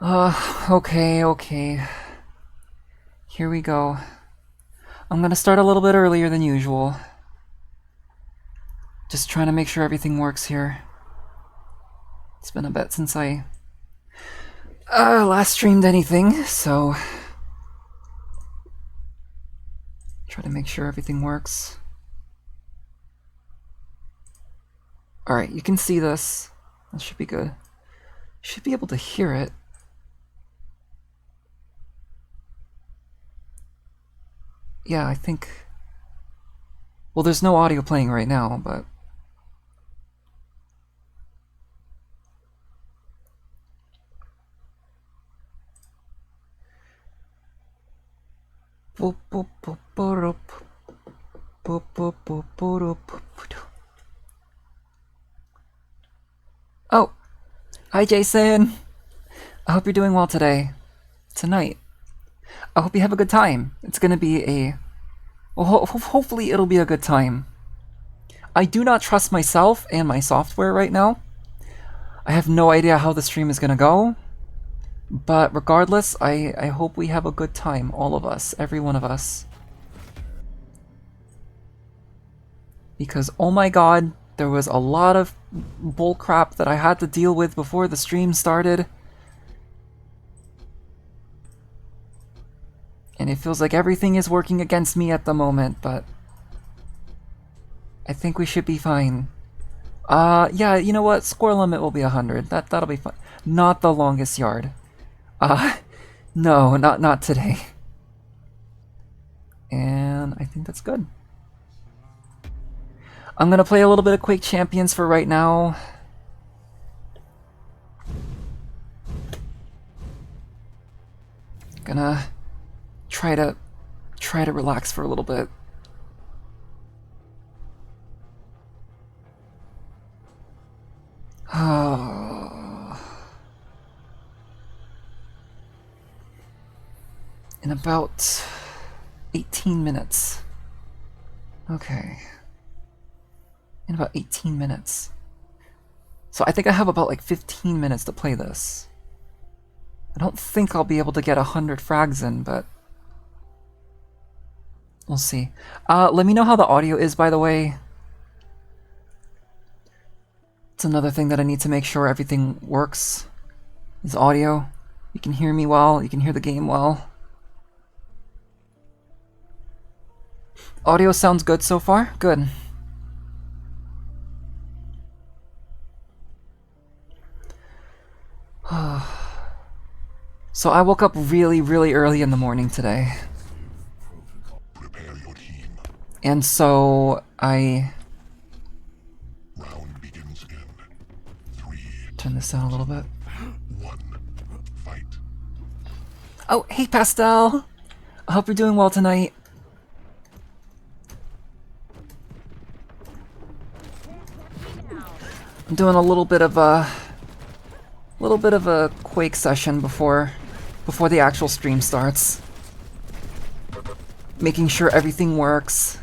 Okay. Here we go. I'm gonna start a little bit earlier than usual. Just trying to make sure everything works here. It's been a bit since I last streamed anything, so try to make sure everything works. Alright, you can see this. That should be good. Should be able to hear it. Yeah, I think... Well, there's no audio playing right now, but... Oh! Hi, Jason! I hope you're doing well today. Tonight. I hope you have a good time. It's gonna be a... Well, hopefully it'll be a good time. I do not trust myself and my software right now. I have no idea how the stream is gonna go. But regardless, I hope we have a good time, all of us, every one of us. Because, oh my god, there was a lot of bullcrap that I had to deal with before the stream started. And it feels like everything is working against me at the moment, but... I think we should be fine. Yeah, you know what? Score limit will be 100. That'll be fine. Not the longest yard. No, not today. And I think that's good. I'm gonna play a little bit of Quake Champions for right now. Gonna try to relax for a little bit. In about 18 minutes. Okay. In about 18 minutes. So I think I have about like 15 minutes to play this. I don't think I'll be able to get 100 frags in, but we'll see. Let me know how the audio is, by the way. It's another thing that I need to make sure everything works. Is audio. You can hear me well, you can hear the game well. Audio sounds good so far? Good. So I woke up really early in the morning today. And so I... Round begins again. 3, turn this down a little bit. 1, fight. Oh, hey Pastel! I hope you're doing well tonight. I'm doing a little bit of a Quake session before the actual stream starts. Making sure everything works.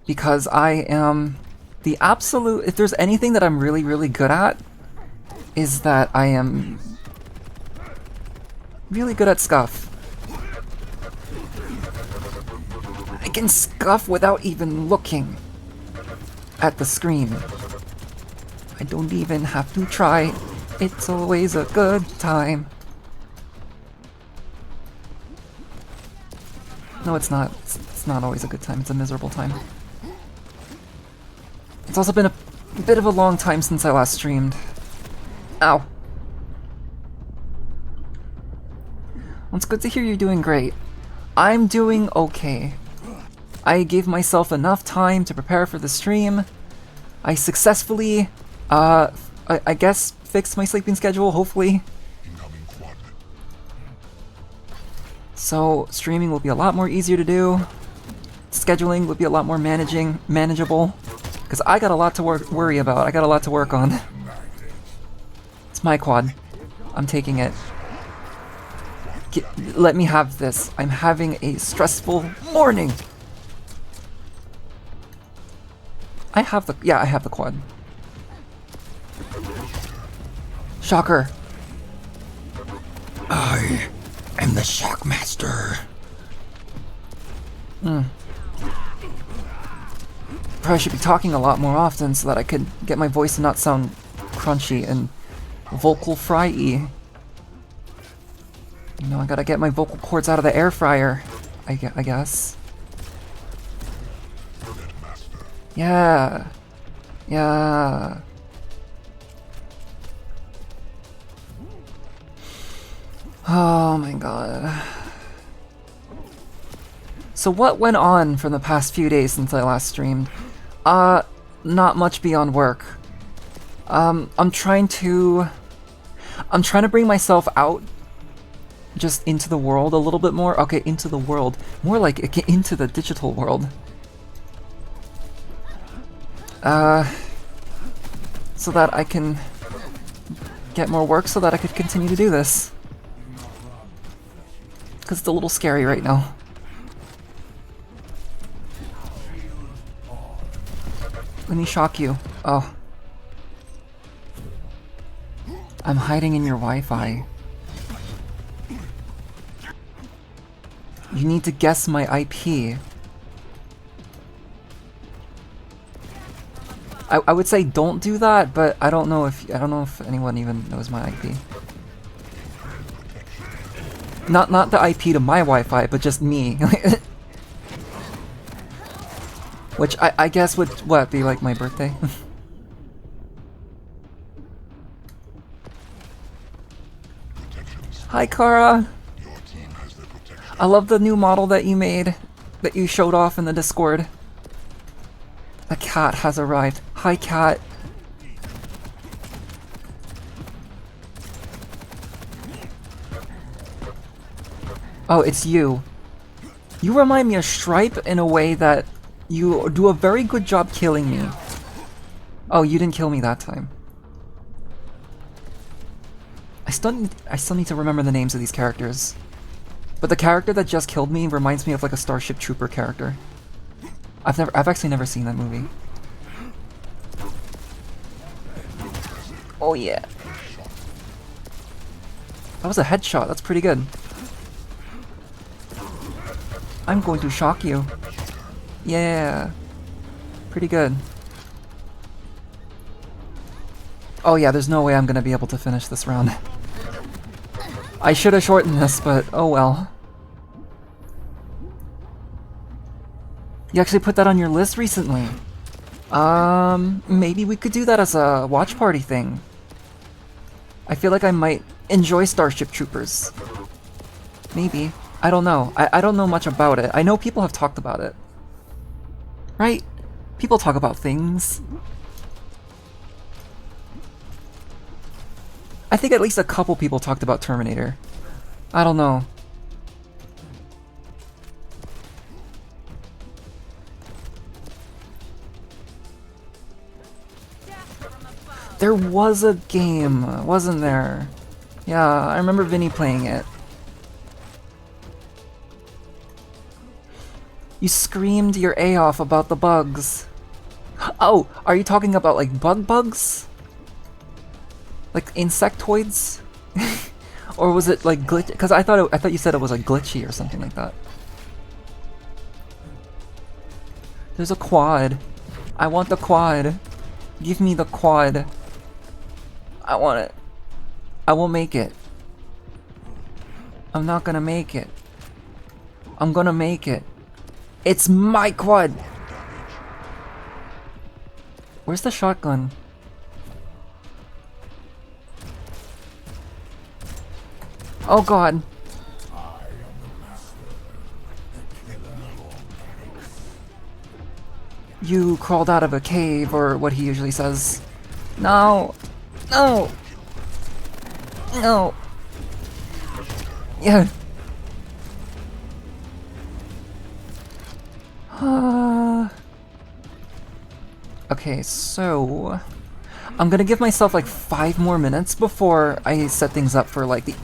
Because I am the absolute... If there's anything that I'm really good at, is that I am really good at scuff. I can scuff without even looking at the screen. I don't even have to try. It's always a good time. No, it's not. It's not always a good time. It's a miserable time. It's also been a bit of a long time since I last streamed. Ow. Well, it's good to hear you're doing great. I'm doing okay. I gave myself enough time to prepare for the stream. I successfully, I guess, fixed my sleeping schedule, hopefully. So, streaming will be a lot more easier to do. Scheduling will be a lot more manageable. Because I got a lot to worry about. I got a lot to work on. It's my quad. I'm taking it. Let me have this. I'm having a stressful morning. I have the quad. Shocker. am the Shockmaster. Probably should be talking a lot more often so that I could get my voice to not sound crunchy and vocal fry-y. You know, I gotta get my vocal cords out of the air fryer, I guess. Yeah. Yeah. Oh my god. So what went on for the past few days since I last streamed? Not much beyond work. I'm trying to bring myself out just into the world a little bit more. Okay, into the world. More like into the digital world. So that I can get more work so that I could continue to do this. Because it's a little scary right now. Let me shock you. Oh. I'm hiding in your Wi-Fi. You need to guess my IP. I would say don't do that, but I don't know if anyone even knows my IP. Not the IP to my Wi-Fi, but just me. Which I guess would be like my birthday. Hi Kara. I love the new model that you made, that you showed off in the Discord. The cat has arrived. Hi, cat. Oh, it's you. You remind me of Stripe in a way that you do a very good job killing me. Oh, you didn't kill me that time. I still need to remember the names of these characters. But the character that just killed me reminds me of like a Starship Trooper character. I've actually never seen that movie. Oh yeah. That was a headshot, that's pretty good. I'm going to shock you. Yeah. Pretty good. Oh yeah, there's no way I'm gonna be able to finish this round. I should have shortened this, but oh well. You actually put that on your list recently. Maybe we could do that as a watch party thing. I feel like I might enjoy Starship Troopers. Maybe. I don't know. I don't know much about it. I know people have talked about it. Right? People talk about things. I think at least a couple people talked about Terminator. I don't know. There was a game, wasn't there? Yeah, I remember Vinny playing it. You screamed your A off about the bugs. Oh, are you talking about like bugs? Like insectoids? Or was it like glitch? Because I thought you said it was like glitchy or something like that. There's a quad. I want the quad. Give me the quad. I want it. I won't make it. I'm not gonna make it. I'm gonna make it. It's my quad! Where's the shotgun? Oh god. You crawled out of a cave, or what he usually says. No! No! No! Yeah. Okay, so I'm gonna give myself like 5 more minutes before I set things up for like the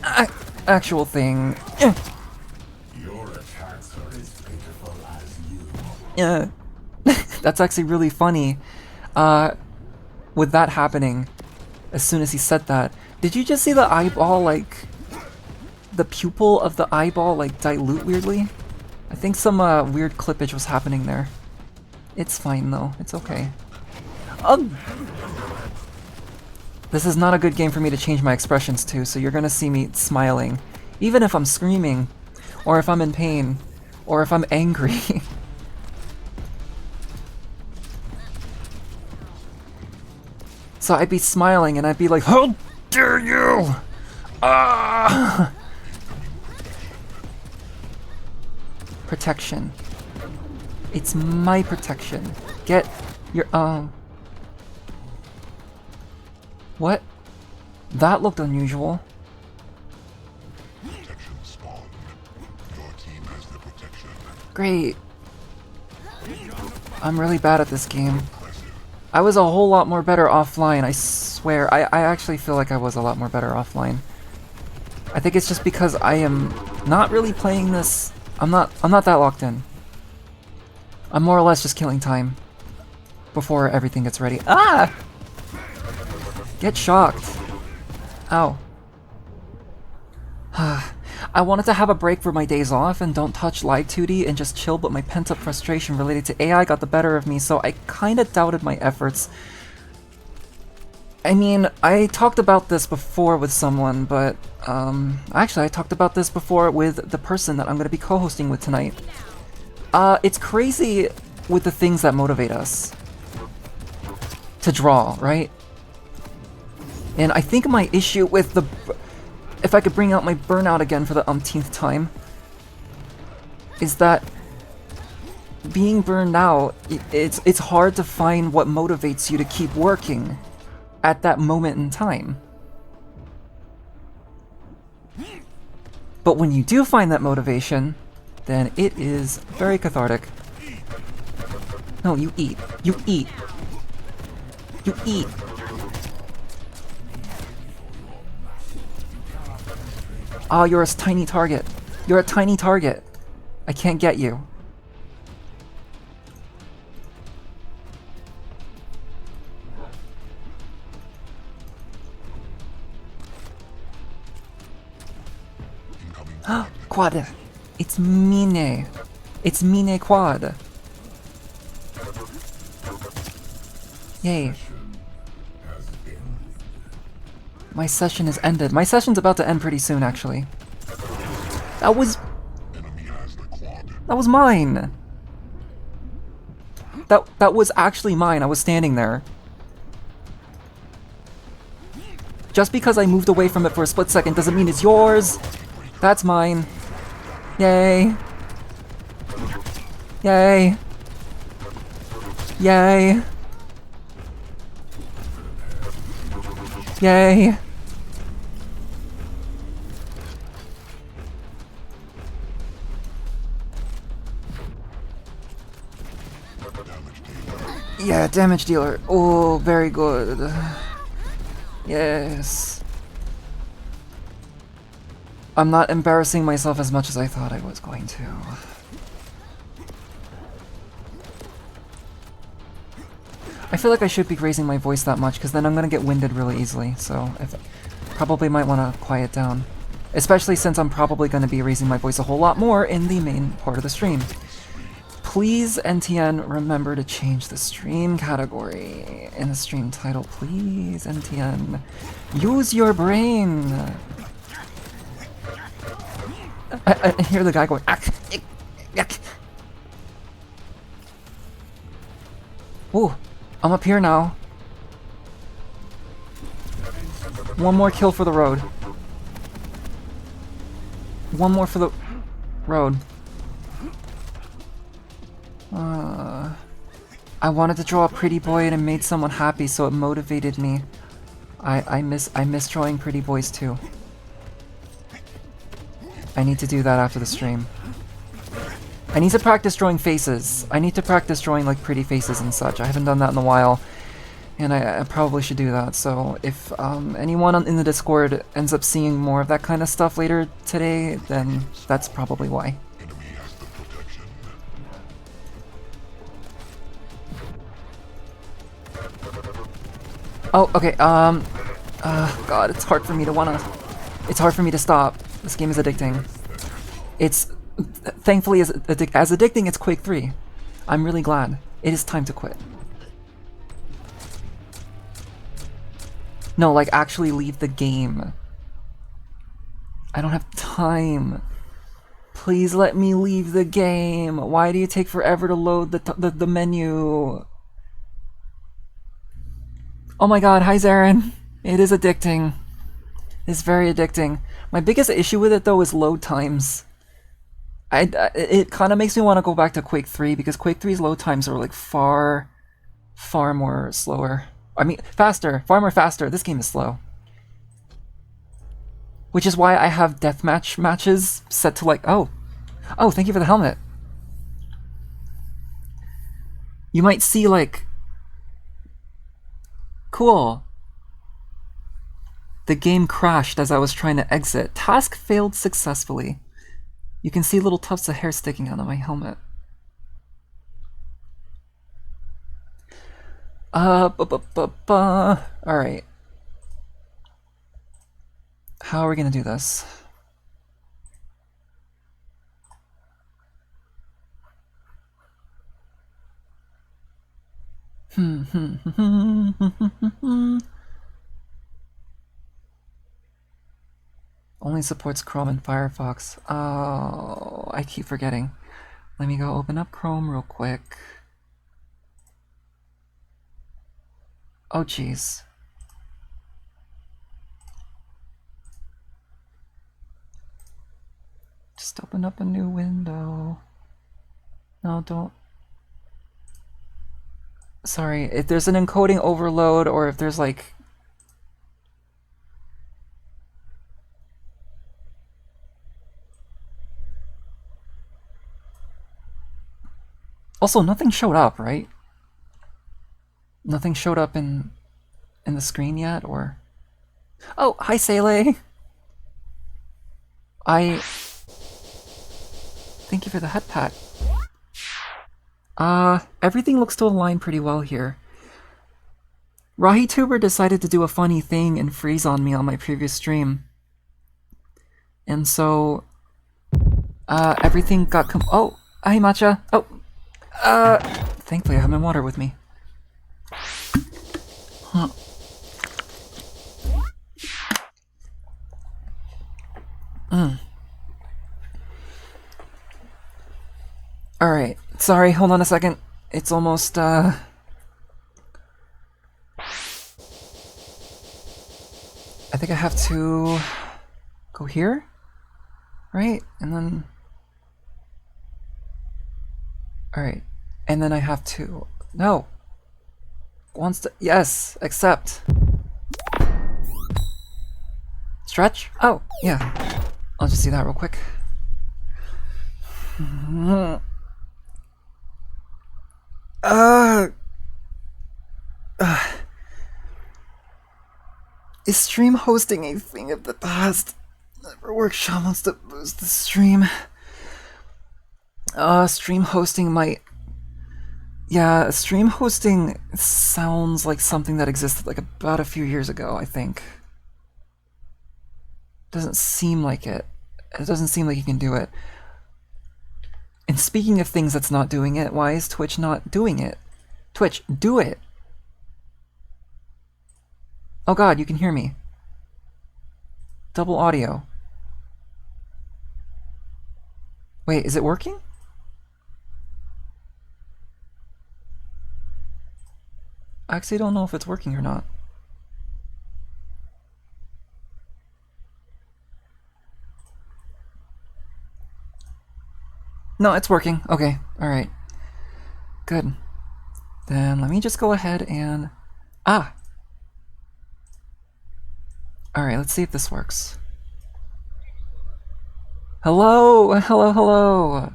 actual thing. Your attacks are as pitiful as you. Yeah. That's actually really funny. With that happening, as soon as he said that, did you just see the eyeball like the pupil of the eyeball like dilute weirdly. I think some weird clippage was happening there. It's fine though, it's okay. This is not a good game for me to change my expressions to, so you're gonna see me smiling. Even if I'm screaming, or if I'm in pain, or if I'm angry. So I'd be smiling and I'd be like, how dare you! Ah! Protection. It's my protection. Get your, What? That looked unusual. Protection spawned. Your team has the protection. Great. I'm really bad at this game. I was a whole lot more better offline, I swear. I actually feel like I was a lot more better offline. I think it's just because I am not really playing this. I'm not that locked in. I'm more or less just killing time before everything gets ready. Ah! Get shocked. Ow. I wanted to have a break for my days off and don't touch live 2D and just chill, but my pent-up frustration related to AI got the better of me, so I kinda doubted my efforts. I mean, I talked about this before with someone, but, actually I talked about this before with the person that I'm gonna be co-hosting with tonight. It's crazy with the things that motivate us to draw, right? And I think my issue with the... If I could bring out my burnout again for the umpteenth time, is that being burned out, it's hard to find what motivates you to keep working at that moment in time. But when you do find that motivation, then it is very cathartic. No, you eat. You eat. You eat. Ah, you're a tiny target. You're a tiny target. I can't get you. Quad. It's Mine. It's Mine Quad. Yay. My session is ended. My session's about to end pretty soon, actually. That was mine. That was actually mine. I was standing there. Just because I moved away from it for a split second doesn't mean it's yours. That's mine. Yay. Yay. Yay. Yay. Yeah, damage dealer. Oh, very good. Yes. I'm not embarrassing myself as much as I thought I was going to. I feel like I should be raising my voice that much, because then I'm gonna get winded really easily, so I probably might want to quiet down. Especially since I'm probably going to be raising my voice a whole lot more in the main part of the stream. Please, NTN, remember to change the stream category in the stream title. Please, NTN. Use your brain! I hear the guy going, "Ack, ick, yuck." Ooh, I'm up here now. One more kill for the road. One more for the road. I wanted to draw a pretty boy and it made someone happy, so it motivated me. I miss drawing pretty boys too. I need to do that after the stream. I need to practice drawing faces. I need to practice drawing like pretty faces and such. I haven't done that in a while, and I probably should do that. So if anyone in the Discord ends up seeing more of that kind of stuff later today, then that's probably why. Oh, okay, God, it's hard for me to stop. This game is addicting. It's thankfully as addicting as Quake 3. I'm really glad. It is time to quit. No, like actually leave the game. I don't have time. Please let me leave the game. Why do you take forever to load the menu? Oh my god, hi Zarin. It is addicting. It's very addicting. My biggest issue with it though is load times. It kind of makes me want to go back to Quake 3 because Quake 3's load times are like far more slower. I mean, faster, far more faster. This game is slow. Which is why I have deathmatch matches set to like, oh, thank you for the helmet. You might see like, cool. The game crashed as I was trying to exit. Task failed successfully. You can see little tufts of hair sticking out of my helmet. Alright. How are we gonna do this? Only supports Chrome and Firefox. Oh, I keep forgetting. Let me go open up Chrome real quick. Oh, jeez. Just open up a new window. No, don't. Sorry, if there's an encoding overload or if there's like... Also, nothing showed up, right? Nothing showed up in the screen yet, or... Oh, hi, Sele! Thank you for the head pat. Everything looks to align pretty well here. RahiTuber decided to do a funny thing and freeze on me on my previous stream. And so... everything got oh! Hi, Matcha! Oh! Thankfully I have my water with me. Huh. Alright, sorry, hold on a second. It's almost, I think I have to go here, right? And then... Alright, and then I have to... No! Wants to... Yes! Accept! Stretch? Oh, yeah. I'll just do that real quick. Is stream hosting a thing of the past? Never Workshop wants to boost the stream. Stream hosting might... Yeah, stream hosting sounds like something that existed like about a few years ago, I think. Doesn't seem like it. It doesn't seem like you can do it. And speaking of things that's not doing it, why is Twitch not doing it? Twitch, do it! Oh god, you can hear me. Double audio. Wait, is it working? I actually don't know if it's working or not. No, it's working. Okay, alright. Good. Then let me just go ahead and... Ah! Alright, let's see if this works. Hello! Hello, hello!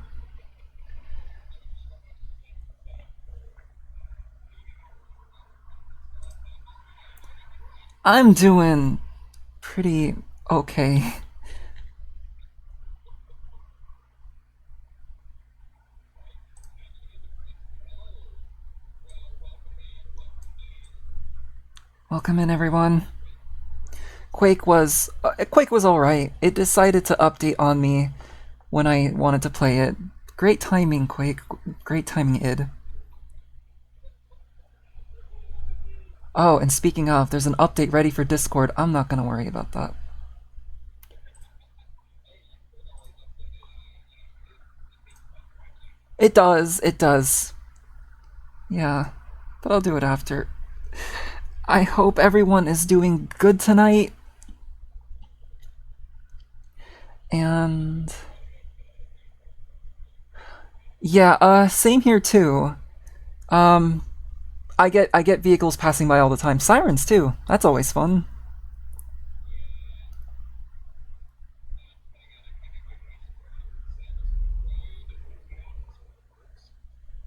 I'm doing pretty okay. Welcome in, everyone. Quake was all right. It decided to update on me when I wanted to play it. Great timing, Quake. Great timing, id. Oh, and speaking of, there's an update ready for Discord. I'm not gonna worry about that. It does, it does. Yeah, but I'll do it after. I hope everyone is doing good tonight. And yeah, same here too. I get vehicles passing by all the time. Sirens too. That's always fun.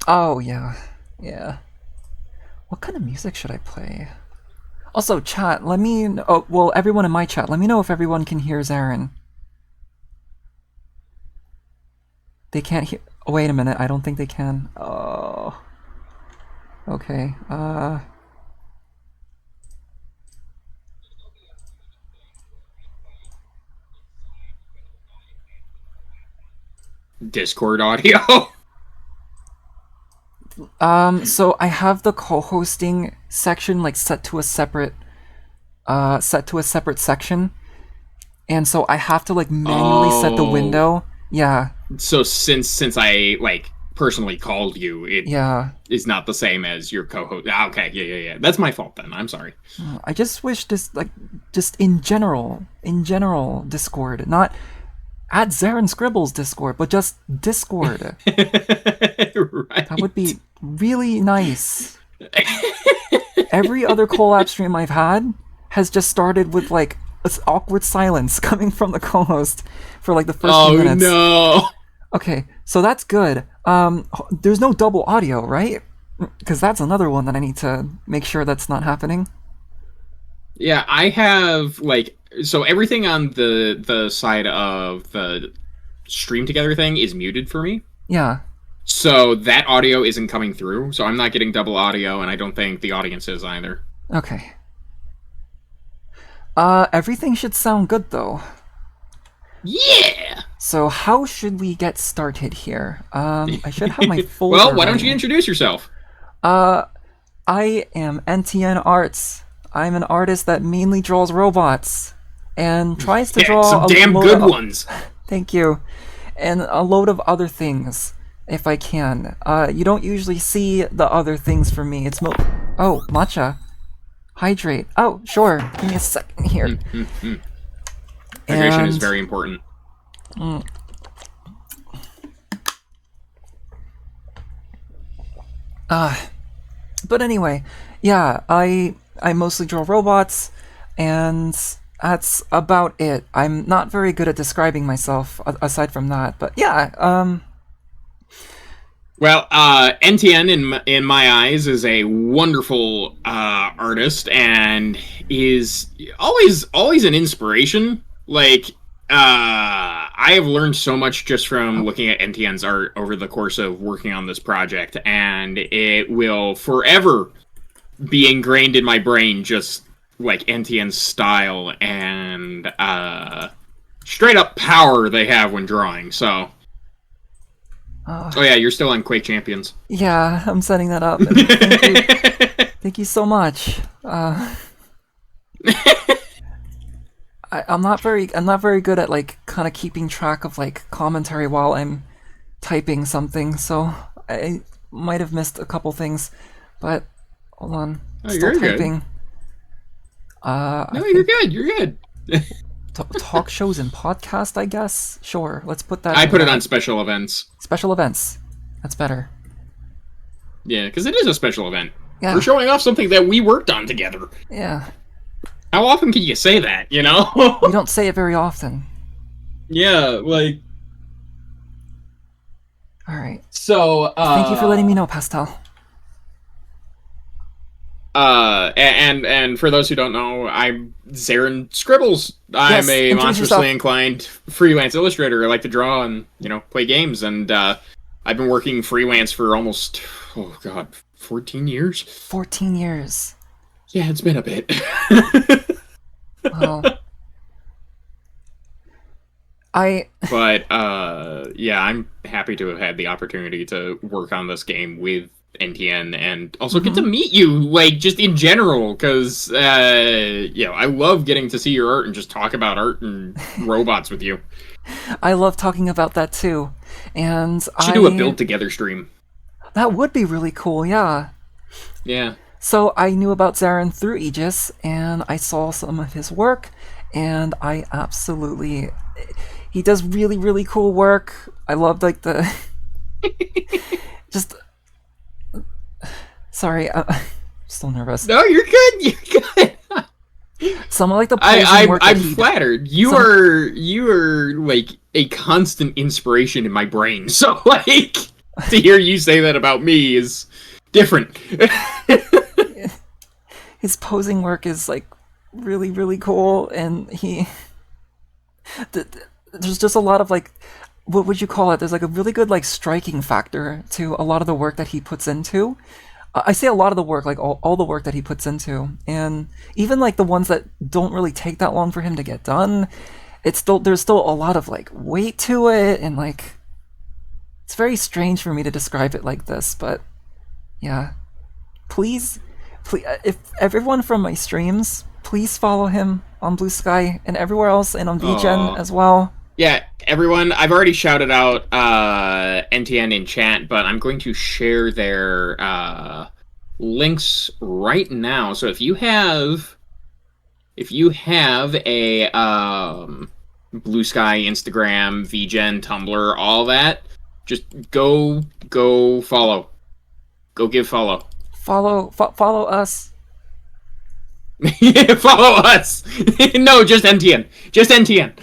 Oh yeah. Yeah. What kind of music should I play? Also, chat, let me know, oh, well, everyone in my chat, let me know if everyone can hear Zarin. They can't hear. Oh, wait a minute, I don't think they can. Oh. Okay, Discord audio. So I have the co-hosting section like set to a separate section. And so I have to like manually set the window. Yeah. So since I like personally called you, it Yeah. is not the same as your co-host. Okay, yeah. That's my fault then. I'm sorry. I just wish just in general Discord, not add Zarin Scribbles Discord, but just Discord. Right. That would be really nice. Every other collab stream I've had has just started with like this awkward silence coming from the co-host for like the first few minutes. Oh no. Okay, so that's good. There's no double audio, right? Because that's another one that I need to make sure that's not happening. Yeah, I have like so everything on the side of the stream together thing is muted for me. Yeah. So that audio isn't coming through, so I'm not getting double audio, and I don't think the audience is either. Okay. Everything should sound good though. Yeah! So how should we get started here? I should have my folder. Well, why don't ready. you introduce yourself? I am NTN Arts. I'm an artist that mainly draws robots and tries to draw some a damn load good of- ones. Thank you. And a load of other things, if I can. You don't usually see the other things from me. It's oh, matcha. Hydrate. Oh, sure. Give me a second here. Hydration is And- very important. But anyway, yeah, I mostly draw robots, and that's about it. I'm not very good at describing myself aside from that, but yeah, Well, NTN in my eyes is a wonderful artist and is always an inspiration. Like I have learned so much just from looking at NTN's art over the course of working on this project, and it will forever be ingrained in my brain, just like NTN's style and straight up power they have when drawing. So. Oh yeah, you're still on Quake Champions. yeah, I'm setting that up. And thank you so much. I'm not very good at like kind of keeping track of like commentary while I'm typing something, so I might have missed a couple things. But hold on, Oh, still you're good. typing. No, you're good. You're good. Talk shows and podcast, I guess. Sure, let's put that. I in put it that. on special events. Special events. That's better. Yeah, because it is a special event. Yeah. We're showing off something that we worked on together. Yeah, How often can you say that, you know? you don't say it very often. Yeah, like... All right. So, Thank you for letting me know, Pastel. And for those who don't know, I'm Zarin Scribbles. Yes, I'm a introduce monstrously yourself. inclined freelance illustrator. I like to draw and, play games, and I've been working freelance for almost, 14 years? 14 years. Yeah, it's been a bit. Well, I But yeah, I'm happy to have had the opportunity to work on this game with NTN and also get to meet you, like just in general, because I love getting to see your art and just talk about art and robots with you. I love talking about that too, and Should do a build together stream. that would be really cool. Yeah. Yeah. So I knew about Zarin through Aegis, and I saw some of his work, and I absolutely, he does really really cool work. I love like the just sorry, I'm still nervous. No, you're good. You're good. Some of like the posing work that I'm he flattered. You are like a constant inspiration in my brain. So like to hear you say that about me is different. his posing work is like really really cool, and there's just a lot of like, what would you call it? There's like a really good like striking factor to a lot of the work that he puts into. I say a lot of the work, like all the work that he puts into, and even like the ones that don't really take that long for him to get done, there's still a lot of like weight to it, and like it's very strange for me to describe it like this, but yeah, please, if everyone from my streams, please follow him on Blue Sky and everywhere else, and on VGen as well. Yeah, everyone, I've already shouted out NTN in chat, but I'm going to share their links right now. So if you have a Blue Sky, Instagram, VGen, Tumblr, all that, just go follow. Go give follow. Follow us. Follow us. No, just NTN. Just NTN.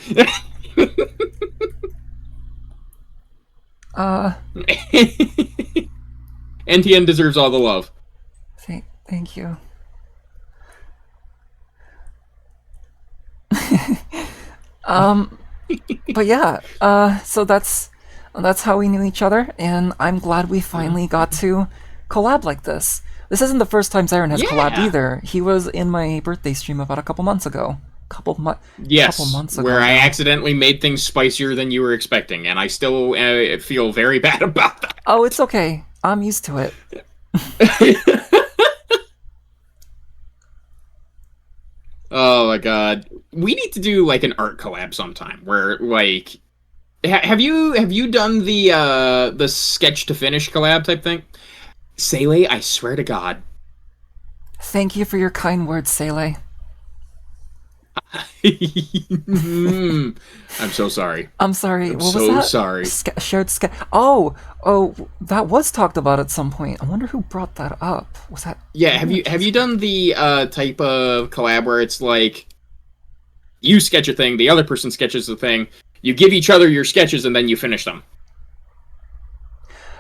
NTN deserves all the love. Thank you. But yeah, so that's how we knew each other, and I'm glad we finally got to collab like this. This isn't the first time Zarin has collabed either. He was in my birthday stream about a couple months ago. Couple months ago. Where I accidentally made things spicier than you were expecting, and I still feel very bad about that. Oh, it's okay. I'm used to it. Oh my god, we need to do like an art collab sometime. Where like, have you done the sketch to finish collab type thing? Sele, I swear to God. Thank you for your kind words, Sele. I'm so sorry. I'm sorry. I'm what so was that? sorry. Shared sketch. Oh, that was talked about at some point. I wonder who brought that up. Was that? Yeah. Have you done the type of collab where it's like you sketch a thing, the other person sketches the thing, you give each other your sketches, and then you finish them?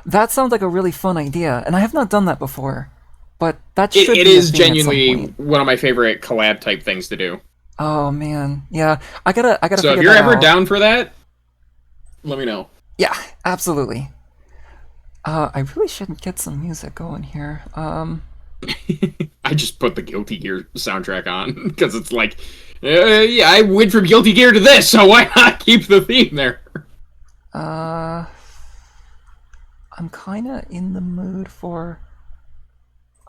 That sounds like a really fun idea, and I have not done that before. But that should. It is genuinely one of my favorite collab type things to do. Oh man, yeah. I gotta. So if you're ever down for that, let me know. Yeah, absolutely. I really shouldn't get some music going here. I just put the Guilty Gear soundtrack on because it's like, yeah, I went from Guilty Gear to this, so why not keep the theme there? I'm kind of in the mood for.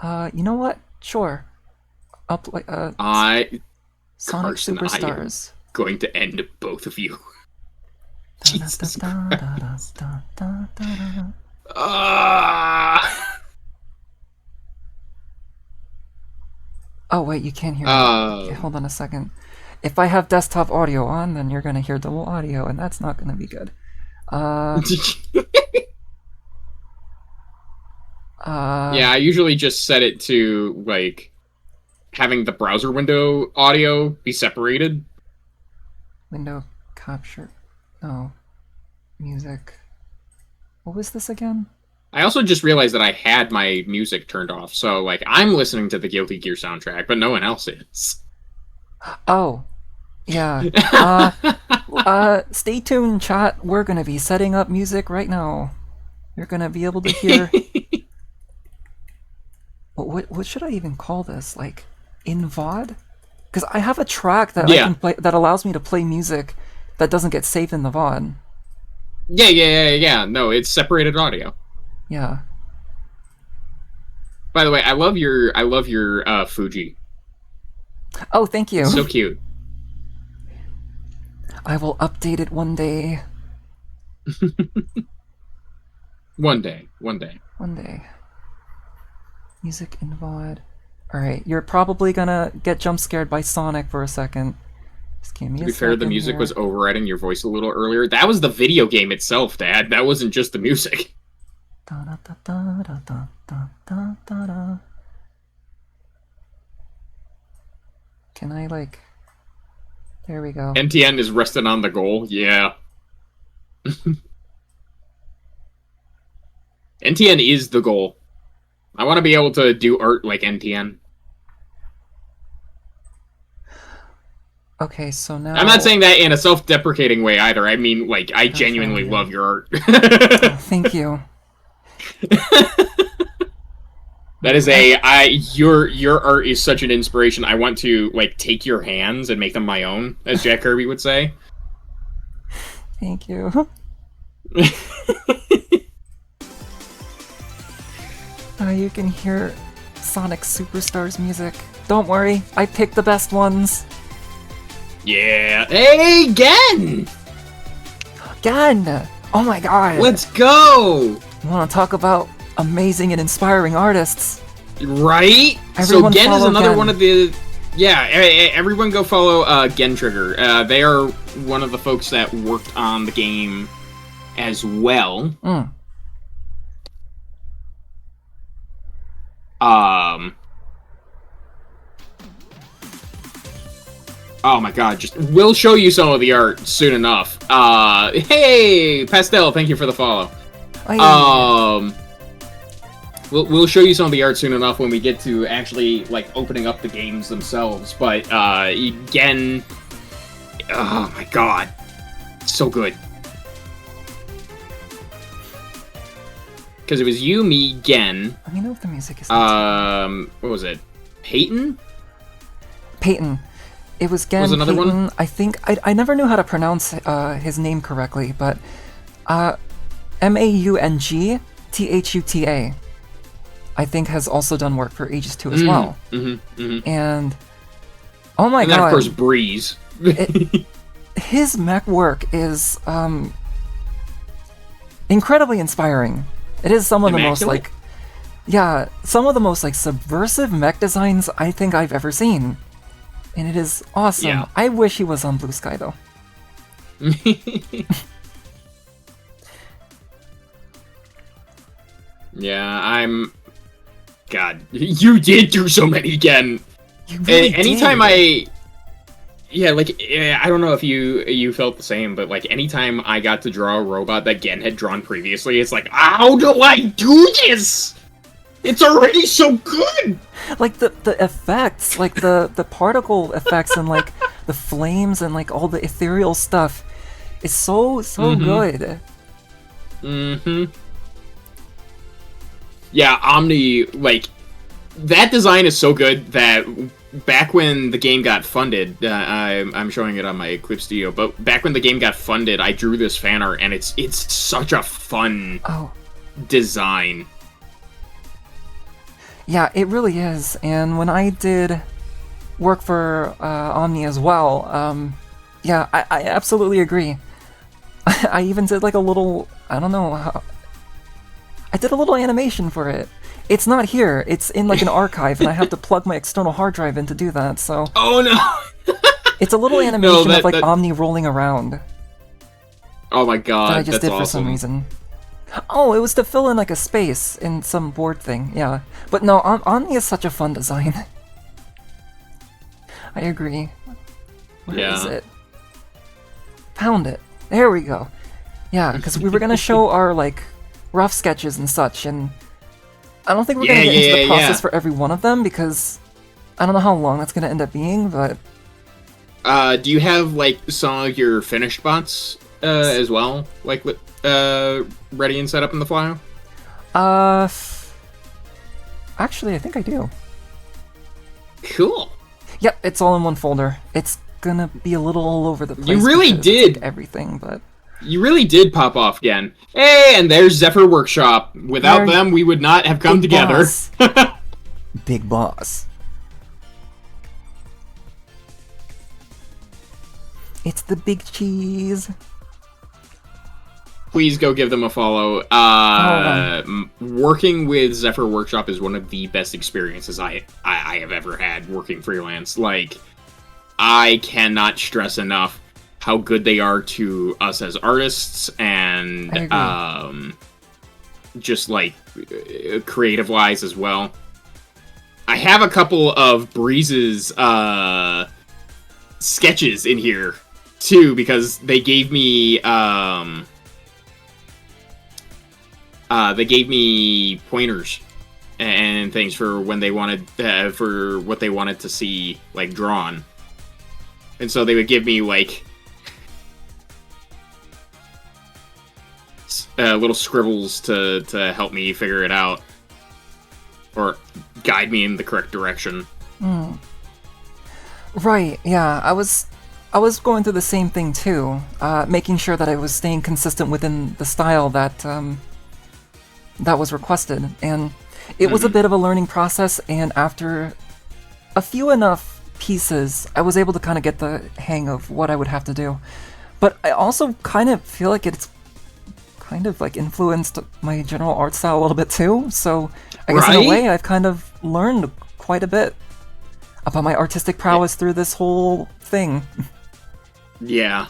You know what? Sure. I'll play. Sonic Carson, Superstars. I am going to end both of you. Jesus Christ. Oh wait, you can't hear me. Okay, hold on a second. If I have desktop audio on, then you're gonna hear double audio, and that's not gonna be good. Yeah, I usually just set it to like having the browser window audio be separated. Window capture. No. Music. What was this again? I also just realized that I had my music turned off, so like I'm listening to the Guilty Gear soundtrack, but no one else is. Oh. Yeah. Stay tuned, chat. We're gonna be setting up music right now. You're gonna be able to hear. What should I even call this? Like, in VOD? Because I have a track that I can play that allows me to play music that doesn't get saved in the VOD. Yeah. No, it's separated audio. Yeah. By the way, I love your Fuji. Oh, thank you. It's so cute. I will update it one day. One day. One day. Music in VOD. Alright, you're probably gonna get jump scared by Sonic for a second. Just give me To a be fair, the second music here. was overriding your voice a little earlier. That was the video game itself, Dad. That wasn't just the music. Da-da-da-da-da-da-da-da-da. Can I, like... There we go. NTN is resting on the goal. Yeah. NTN is the goal. I want to be able to do art like NTN. Okay, so now... I'm not saying that in a self-deprecating way either. I mean, like, I genuinely love your art. Oh, thank you. That is your art is such an inspiration. I want to, like, take your hands and make them my own, as Jack Kirby would say. Thank you. You can hear Sonic Superstars music. Don't worry, I picked the best ones. Yeah. Hey, again! Again! Oh my god! Let's go! You wanna talk about amazing and inspiring artists? Right? Everyone so Gen is follow another Gen. one of the... Yeah, everyone go follow Gen Trigger. They are one of the folks that worked on the game as well. Mm. Oh my god, we'll show you some of the art soon enough. Hey, Pastel, thank you for the follow. Hey. We'll show you some of the art soon enough when we get to actually, like, opening up the games themselves, but, Gen... Oh my god. So good. Because it was you, me, Gen... Let me know if the music is... what was it? Peyton? Peyton. It was Gen Was another Peyton. one? I think... I never knew how to pronounce his name correctly, but... Maungthuta. I think has also done work for Aegis 2 as well. And... Oh my god. And then, of course, Breeze. His mech work is, incredibly inspiring. It is some of the most, like... Yeah, some of the most, like, subversive mech designs I think I've ever seen. And it is awesome. Yeah. I wish he was on Blue Sky, though. Yeah, I'm... God, you did do so many again. You really Anytime did. Yeah, like, I don't know if you felt the same, but, like, anytime I got to draw a robot that Gen had drawn previously, it's like, how do I do this? It's already so good! Like, the effects, like, the particle effects and, like, the flames and, like, all the ethereal stuff is so good. Yeah, Omni, like, that design is so good that back when the game got funded, I'm showing it on my Clip Studio, but back when the game got funded, I drew this fan art, and it's such a fun design. Yeah, it really is. And when I did work for Omni as well, yeah, I absolutely agree. I even did like a little, I don't know how, I did a little animation for it. It's not here, it's in like an archive, and I have to plug my external hard drive in to do that, so... Oh no! It's a little animation No, of like Omni rolling around. Oh my god, That I just that's did for awesome. some reason. Oh, it was to fill in like a space in some board thing, yeah. But no, Omni is such a fun design. I agree. Where is it? Found it. There we go. Yeah, because we were gonna show our like rough sketches and such, and I don't think we're gonna get into the process for every one of them because I don't know how long that's gonna end up being, but... Do you have like some of your finished bots as well, like with ready and set up in the file? Actually, I think I do. Cool. Yep, it's all in one folder. It's gonna be a little all over the place. You really because it's, did. like, everything, but You really did pop off again. Hey, and there's Zephyr Workshop. Without There- them, we would not have come Big together. boss. Big boss. It's the big cheese. Please go give them a follow. Working with Zephyr Workshop is one of the best experiences I have ever had working freelance. Like, I cannot stress enough how good they are to us as artists and just like creative wise as well. I have a couple of Breeze's sketches in here too because they gave me pointers and things for when they wanted for what they wanted to see like drawn, and so they would give me like little scribbles to help me figure it out or guide me in the correct direction. Right, yeah, I was going through the same thing too, making sure that I was staying consistent within the style that that was requested, and it was a bit of a learning process, and after a few enough pieces, I was able to kind of get the hang of what I would have to do. But I also kind of feel like it's kind of like influenced my general art style a little bit too, so I guess in a Right? way I've kind of learned quite a bit about my artistic prowess through this whole thing. Yeah.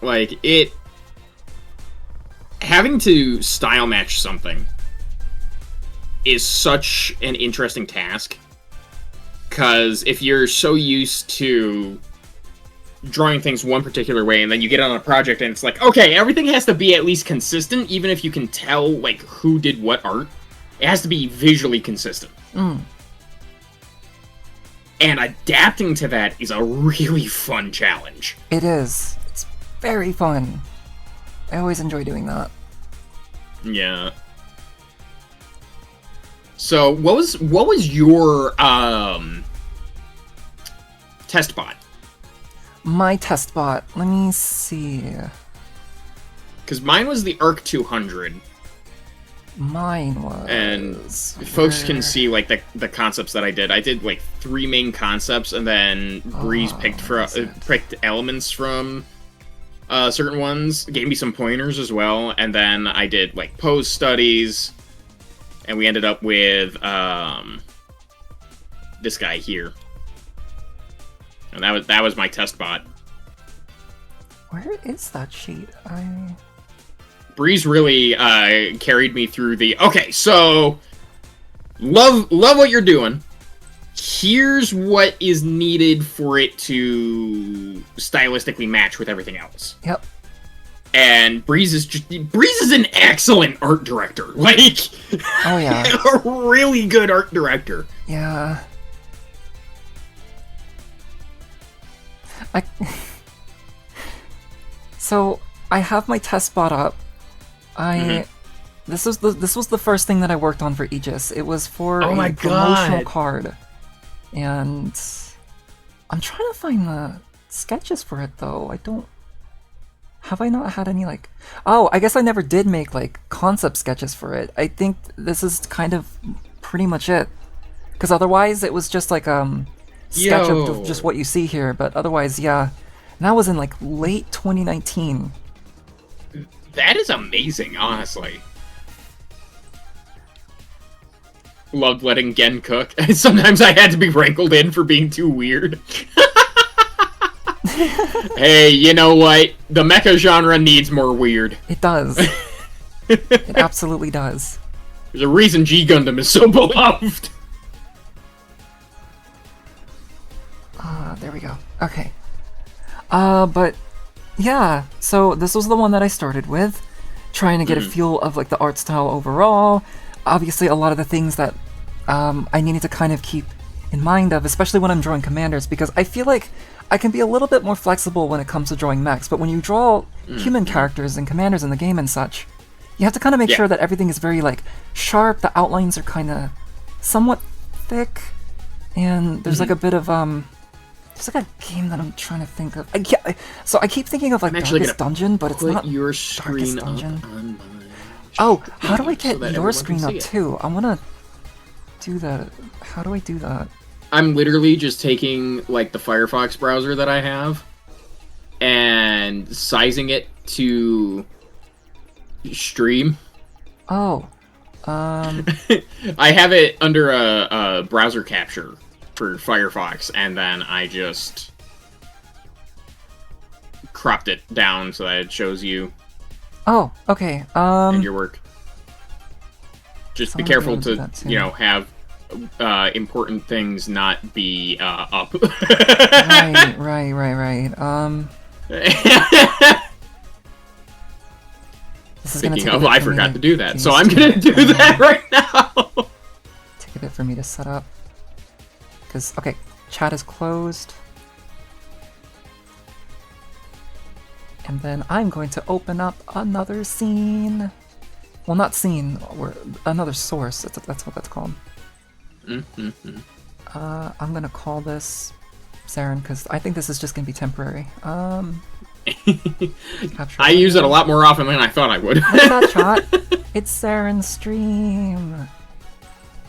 Like, it... Having to style match something is such an interesting task. Because if you're so used to drawing things one particular way, and then you get on a project and it's like, okay, everything has to be at least consistent, even if you can tell, like, who did what art. It has to be visually consistent. And adapting to that is a really fun challenge. It is. It's very fun. I always enjoy doing that. Yeah. So, what was your test bot? My test bot. Let me see. Because mine was the ARC 200, Mine was. and folks can see like the concepts that I did. I did like 3 main concepts, and then Breeze picked elements from certain ones, gave me some pointers as well, and then I did like pose studies, and we ended up with this guy here. And that was my test bot. Where is that sheet? Breeze really carried me through the okay. So love what you're doing. Here's what is needed for it to stylistically match with everything else. Yep. And Breeze is an excellent art director. Like, Oh yeah. a really good art director. Yeah. So I have my test bot up. This was the first thing that I worked on for AEGIS. It was for Oh my a promotional God. card, and I'm trying to find the sketches for it though. I don't. Have I not had any like? Oh, I guess I never did make like concept sketches for it. I think this is kind of pretty much it, because otherwise it was just like sketch Yo. of just what you see here. But otherwise, yeah, and that was in like late 2019. That is amazing, honestly. Loved letting Gen cook. Sometimes I had to be wrangled in for being too weird. Hey, you know what? The mecha genre needs more weird. It does. It absolutely does. There's a reason G Gundam is so beloved. There we go. Okay. But yeah, so this was the one that I started with, trying to get a feel of like the art style overall. Obviously, a lot of the things that I needed to kind of keep in mind of, especially when I'm drawing commanders, because I feel like I can be a little bit more flexible when it comes to drawing mechs, but when you draw human characters and commanders in the game and such, you have to kind of make sure that everything is very like sharp, the outlines are kind of somewhat thick, and there's like a bit of There's like a game that I'm trying to think of. So I keep thinking of like I'm actually Darkest Dungeon, but it's Put not your Darkest screen up Dungeon. on my Oh, how do I so get that your everyone screen can up see it. too? I wanna do that. How do I do that? I'm literally just taking like the Firefox browser that I have and sizing it to stream. Oh, I have it under a browser capture for Firefox, and then I just cropped it down so that it shows you oh, okay. and your work. Just be someone careful be able to do to, that too. you know, have important things not be up. Right. This is gonna Speaking take a of, bit I for me forgot to do that, get so used I'm to gonna it. do that right now. Take a bit for me to set up. Because, okay, chat is closed. And then I'm going to open up another scene. Well, not scene, or another source. That's what that's called. I'm gonna call this Saren, because I think this is just gonna be temporary. Capture I use it a audio. lot more often than I thought I would. What's that, chat? It's Saren's stream.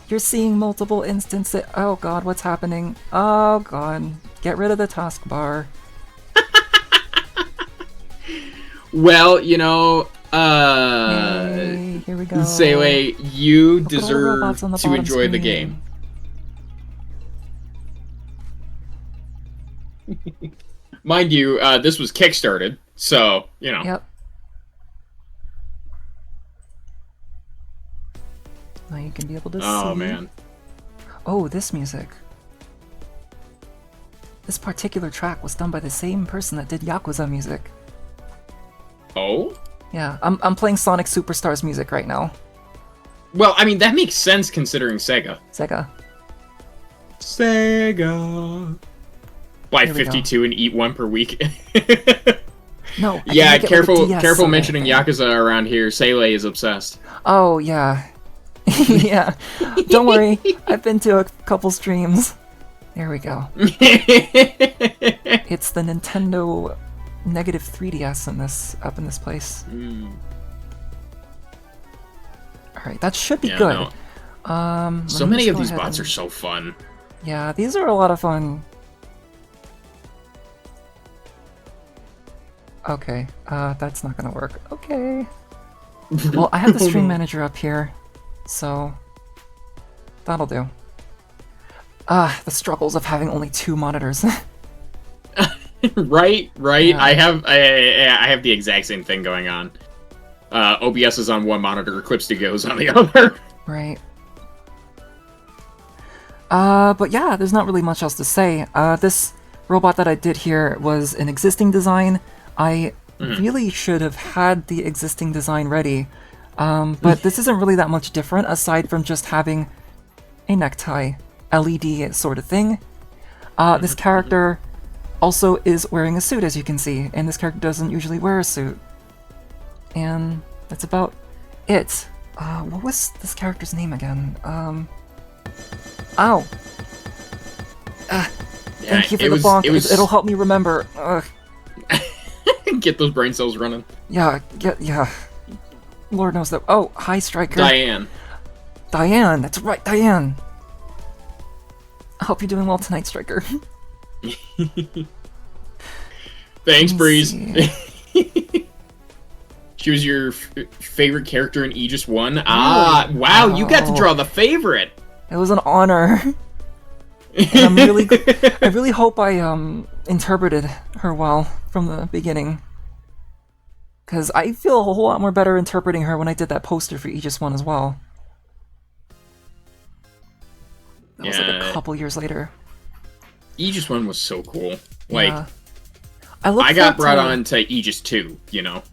You're seeing multiple instances. Oh god, what's happening? Oh god. Get rid of the taskbar. Well, you know, Hey, here we go. Sewe, you Look at all the robots deserve on the to bottom enjoy the screen. game. Mind you, this was kickstarted, so, you know. Yep. Now you can be able to see. Oh, man. Oh, this music. This particular track was done by the same person that did Yakuza music. Oh? Yeah, I'm playing Sonic Superstars music right now. Well, I mean, that makes sense considering Sega. Sega. Sega. Buy Here we go. 52 and eat one per week. No. I can Yeah, make it like a careful DS careful Sega mentioning thing. Yakuza around here. Sele is obsessed. Oh, yeah. Yeah. Don't worry. I've been to a couple streams. There we go. It's the Nintendo negative 3DS in this up in this place. Alright, that should be Yeah, good. no. So let me many just of go these ahead bots and- are so fun. Yeah, these are a lot of fun. Okay, that's not gonna work. Okay. Well, I have the stream manager up here, so that'll do. The struggles of having only 2 monitors. Right. Yeah. I have the exact same thing going on. OBS is on one monitor, Eclipse goes on the other. Right. But yeah, there's not really much else to say. This robot that I did here was an existing design. I really should have had the existing design ready. But this isn't really that much different aside from just having a necktie, LED sort of thing. This character also is wearing a suit, as you can see, and this character doesn't usually wear a suit. And that's about it. What was this character's name again? Ow! Thank you for the bonk. It'll help me remember. Get those brain cells running. Yeah. Lord knows that. Oh, hi, Striker. Diane. Diane, that's right, Diane. I hope you're doing well tonight, Striker. Thanks, Let me Breeze. see. She was your favorite character in Aegis 1? Ah, wow, you got to draw the favorite. It was an honor. And I really hope I interpreted her well from the beginning. Because I feel a whole lot more better interpreting her when I did that poster for Aegis 1 as well. That was like a couple years later. Aegis 1 was so cool. Like, Yeah. I got brought on to Aegis 2, you know?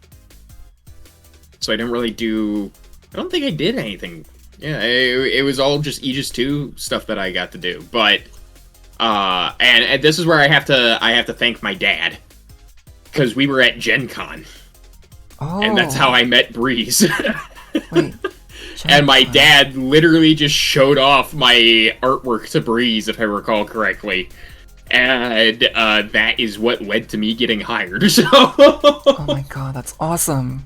So I didn't really do... I don't think I did anything. Yeah, it was all just Aegis 2 stuff that I got to do. But, and this is where I have to thank my dad. Because we were at Gen Con. Oh. And that's how I met Breeze. Wait. And my dad literally just showed off my artwork to Breeze, if I recall correctly. And that is what led to me getting hired. So, Oh my god, that's awesome.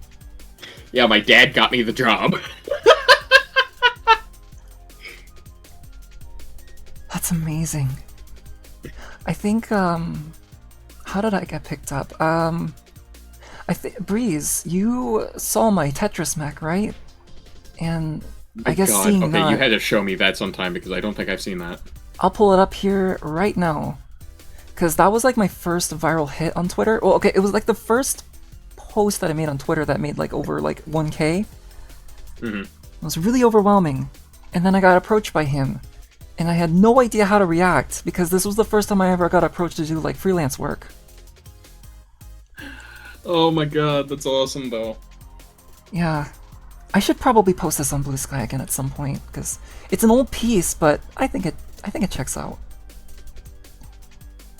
yeah, my dad got me the job. That's amazing. I think, how did I get picked up? Breeze, you saw my Tetris mech, right? And I guess God. seeing Okay, that, you had to show me that sometime because I don't think I've seen that. I'll pull it up here right now. Because that was like my first viral hit on Twitter. Well, okay, it was like the first post that I made on Twitter that made like over like 1K. Mm-hmm. It was really overwhelming. And then I got approached by him. And I had no idea how to react because this was the first time I ever got approached to do like freelance work. Oh my god, that's awesome though. Yeah. I should probably post this on Blue Sky again at some point because it's an old piece, but I think it checks out.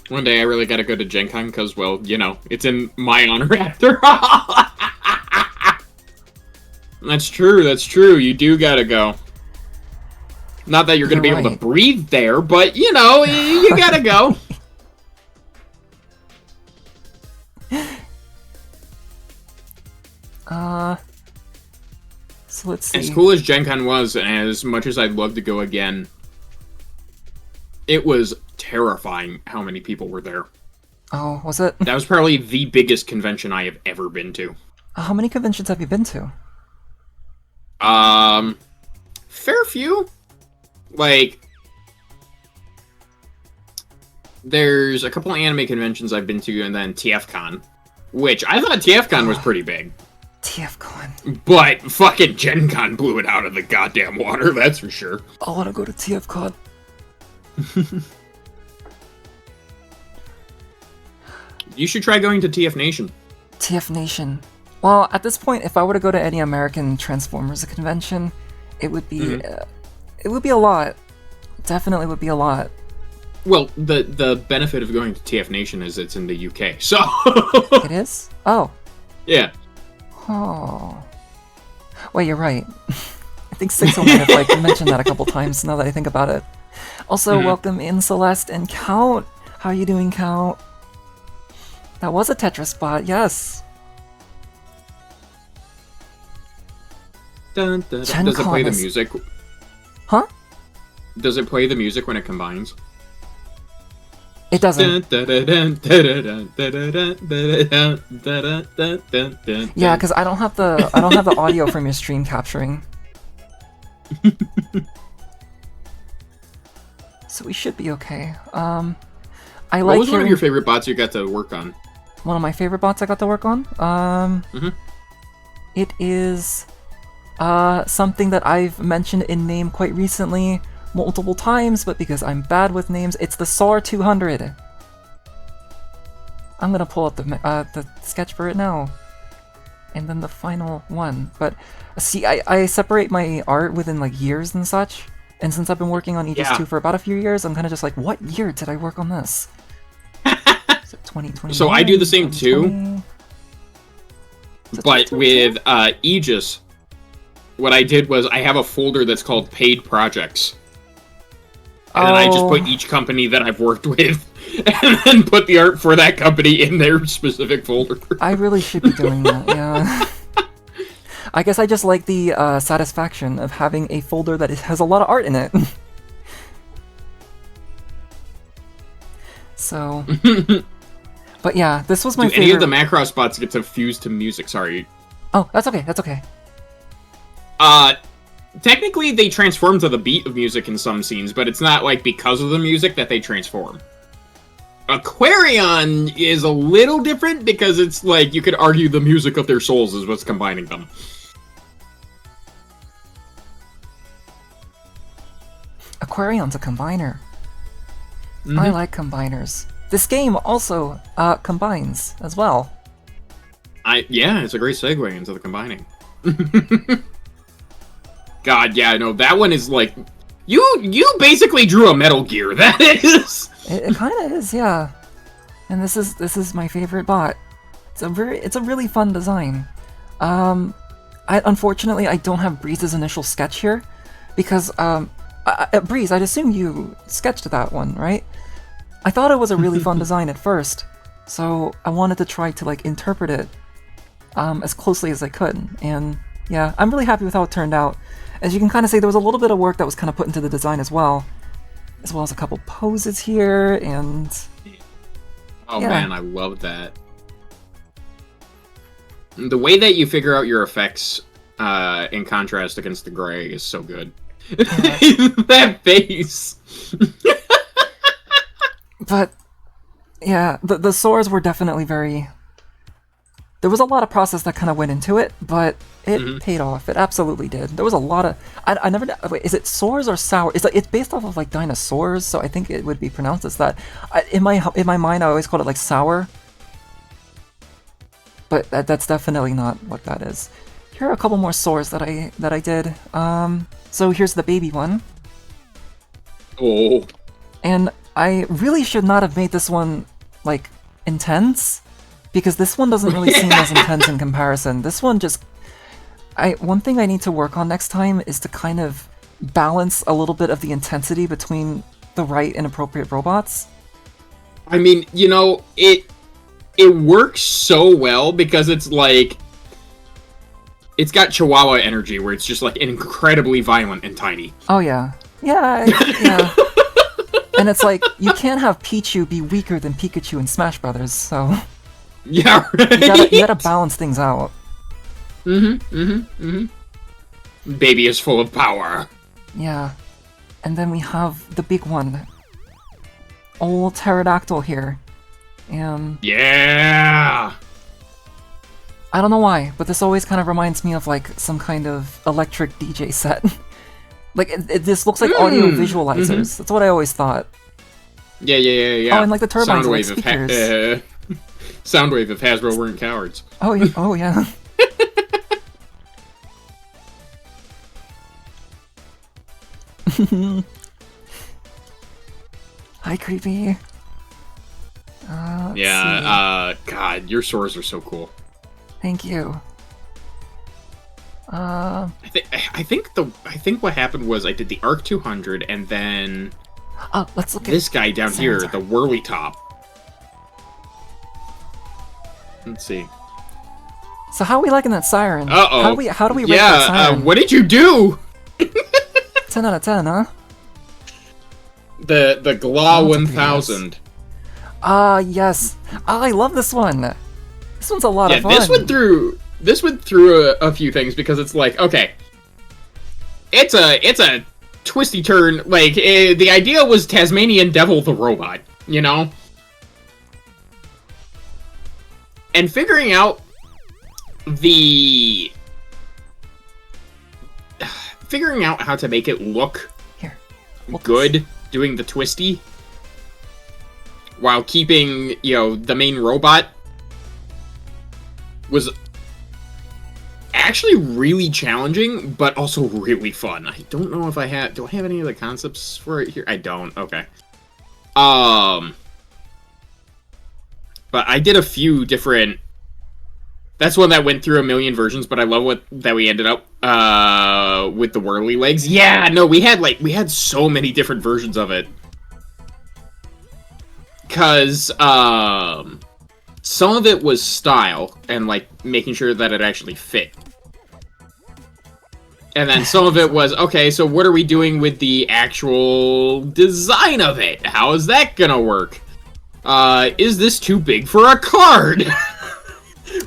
One day I really gotta go to Gen Con because, well, you know, it's in my honor after all. That's true. You do gotta go. Not that you're gonna be able to breathe there, but, you know, you gotta go. So let's see. As cool as Gen Con was, and as much as I'd love to go again, it was terrifying how many people were there. Oh, was it? That was probably the biggest convention I have ever been to. How many conventions have you been to? Fair few. Like, there's a couple anime conventions I've been to, and then TFCon, which I thought TFCon was pretty big. TFCon. But fucking Gen Con blew it out of the goddamn water, that's for sure. I want to go to TFCon. You should try going to TF Nation. TF Nation. Well, at this point, if I were to go to any American Transformers convention, it would be it would be a lot. Definitely would be a lot. Well, the benefit of going to TF Nation is it's in the UK, so... It is? Oh. Yeah. Oh. Wait, you're right. I think Sixo might have like mentioned that a couple times now that I think about it. Also, welcome in Celeste and Count. How are you doing, Count? That was a Tetris spot, yes. Dun, dun, dun. Does it play the music? Huh? Does it play the music when it combines? It doesn't. Yeah, because I don't have the audio from your stream capturing. So we should be okay. What was one of your favorite bots you got to work on? One of my favorite bots I got to work on? It is something that I've mentioned in name quite recently, multiple times, but because I'm bad with names, it's the SAR 200. I'm gonna pull up the sketch for it now. And then the final one. But see, I separate my art within like years and such. And since I've been working on AEGIS 2 for about a few years, I'm kind of just like, what year did I work on this? Is it 2020? So I do the same too. But with AEGIS, what I did was I have a folder that's called paid projects. And then I just put each company that I've worked with and then put the art for that company in their specific folder. I really should be doing that, yeah. I guess I just like the satisfaction of having a folder that has a lot of art in it. So... But yeah, this was my favorite... Any of the Macross spots get to fuse to music, sorry. Oh, that's okay, that's okay. Technically, they transform to the beat of music in some scenes, but it's not, like, because of the music that they transform. Aquarion is a little different, because it's, like, you could argue the music of their souls is what's combining them. Aquarion's a combiner. I like combiners. This game also combines as well. Yeah, it's a great segue into the combining. God, yeah, no, that one is like... You basically drew a Metal Gear, that is! It kind of is, yeah. And this is my favorite bot. It's a really fun design. Unfortunately, I don't have Breeze's initial sketch here, because, Breeze, I'd assume you sketched that one, right? I thought it was a really fun design at first, so I wanted to try to like interpret it as closely as I could. And yeah, I'm really happy with how it turned out. As you can kind of see, there was a little bit of work that was kind of put into the design as well as a couple poses here, and Oh yeah. man, I love that. The way that you figure out your effects in contrast against the gray is so good. That face. But yeah, the swords were definitely very. There was a lot of process that kind of went into it, but it paid off. It absolutely did. There was a lot of. I never. Wait, is it sours or sour? It's based off of like dinosaurs, so I think it would be pronounced as that. In my mind, I always called it like sour, but that's definitely not what that is. Here are a couple more swords that I did. So here's the baby one, Oh. and I really should not have made this one like intense, because this one doesn't really seem as intense in comparison. This one just... One thing I need to work on next time is to kind of balance a little bit of the intensity between the right and appropriate robots. I mean, you know, it works so well because it's like... It's got Chihuahua energy where it's just like incredibly violent and tiny. Oh yeah. Yeah, yeah. And it's like, you can't have Pichu be weaker than Pikachu in Smash Brothers, so... Yeah, right? You gotta balance things out. Baby is full of power. Yeah. And then we have the big one. Old pterodactyl here. And Yeah! I don't know why, but this always kind of reminds me of like some kind of electric DJ set. Like, this looks like audio visualizers. That's what I always thought. Yeah. Oh, and like the turbines are like speakers. Soundwave if Hasbro weren't cowards. Oh, yeah. Oh, yeah. Hi, creepy. Yeah, God, your swords are so cool. Thank you. I think what happened was I did the Arc 200 and then Let's look at this guy down here, Xanthar. the whirly top. Let's see. So how are we liking that siren? Uh-oh. How do we rate that siren? What did you do? 10 out of 10, huh? The Gla That's pretty 1000. Yes. I love this one. This one's a lot Yeah, of fun. this went through a few things because it's like, okay, it's a twisty turn. Like, the idea was Tasmanian Devil the robot, you know? And figuring out how to make it look Here. good doing the twisty while keeping, you know, the main robot was actually really challenging, but also really fun. I don't know if do I have any of the concepts for it here? I don't. Okay. But I did a few different... That's one that went through a million versions, but I love that we ended up with the whirly legs. Yeah, no, we had so many different versions of it. Cause some of it was style and like making sure that it actually fit. And then some of it was, okay, so what are we doing with the actual design of it? How is that gonna work? Is this too big for a card?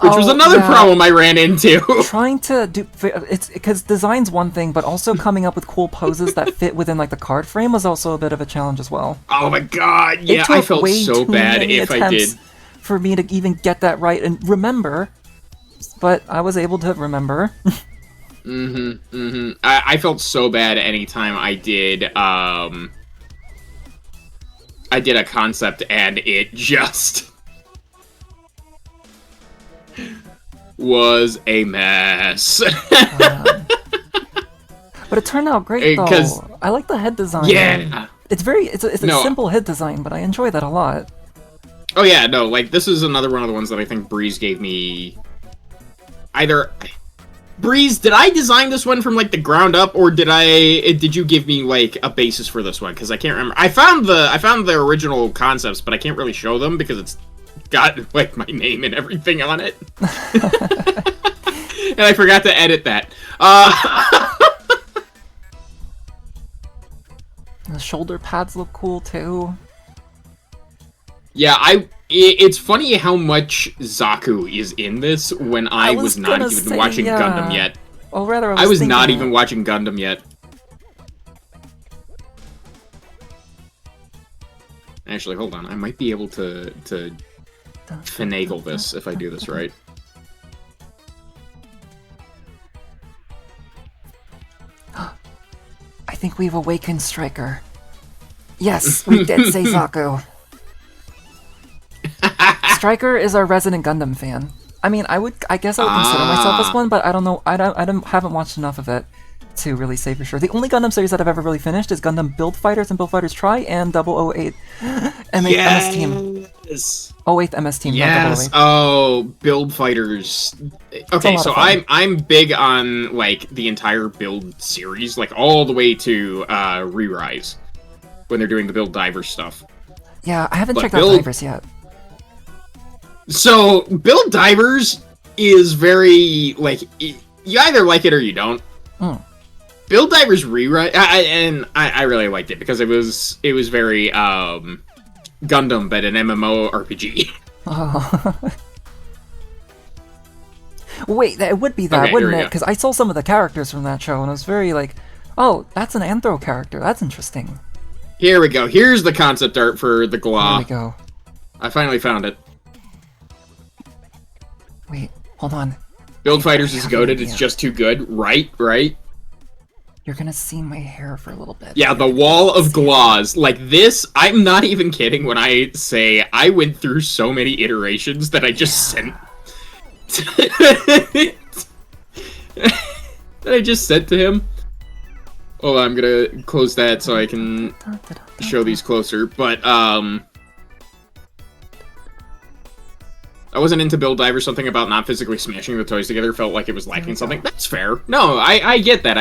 Which was another problem I ran into. Trying to do... It's because design's one thing, but also coming up with cool poses that fit within like the card frame was also a bit of a challenge as well. Oh my god, yeah, It took I felt way so too bad many if I attempts did. for me to even get that right and remember, but I was able to remember. I felt so bad anytime I did a concept and it just was a mess. But it turned out great though. 'Cause- I like the head design. Yeah. It's a No. simple head design, but I enjoy that a lot. Oh yeah, no, like this is another one of the ones that I think Breeze gave me either Breeze, did I design this one from like the ground up, or did you give me like a basis for this one? Because I can't remember. I found the original concepts, but I can't really show them because it's got like my name and everything on it, and I forgot to edit that. The shoulder pads look cool too. Yeah, it's funny how much Zaku is in this when I was not even watching Gundam yet. Or rather, I was not even watching Gundam yet. Actually, hold on. I might be able to finagle this if I do this right. I think we've awakened Striker. Yes, we did say Zaku. Striker is our resident Gundam fan. I mean, I guess I would consider myself as one, but I don't know. Haven't watched enough of it to really say for sure. The only Gundam series that I've ever really finished is Gundam Build Fighters and Build Fighters Try and 008 MS Team. Yes. 08 MS Team. Yes. Oh, Build Fighters. Okay, so I'm big on like the entire Build series, like all the way to Re-Rise when they're doing the Build Divers stuff. Yeah, I haven't checked out Divers yet. So, Build Divers is very, like, you either like it or you don't. Mm. Build Divers Rewrite, I really liked it because it was very, Gundam, but an MMORPG. Oh. Wait, it would be that, Okay, wouldn't it? Because I saw some of the characters from that show, and it was very like, oh, that's an Anthro character, that's interesting. Here we go, here's the concept art for the Gla. Here we go. I finally found it. Wait, hold on. Build Fighters is goated, it's just too good. Right? You're gonna see my hair for a little bit. Yeah, the wall of Glaws. Like this, I'm not even kidding when I say I went through so many iterations that I just sent... that I just sent to him. Oh, I'm gonna close that so I can show these closer, but, I wasn't into Build Diver, something about not physically smashing the toys together felt like it was lacking something. That's fair. No, I get that,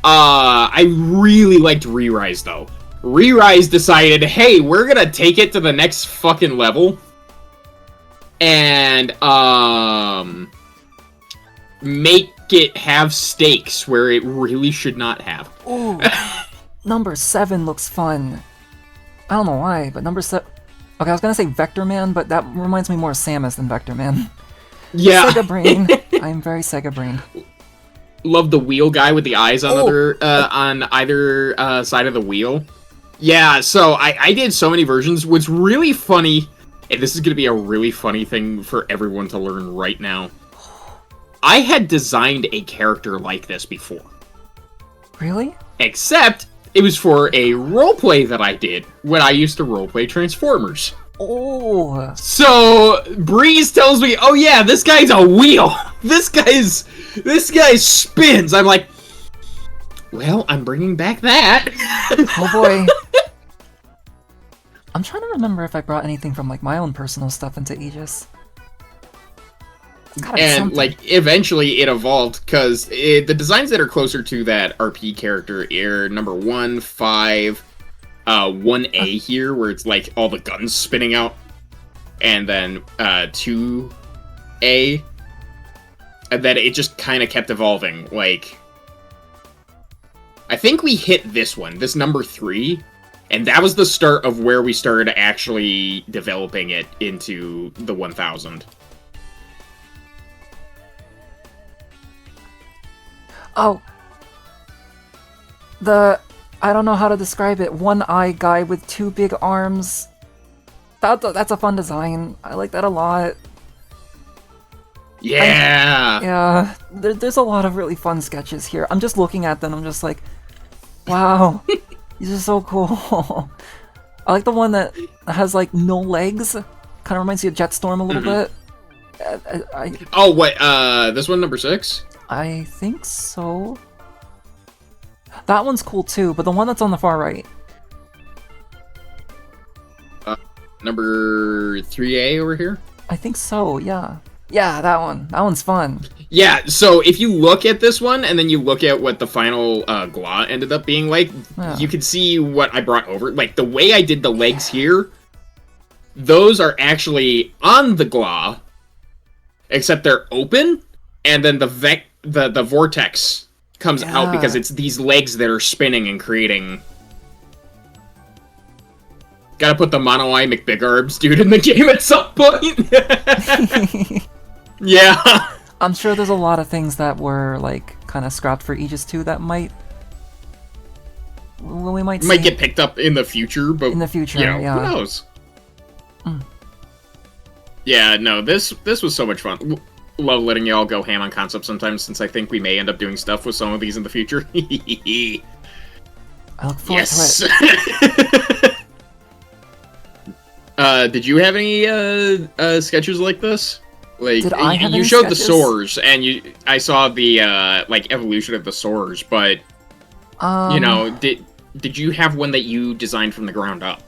I really liked Re-Rise, though. Re-Rise decided, hey, we're gonna take it to the next fucking level. And, make it have stakes where it really should not have. Ooh, number 7 looks fun. I don't know why, but number 7... Okay, I was gonna say Vector Man, but that reminds me more of Samus than Vector Man. Yeah. Sega Brain. I am very Sega Brain. Love the wheel guy with the eyes on on either side of the wheel. Yeah, so I did so many versions. What's really funny, and this is gonna be a really funny thing for everyone to learn right now. I had designed a character like this before. Really? Except it was for a roleplay that I did when I used to roleplay Transformers. Oh. So Breeze tells me, "Oh yeah, this guy's a wheel. This guy spins." I'm like, "Well, I'm bringing back that." Oh boy. I'm trying to remember if I brought anything from like my own personal stuff into Aegis. And like eventually it evolved because the designs that are closer to that RP character are number 1, 5, 1A here, where it's like all the guns spinning out, and then 2A, and then it just kind of kept evolving. Like, I think we hit this one, this number 3, and that was the start of where we started actually developing it into the 1000. Oh. I don't know how to describe it. One-eye guy with 2 big arms. That's a fun design. I like that a lot. Yeah! There's a lot of really fun sketches here. I'm just looking at them, I'm just like, wow, these are so cool. I like the one that has like no legs. Kind of reminds me of Jetstorm a little bit. Oh, wait, this one, number 6? I think so. That one's cool too, but the one that's on the far right. Number 3A over here? I think so, yeah. Yeah, that one. That one's fun. Yeah, so if you look at this one and then you look at what the final Gla ended up being like, Yeah. you can see what I brought over. Like, the way I did the legs here, those are actually on the Gla, except they're open, and then the vortex comes out because Yeah. it's these legs that are spinning and creating... Gotta put the Mono Eye McBigarbs dude in the game at some point! Yeah! I'm sure there's a lot of things that were like kind of scrapped for Aegis 2 that might we might see Get picked up in the future, but in the future. you know, Yeah. who knows? Yeah, no, this was so much fun. Love letting y'all go ham on concepts sometimes, since I think we may end up doing stuff with some of these in the future. I look forward to Yes. it. Did you have any sketches like this? Like, Did I have you any showed the sketches? sores, and I saw the like evolution of the sores, but you know, did you have one that you designed from the ground up?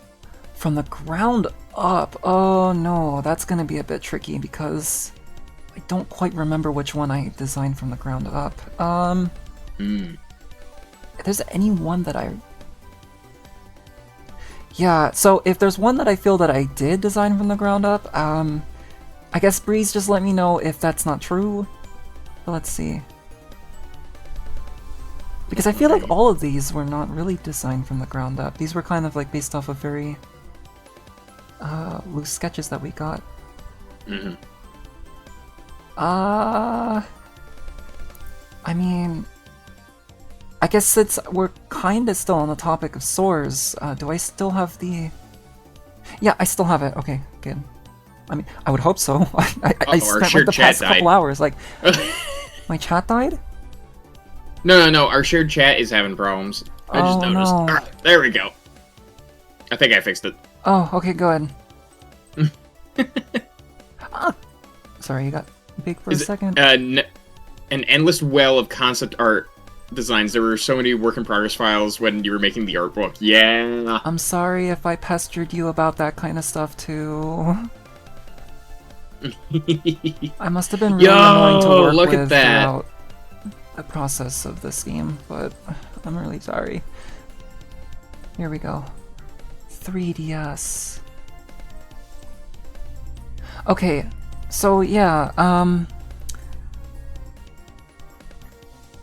From the ground up. Oh no, that's gonna be a bit tricky because I don't quite remember which one I designed from the ground up. If there's any one that Yeah, so if there's one that I feel that I did design from the ground up, I guess Breeze just let me know if that's not true. But let's see. Because I feel like all of these were not really designed from the ground up. These were kind of like based off of very loose sketches that we got. I mean, I guess since we're kinda still on the topic of sores, do I still have the... Yeah, I still have it. Okay, good. I mean, I would hope so. I spent like the past couple hours, like... My chat died? No, our shared chat is having problems. I just noticed. No. Alright, there we go. I think I fixed it. Oh, okay, good. Sorry, you got big for a second. An endless well of concept art designs. There were so many work in progress files when you were making the art book. Yeah. I'm sorry if I pestered you about that kind of stuff too. I must have been really annoying to work look with at that. throughout the process of this game, but I'm really sorry. Here we go. 3DS. Okay, so yeah,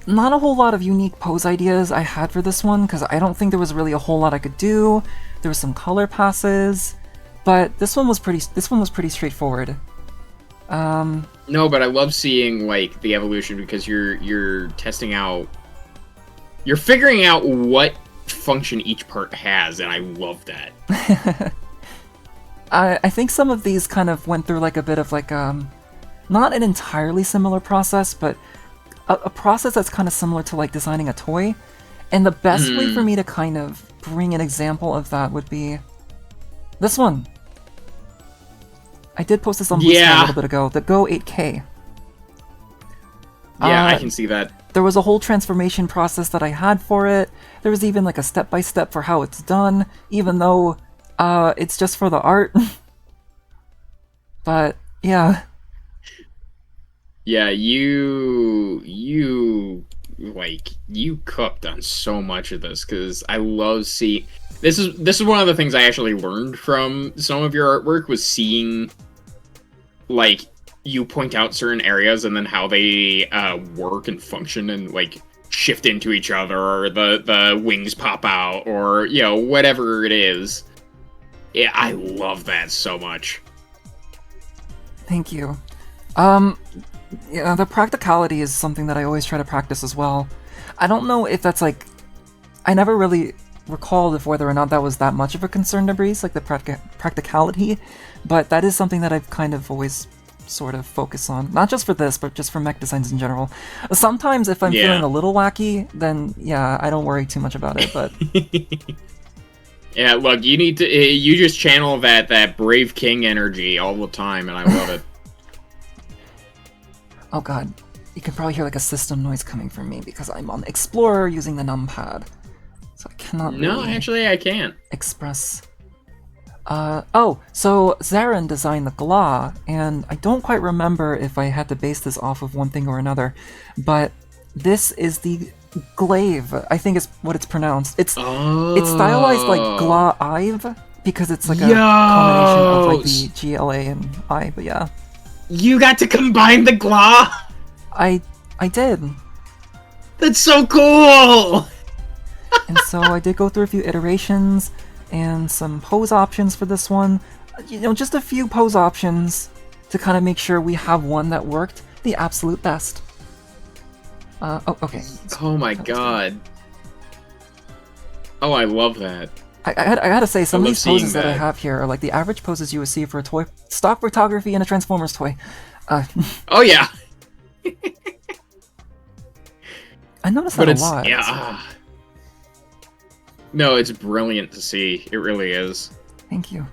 not a whole lot of unique pose ideas I had for this one, because I don't think there was really a whole lot I could do. There was some color passes, but this one was pretty straightforward. No, but I love seeing like the evolution because you're testing out, you're figuring out what function each part has, and I love that. I think some of these kind of went through like a bit of like not an entirely similar process, but a process that's kind of similar to like designing a toy. And the best way for me to kind of bring an example of that would be this one. I did post this on Blue Sky a little bit ago, the Go 8K. Yeah, I can see that. There was a whole transformation process that I had for it. There was even like a step-by-step for how it's done, even though it's just for the art. But, yeah. Yeah, you cooked on so much of this, because I love seeing... This is one of the things I actually learned from some of your artwork, was seeing, like, you point out certain areas and then how they work and function and, like, shift into each other, or the wings pop out, or, you know, whatever it is. Yeah, I love that so much. Thank you. Yeah, the practicality is something that I always try to practice as well. I don't know if that's like... I never really recalled if whether or not that was that much of a concern to Breeze, like the practicality, but that is something that I've kind of always sort of focused on. Not just for this, but just for mech designs in general. Sometimes if I'm feeling a little wacky, then yeah, I don't worry too much about it, but... Yeah, look, you need to... You just channel that Brave King energy all the time, and I love it. Oh god, you can probably hear like a system noise coming from me because I'm on Explorer using the numpad. So I cannot No, really actually I can't. express Oh, so Zarin designed the Gla, and I don't quite remember if I had to base this off of one thing or another, but this is the glaive. I think is what it's pronounced. It's stylized like Gla-ive because it's like a combination of like the GLA and I. But yeah, You got to combine the Gla? I did, That's so cool! and so I did go through a few iterations and some pose options for this one. You know, just a few pose options to kind of make sure we have one that worked the absolute best. Oh, okay. Oh my god. Oh, I love that. I gotta say, some of love these poses seeing that I that. have here are like the average poses you would see for a toy, stock photography in a Transformers toy. Oh yeah. I noticed But that a it's, lot. yeah. No, it's brilliant to see. It really is. Thank you.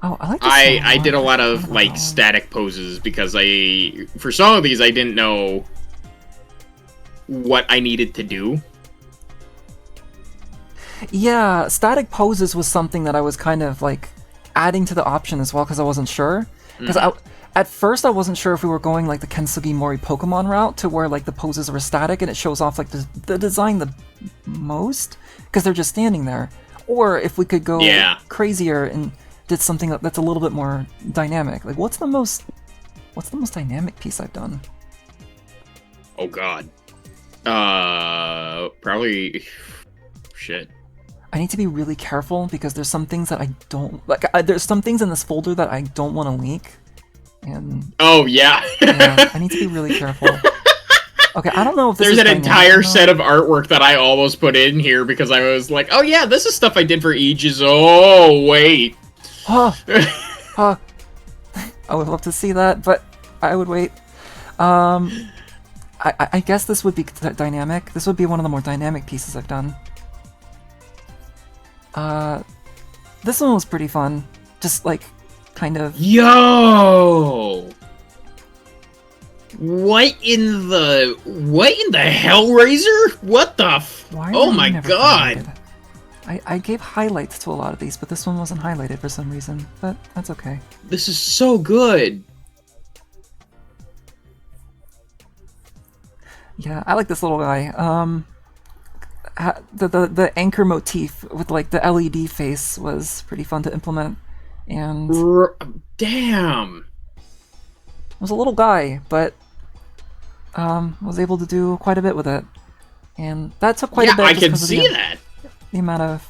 Oh, I like this I so did a much. lot of like static poses because for some of these I didn't know what I needed to do. Yeah, static poses was something that I was kind of like adding to the option as well because I wasn't sure. Because at first I wasn't sure if we were going like the Kensugi Mori Pokemon route to where like the poses were static and it shows off like the design the most because they're just standing there, or if we could go crazier and did something that's a little bit more dynamic. Like what's the most dynamic piece I've done? Oh god. Probably shit. I need to be really careful because there's some things that I don't like. There's some things in this folder that I don't want to leak, and Oh yeah. yeah, I need to be really careful. Okay, I don't know if this There's is an dynamic entire or not. set of artwork that I almost put in here because I was like, oh yeah, this is stuff I did for Aegis. Oh wait. Huh. Huh. I would love to see that, but I would wait. I guess this would be dynamic. This would be one of the more dynamic pieces I've done. This one was pretty fun. Just like, kind of. Yo! What in the Hellraiser? What the Why Oh are my you never god! highlighted? I gave highlights to a lot of these, but this one wasn't highlighted for some reason. But that's okay. This is so good. Yeah, I like this little guy. The anchor motif with like the LED face was pretty fun to implement, and it Damn. was a little guy, but was able to do quite a bit with it, and that took quite a Yeah, bit. I just can 'cause of see that. the amount of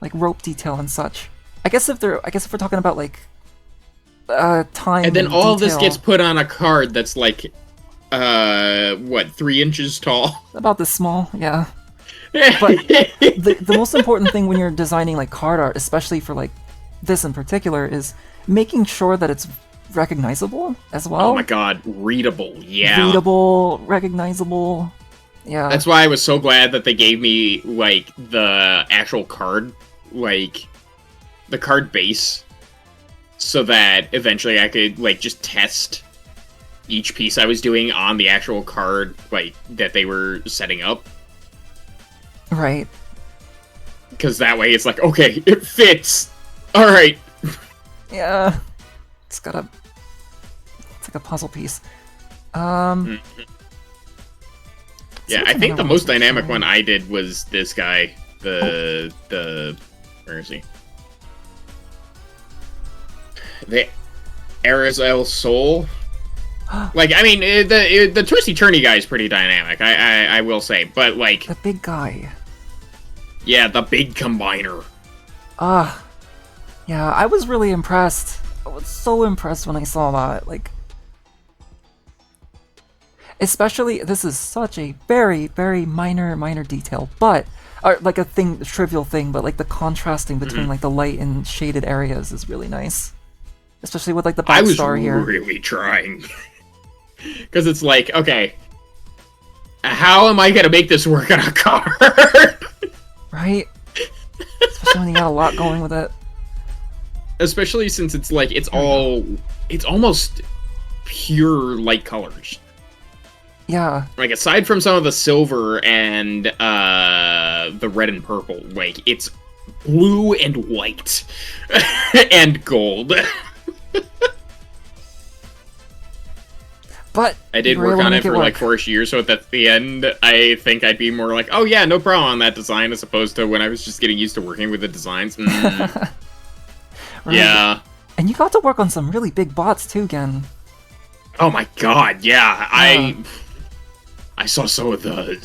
like rope detail and such. I guess if we're talking about like time, And then all this detail, gets put on a card that's like, what, 3 inches tall? about this small, yeah. But the most important thing when you're designing like card art, especially for like this in particular, is making sure that it's recognizable as well. Oh my god, readable, yeah. Readable, recognizable. Yeah. That's why I was so glad that they gave me, like, the actual card, like, the card base, so that eventually I could, like, just test each piece I was doing on the actual card, like, that they were setting up. Right. Because that way it's like, okay, it fits! Alright. Yeah. It's like a puzzle piece. Yeah, I think the most dynamic one I did was this guy. Where is he? The Arizal Soul. Like, I mean, the twisty turny guy is pretty dynamic. I will say, but like, The big guy. yeah, the big combiner. Yeah, I was really impressed. I was so impressed when I saw that. Like, especially, this is such a very, very minor detail, but, or like a trivial thing, but like the contrasting between like the light and shaded areas is really nice. Especially with like the I black was star here. really trying. Because it's like, okay, how am I gonna make this work on a card? Right? Especially when you got a lot going with it. Especially since it's like, it's almost pure light colors. Yeah. Like, aside from some of the silver and the red and purple, like, it's blue and white and gold. But I did you were work able to on it make for work. like 4 years, so at the end, I think I'd be more like, oh yeah, no problem on that design, as opposed to when I was just getting used to working with the designs. Right. Yeah. And you got to work on some really big bots too, Gen. Oh my god, yeah. Yeah. I saw some of the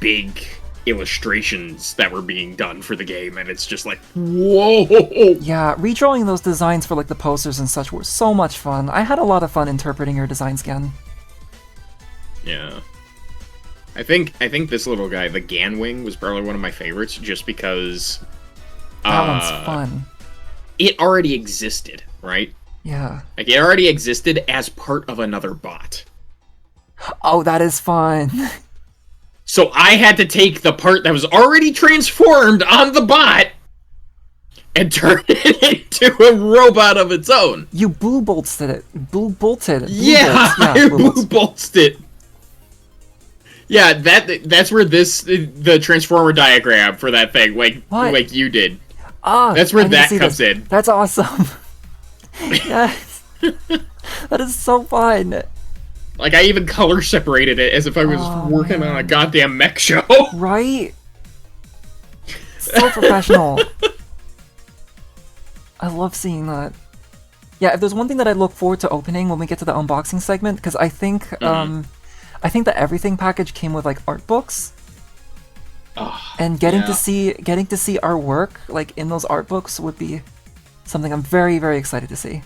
big illustrations that were being done for the game, and it's just like, whoa. Yeah, redrawing those designs for like the posters and such were so much fun. I had a lot of fun interpreting your designs, Gen. Yeah. I think this little guy, the Ganwing, was probably one of my favorites, just because That one's fun. it already existed, right? Yeah. Like, it already existed as part of another bot. Oh, that is fun. So I had to take the part that was already transformed on the bot and turn it into a robot of its own. You blue bolted it. Blue bolted. Blue Yeah, bolts. I blue bolts. blue bolted it. Yeah, that's where the transformer diagram for that thing, What? like you did. Ah, That's where I need to that see comes this. in. That's awesome. Yes. That is so fun. Like, I even color separated it as if I was Oh, working on a man. goddamn mech show. Right? So professional. I love seeing that. Yeah, if there's one thing that I look forward to opening when we get to the unboxing segment, because I think the everything package came with like art books, Oh, and getting yeah. to see our work like in those art books would be something I'm very, very excited to see.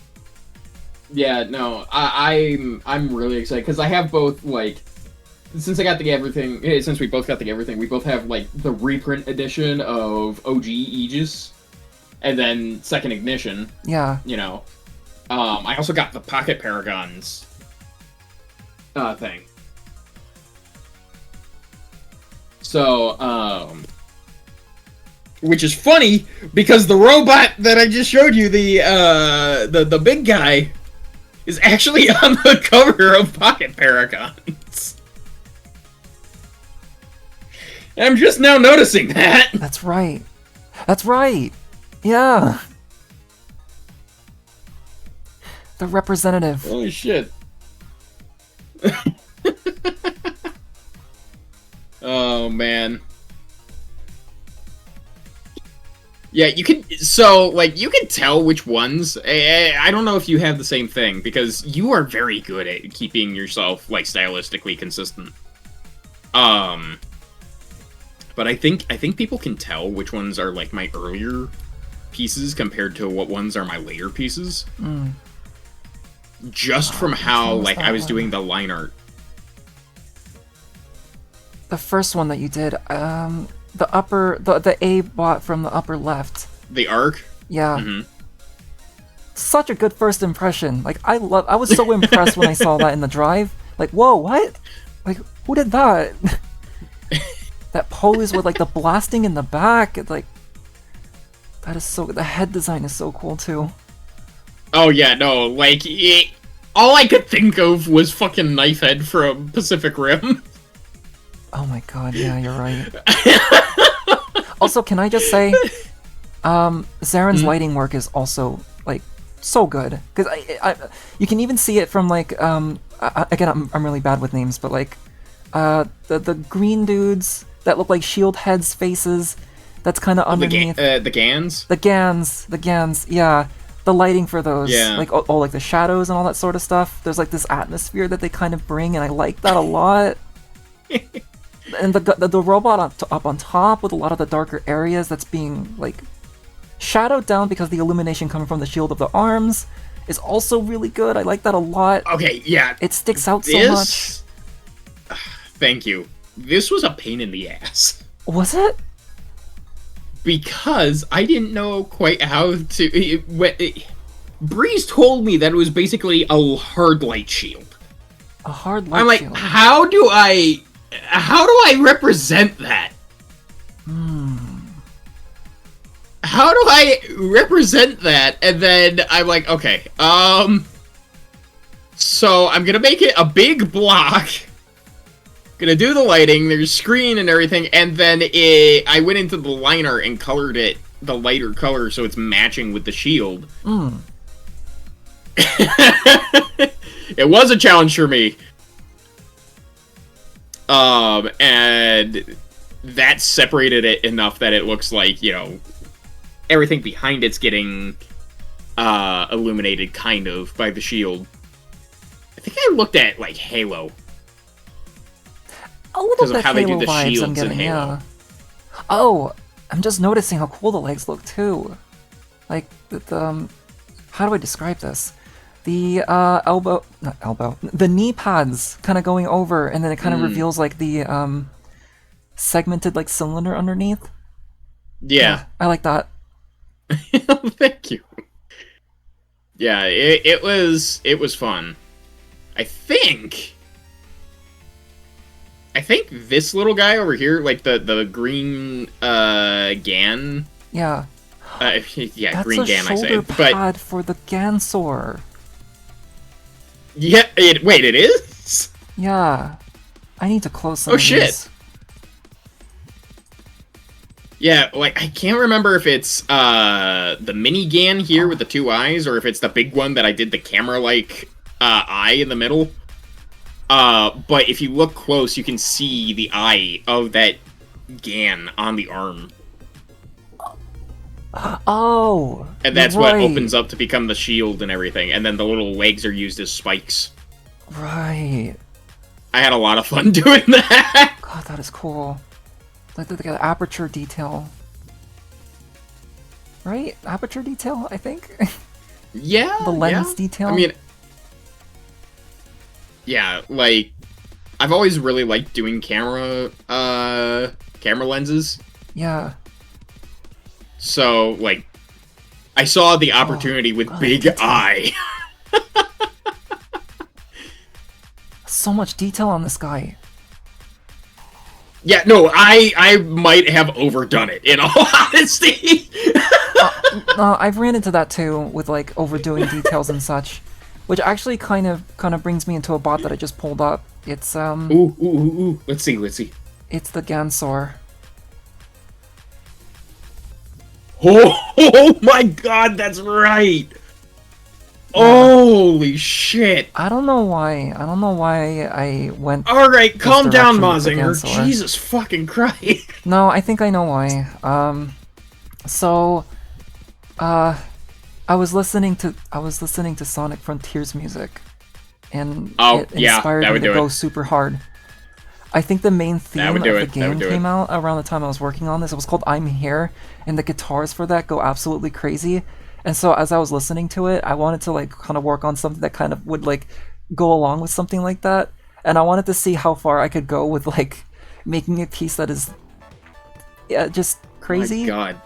Yeah, no, I'm really excited because I have both, like, since I got the everything, since we both got the everything, we both have like the reprint edition of OG Aegis, and then Second Ignition. Yeah. You know, I also got the Pocket Paragons thing. So, which is funny because the robot that I just showed you, the big guy, is actually on the cover of Pocket Paragons. And I'm just now noticing that. That's right. That's right. Yeah. The representative. Holy shit. Oh, man. Yeah, you can. So, like, you can tell which ones. I don't know if you have the same thing, because you are very good at keeping yourself, like, stylistically consistent. But I think people can tell which ones are, like, my earlier pieces compared to what ones are my later pieces. Just from how, was like, that I was one? doing the line art. The first one that you did, the A bot from the upper left. The arc. Yeah. Mhm. Such a good first impression. Like, I was so impressed when I saw that in the drive. Like, whoa, what? Like, who did that? That pose with, like, the blasting in the back. It's like, that is so, the head design is so cool, too. Oh yeah, no, like, all I could think of was fucking Knifehead from Pacific Rim. Oh my god, yeah, you're right. Also, can I just say, Zaren's lighting work is also, like, so good. Because you can even see it from, like, again, I'm really bad with names, but, like, the green dudes that look like shield heads' faces, that's kind of underneath. The Gans? The Gans, yeah. The lighting for those, Yeah. like, all like, the shadows and all that sort of stuff. There's, like, this atmosphere that they kind of bring, and I like that a lot. And the robot up on top with a lot of the darker areas that's being, like, shadowed down because the illumination coming from the shield of the arms is also really good. I like that a lot. Okay, yeah. It sticks out so much. Thank you. This was a pain in the ass. Was it? Because I didn't know quite how to... Breeze told me that it was basically a hard light shield. A hard light I'm like, shield. how do I represent that? How do I represent that? And then I'm like, okay, so I'm gonna make it a big block, gonna do the lighting, there's screen and everything, and then I went into the liner and colored it the lighter color so it's matching with the shield. It was a challenge for me. And that separated it enough that it looks like, you know, everything behind it's getting illuminated, kind of, by the shield. I think I looked at, like, Halo. A little bit how Halo they do the vibes shields I'm getting, yeah. Oh, I'm just noticing how cool the legs look, too. Like, how do I describe this? The the knee pads kind of going over, and then it kind of reveals like the segmented like cylinder underneath. Yeah, I like that. Thank you. Yeah, it was fun. I think this little guy over here, like the green Gan. Yeah. Yeah, that's green Gan. I say, but pad for the Gansaur. Yeah, wait, it is? Yeah. I need to close some of shit. These. Yeah, like, I can't remember if it's the mini Gan here with the two eyes, or if it's the big one that I did the camera-like eye in the middle. But if you look close, you can see the eye of that Gan on the arm. Oh! And that's what opens up to become the shield and everything, and then the little legs are used as spikes. Right. I had a lot of fun doing that! God, that is cool. Like the aperture detail. Right? Aperture detail, I think? Yeah, the lens detail? I mean... Yeah, like... I've always really liked doing camera lenses. Yeah. So, like, I saw the opportunity with Big Eye. So much detail on this guy. Yeah, no, I might have overdone it, in all honesty. I've ran into that too, with, like, overdoing details and such. Which actually kind of brings me into a bot that I just pulled up. It's, Ooh. Let's see. It's the Gansaur. Oh my god, that's right! Holy shit! I don't know why I went... Alright, calm down, Mazinger. Jesus fucking Christ. No, I think I know why. I was listening to Sonic Frontiers music, and it inspired me to go super hard. I think the main theme of the game came out around the time I was working on this. It was called I'm Here, and the guitars for that go absolutely crazy. And so as I was listening to it, I wanted to like kind of work on something that kind of would like go along with something like that. And I wanted to see how far I could go with like making a piece that is just crazy. Oh my god.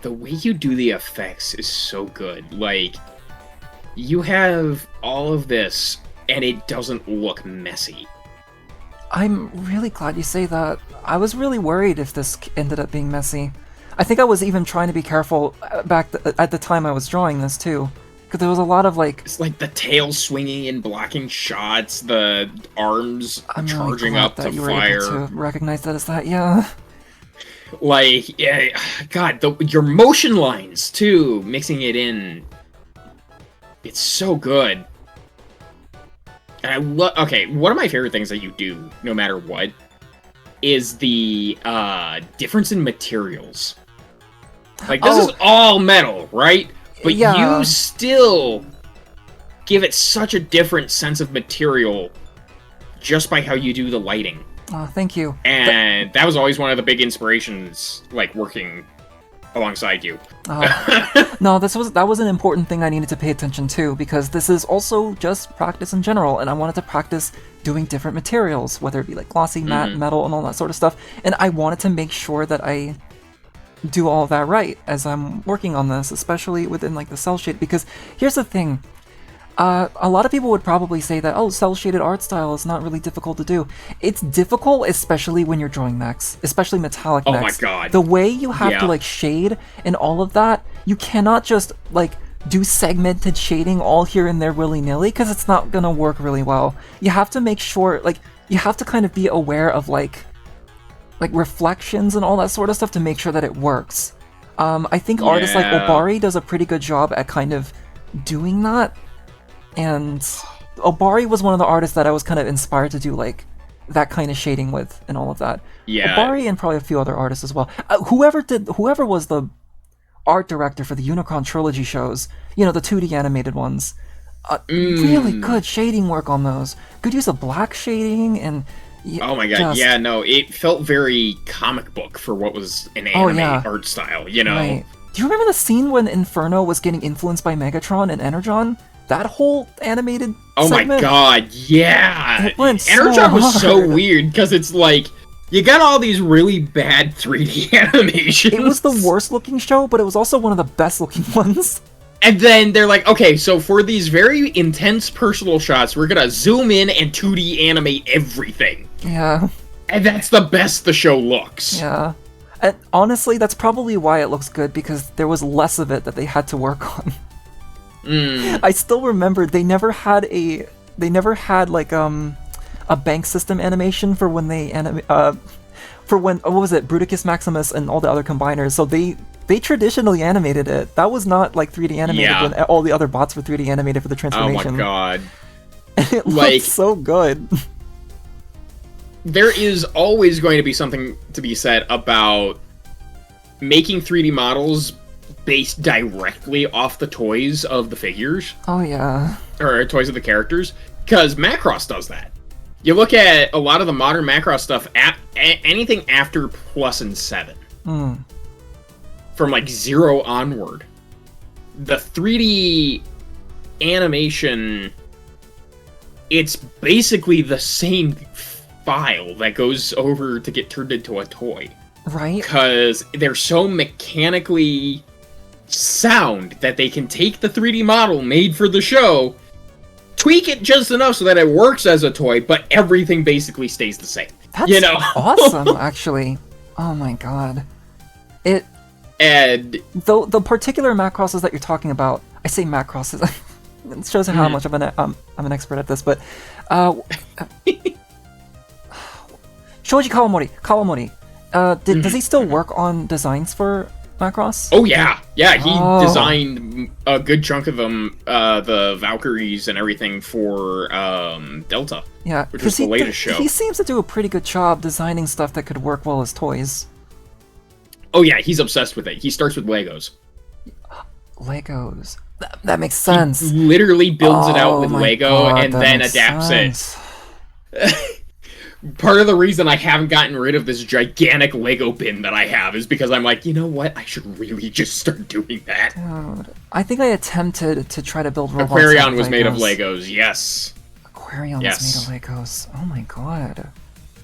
The way you do the effects is so good. Like, you have all of this, and it doesn't look messy. I'm really glad you say that. I was really worried if this ended up being messy. I think I was even trying to be careful at the time I was drawing this, too. Because there was a lot of, like... It's like the tail swinging and blocking shots, the arms charging up to fire. I'm really glad that you were able to recognize that as that, yeah. Like, yeah, God, your motion lines, too, mixing it in. It's so good. And I love... Okay, one of my favorite things that you do, no matter what, is the difference in materials. Like, this is all metal, right? But you still give it such a different sense of material just by how you do the lighting. Oh, thank you. And that was always one of the big inspirations, like, working alongside you. No, that was an important thing I needed to pay attention to, because this is also just practice in general, and I wanted to practice doing different materials, whether it be like glossy, matte, metal, and all that sort of stuff. And I wanted to make sure that I do all of that right as I'm working on this, especially within like the cell shade, because here's the thing. A lot of people would probably say that, oh, cel-shaded art style is not really difficult to do. It's difficult, especially when you're drawing mechs, especially metallic mechs. Oh my god. The way you have to, like, shade and all of that, you cannot just, like, do segmented shading all here and there willy-nilly, because it's not gonna work really well. You have to make sure, like, you have to kind of be aware of, like reflections and all that sort of stuff to make sure that it works. I think artists like Yeah. Obari does a pretty good job at kind of doing that, and Obari was one of the artists that I was kind of inspired to do, like, that kind of shading with and all of that. Yeah. Obari and probably a few other artists as well. Whoever was the art director for the Unicron trilogy shows, you know, the 2D animated ones, really good shading work on those. Good use of black shading and. Oh my god, yeah, no, it felt very comic book for what was an anime art style, you know? Right. Do you remember the scene when Inferno was getting influenced by Megatron and Energon? That whole animated segment? My god, yeah! It went Energon was so hard. weird, because it's like, you got all these really bad 3D animations. It was the worst looking show, but it was also one of the best looking ones. And then they're like, okay, so for these very intense personal shots, we're gonna zoom in and 2D animate everything. Yeah. And that's the best the show looks. Yeah. And honestly, that's probably why it looks good, because there was less of it that they had to work on. I still remember they never had like a bank system animation for when they what was it, Bruticus Maximus and all the other combiners. So they traditionally animated it. That was not like 3D animated when all the other bots were 3D animated for the Oh transformation. my god. It Like- looks so good. There is always going to be something to be said about making 3D models based directly off the toys of the figures, Oh yeah. or toys of the characters, because Macross does that. You look at a lot of the modern Macross stuff, anything after Plus and 7, from like 0 onward, the 3D animation, it's basically the same file that goes over to get turned into a toy. Right? Because they're so mechanically sound that they can take the 3D model made for the show, tweak it just enough so that it works as a toy, but everything basically stays the same. That's you know? awesome, actually. Oh my god. And The particular Macrosses that you're talking about, I say Macrosses, it shows how much I'm an expert at this, but Shoji Kawamori. Does he still work on designs for Macross? oh yeah, he Oh. designed a good chunk of them, the Valkyries and everything for Delta. Yeah, which was the latest show. He seems to do a pretty good job designing stuff that could work well as toys. Oh yeah, he's obsessed with it. He starts with Legos. Legos. That makes sense. Literally builds it out with my Lego God, and that then makes adapts sense. it. Part of the reason I haven't gotten rid of this gigantic Lego bin that I have is because I'm like, you know what? I should really just start doing that. Dude, I think I attempted to try to build robots. Aquarion out of was made of Legos. Legos, yes. Aquarion Yes. was made of Legos. Oh my god.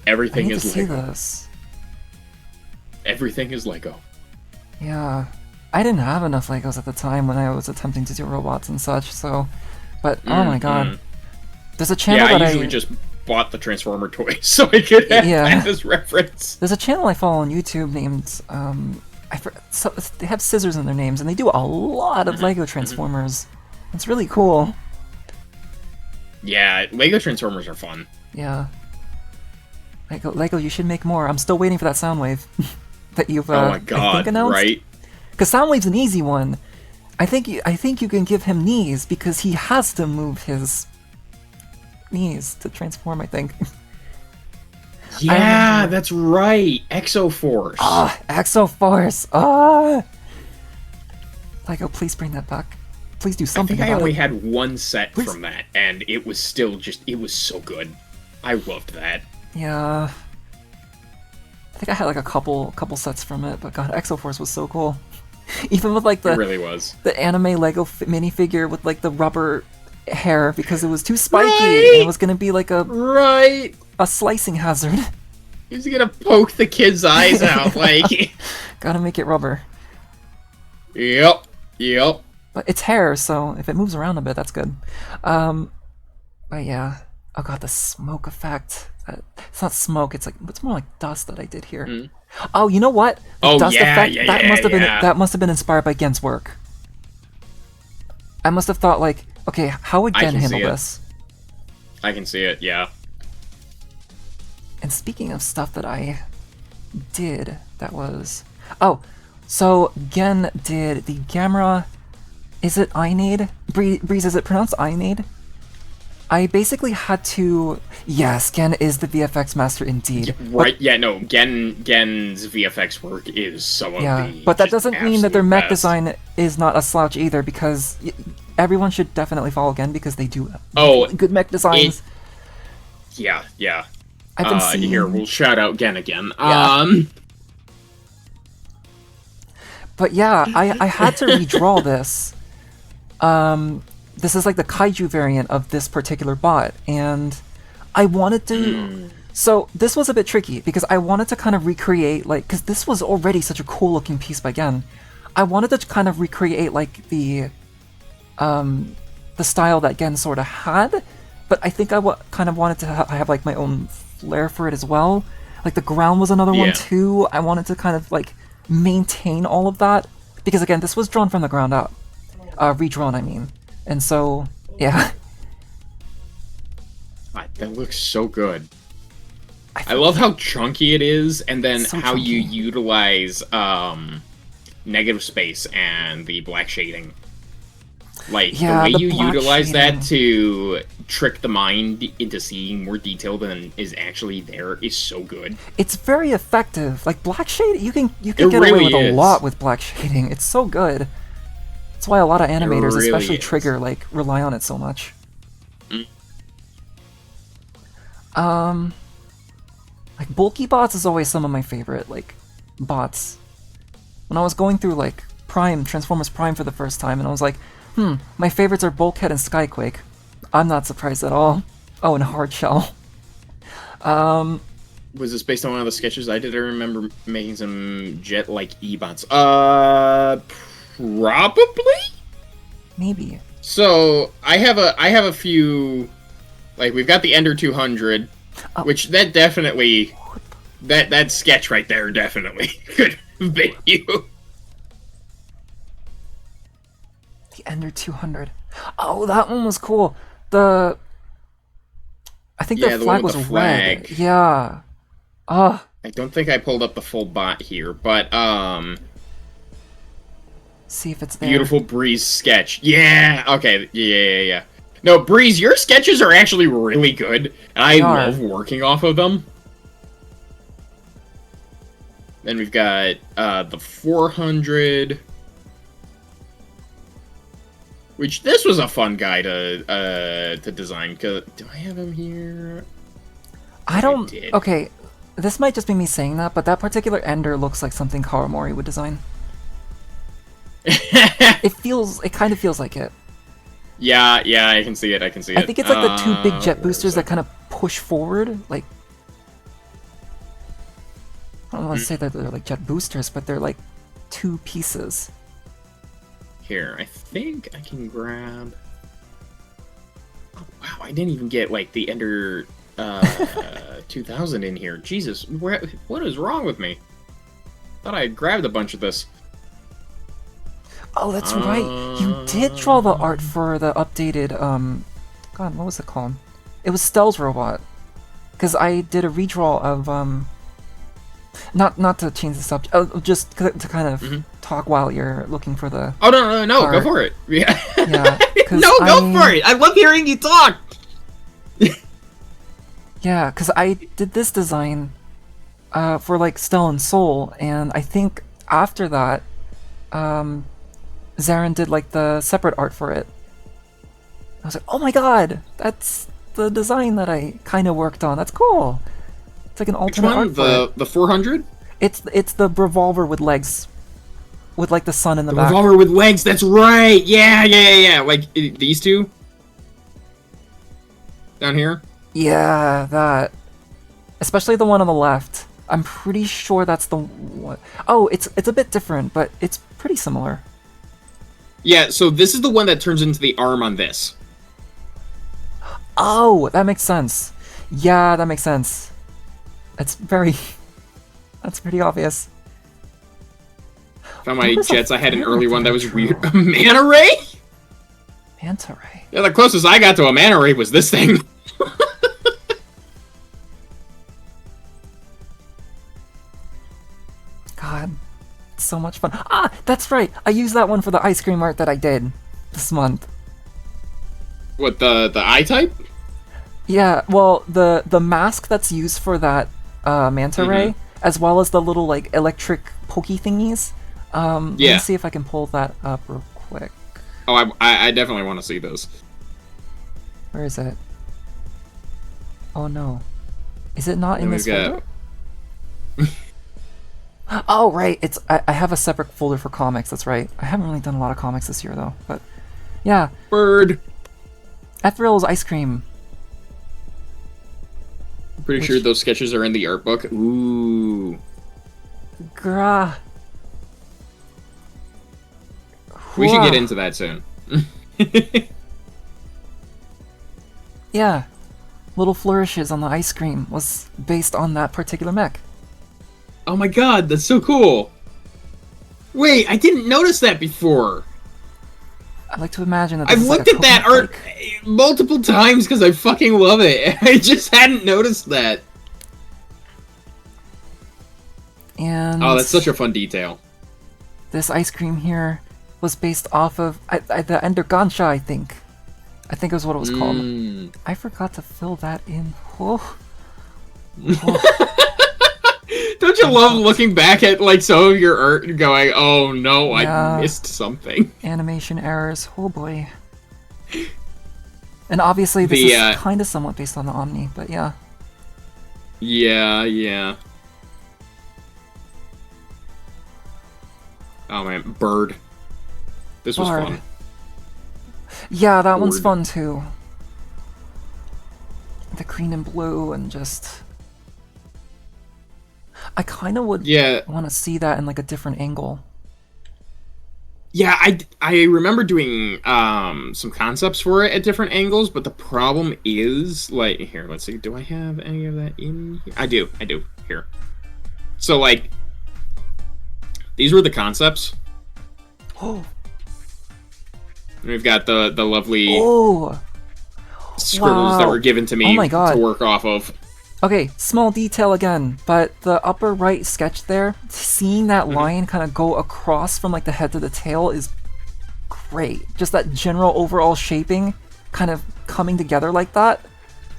I Everything need to is see Lego. this. Everything is Lego. Yeah. I didn't have enough Legos at the time when I was attempting to do robots and such, so... But, oh my god. There's a channel Yeah, that I usually just bought the Transformer toys so I could have Yeah. this reference. There's a channel I follow on YouTube named, they have scissors in their names, and they do a lot of Lego Transformers. It's really cool. Yeah, Lego Transformers are fun. Yeah. Lego, you should make more. I'm still waiting for that Soundwave that you've Oh my I god, think announced. right? Because Soundwave's an easy one. I think you can give him knees because he has to move his knees to transform. I think. Yeah, that's right. Exoforce. Exoforce. Ah. Lego, please bring that back. Please do I something think I about only it. had one set Please. from that, and it was still just, it was so good. I loved that. Yeah. I think I had like a couple sets from it, but god, Exoforce was so cool. Even with like It the really was. anime Lego minifigure with like the rubber hair because it was too spiky Right. and it was gonna be like Right. a slicing hazard. He's gonna poke the kid's eyes out, like... Gotta make it rubber. Yep. But it's hair, so if it moves around a bit, that's good. But yeah. Oh god, the smoke effect. It's not smoke, it's more like dust that I did here. Oh, you know what? The Oh, dust yeah, effect, yeah, that yeah, must have been yeah. that must have been inspired by Gen's work. I must have thought like, okay, how would I Gen can handle see it. this? I can see it, yeah. And speaking of stuff that I did, that was... Oh, so Gen did the Gamera... Is it Aeneid? Breeze, is it pronounced Aeneid? I basically had to... Yes, Gen is the VFX master indeed. Right, yeah, no, Gen's VFX work is some of the but that just doesn't mean that their absolute mech best. design is not a slouch either, because everyone should definitely follow Gen because they do Oh, really good mech designs. Yeah. I've been seeing... Here, we'll shout out Gen again. Yeah. But yeah, I had to redraw this. This is like the kaiju variant of this particular bot, and I wanted to... So this was a bit tricky, because I wanted to kind of recreate, like, because this was already such a cool looking piece by Gen. I wanted to kind of recreate, like, the style that Gen sort of had, but I think I kind of wanted to have, like, my own flair for it as well. Like, the ground was another one, too. I wanted to kind of, like, maintain all of that, because, again, this was drawn from the ground up. Redrawn, I mean. And so, yeah. That looks so good. I love how chunky it is, and then So how you chunky. utilize negative space and the black shading. Like, Yeah, the way the you black utilize that shading. to trick the mind into seeing more detail than is actually there is so good. It's very effective. Like, black shade, you can It get away really with a is. lot with black shading. It's so good. That's why a lot of animators, really especially is. Trigger, like, rely on it so much. Like, bulky bots is always some of my favorite, like, bots. When I was going through, like, Transformers Prime for the first time, and I was like, my favorites are Bulkhead and Skyquake. I'm not surprised at all. Oh, and Hardshell. Was this based on one of the sketches I did? I remember making some jet-like E-bots. Probably? Maybe. So, I have a few... Like, we've got the Ender 200, which that definitely... That sketch right there definitely could have been you. The Ender 200. Oh, that one was cool. I think Yeah, the the flag one with was the flag. red. Yeah. Ah, I don't think I pulled up the full bot here, but, see if it's there. beautiful Breeze sketch. Yeah! Okay, yeah. No, Breeze, your sketches are actually really good, and I They are. love working off of them. Then we've got, the 400... Which, this was a fun guy to design, 'cause... Do I have him here? I don't... did. Okay, this might just be me saying that, but that particular Ender looks like something Kawamori would design. It kind of feels like it. Yeah, I can see it, I I think it's like the two big jet boosters that kind of push forward, like... I don't want to say that they're like jet boosters, but they're like two pieces. Here, I think I can grab... Oh, wow, I didn't even get, like, the Ender 2000 in here. Jesus, what is wrong with me? Thought I had grabbed a bunch of this. Oh, that's right. You did draw the art for the updated, God, what was it called? It was Stell's robot. Because I did a redraw of, not to change the subject, just to kind of talk while you're looking for the... Oh, no, art. go for it. Yeah. Yeah, 'cause No, go for it! I love hearing you talk! Yeah, because I did this design for, like, Stell and Soul, and I think after that, Zarin did, like, the separate art for it. I was like, oh my god, that's the design that I kind of worked on. That's cool. It's like an Which alternate one? art for it. The 400? It's the revolver with legs, with, like, the sun in the The back. revolver with legs, that's right! Yeah. Like, these two? Down here? Yeah, that. Especially the one on the left. I'm pretty sure that's the one. Oh, it's a bit different, but it's pretty similar. Yeah, so this is the one that turns into the arm on this. Oh, that makes sense. Yeah, that makes sense. That's pretty obvious. Found my What was the jets, I had an third early one that was intro? weird. A manta ray? Manta ray. Yeah, the closest I got to a mana ray was this thing. God, it's so much fun. Ah, that's right. I used that one for the ice cream art that I did this month. What, the eye type? Yeah, well, the mask that's used for that manta ray, as well as the little like electric pokey thingies. Let me see if I can pull that up real quick. Oh, I definitely want to see those. Where is it? Oh no, is it not in Then this we've folder? Oh right, I have a separate folder for comics. That's right. I haven't really done a lot of comics this year though, but yeah. Bird. Ethrill's ice cream. I'm pretty sure those sketches are in the art book. Ooh. Grah. We should get into that soon. Yeah. Little flourishes on the ice cream was based on that particular mech. Oh my god, that's so cool. Wait, I didn't notice that before. I like to imagine that I've looked at that art multiple times because I fucking love it. I just hadn't noticed that. And oh, that's such a fun detail. This ice cream here was based off of the Ender Gansha, I think. I think it was what it was called. I forgot to fill that in. Oh. Don't you love looking back at like some of your art and going, "Oh no, Yeah. I missed something." Animation errors. Oh boy. And obviously this is kind of somewhat based on the Omni, but yeah. Yeah. Oh man, Bird. This was fun. Yeah, that one's fun too. The green and blue and just... I kind of would want to see that in like a different angle. Yeah, I remember doing some concepts for it at different angles, but the problem is, like, here, let's see, do I have any of that in here? I do, here. So, like, these were the concepts. Oh. We've got the lovely scribbles that were given to me to work off of. Okay, small detail again, but the upper right sketch there, seeing that line kind of go across from like the head to the tail is great. Just that general overall shaping kind of coming together like that.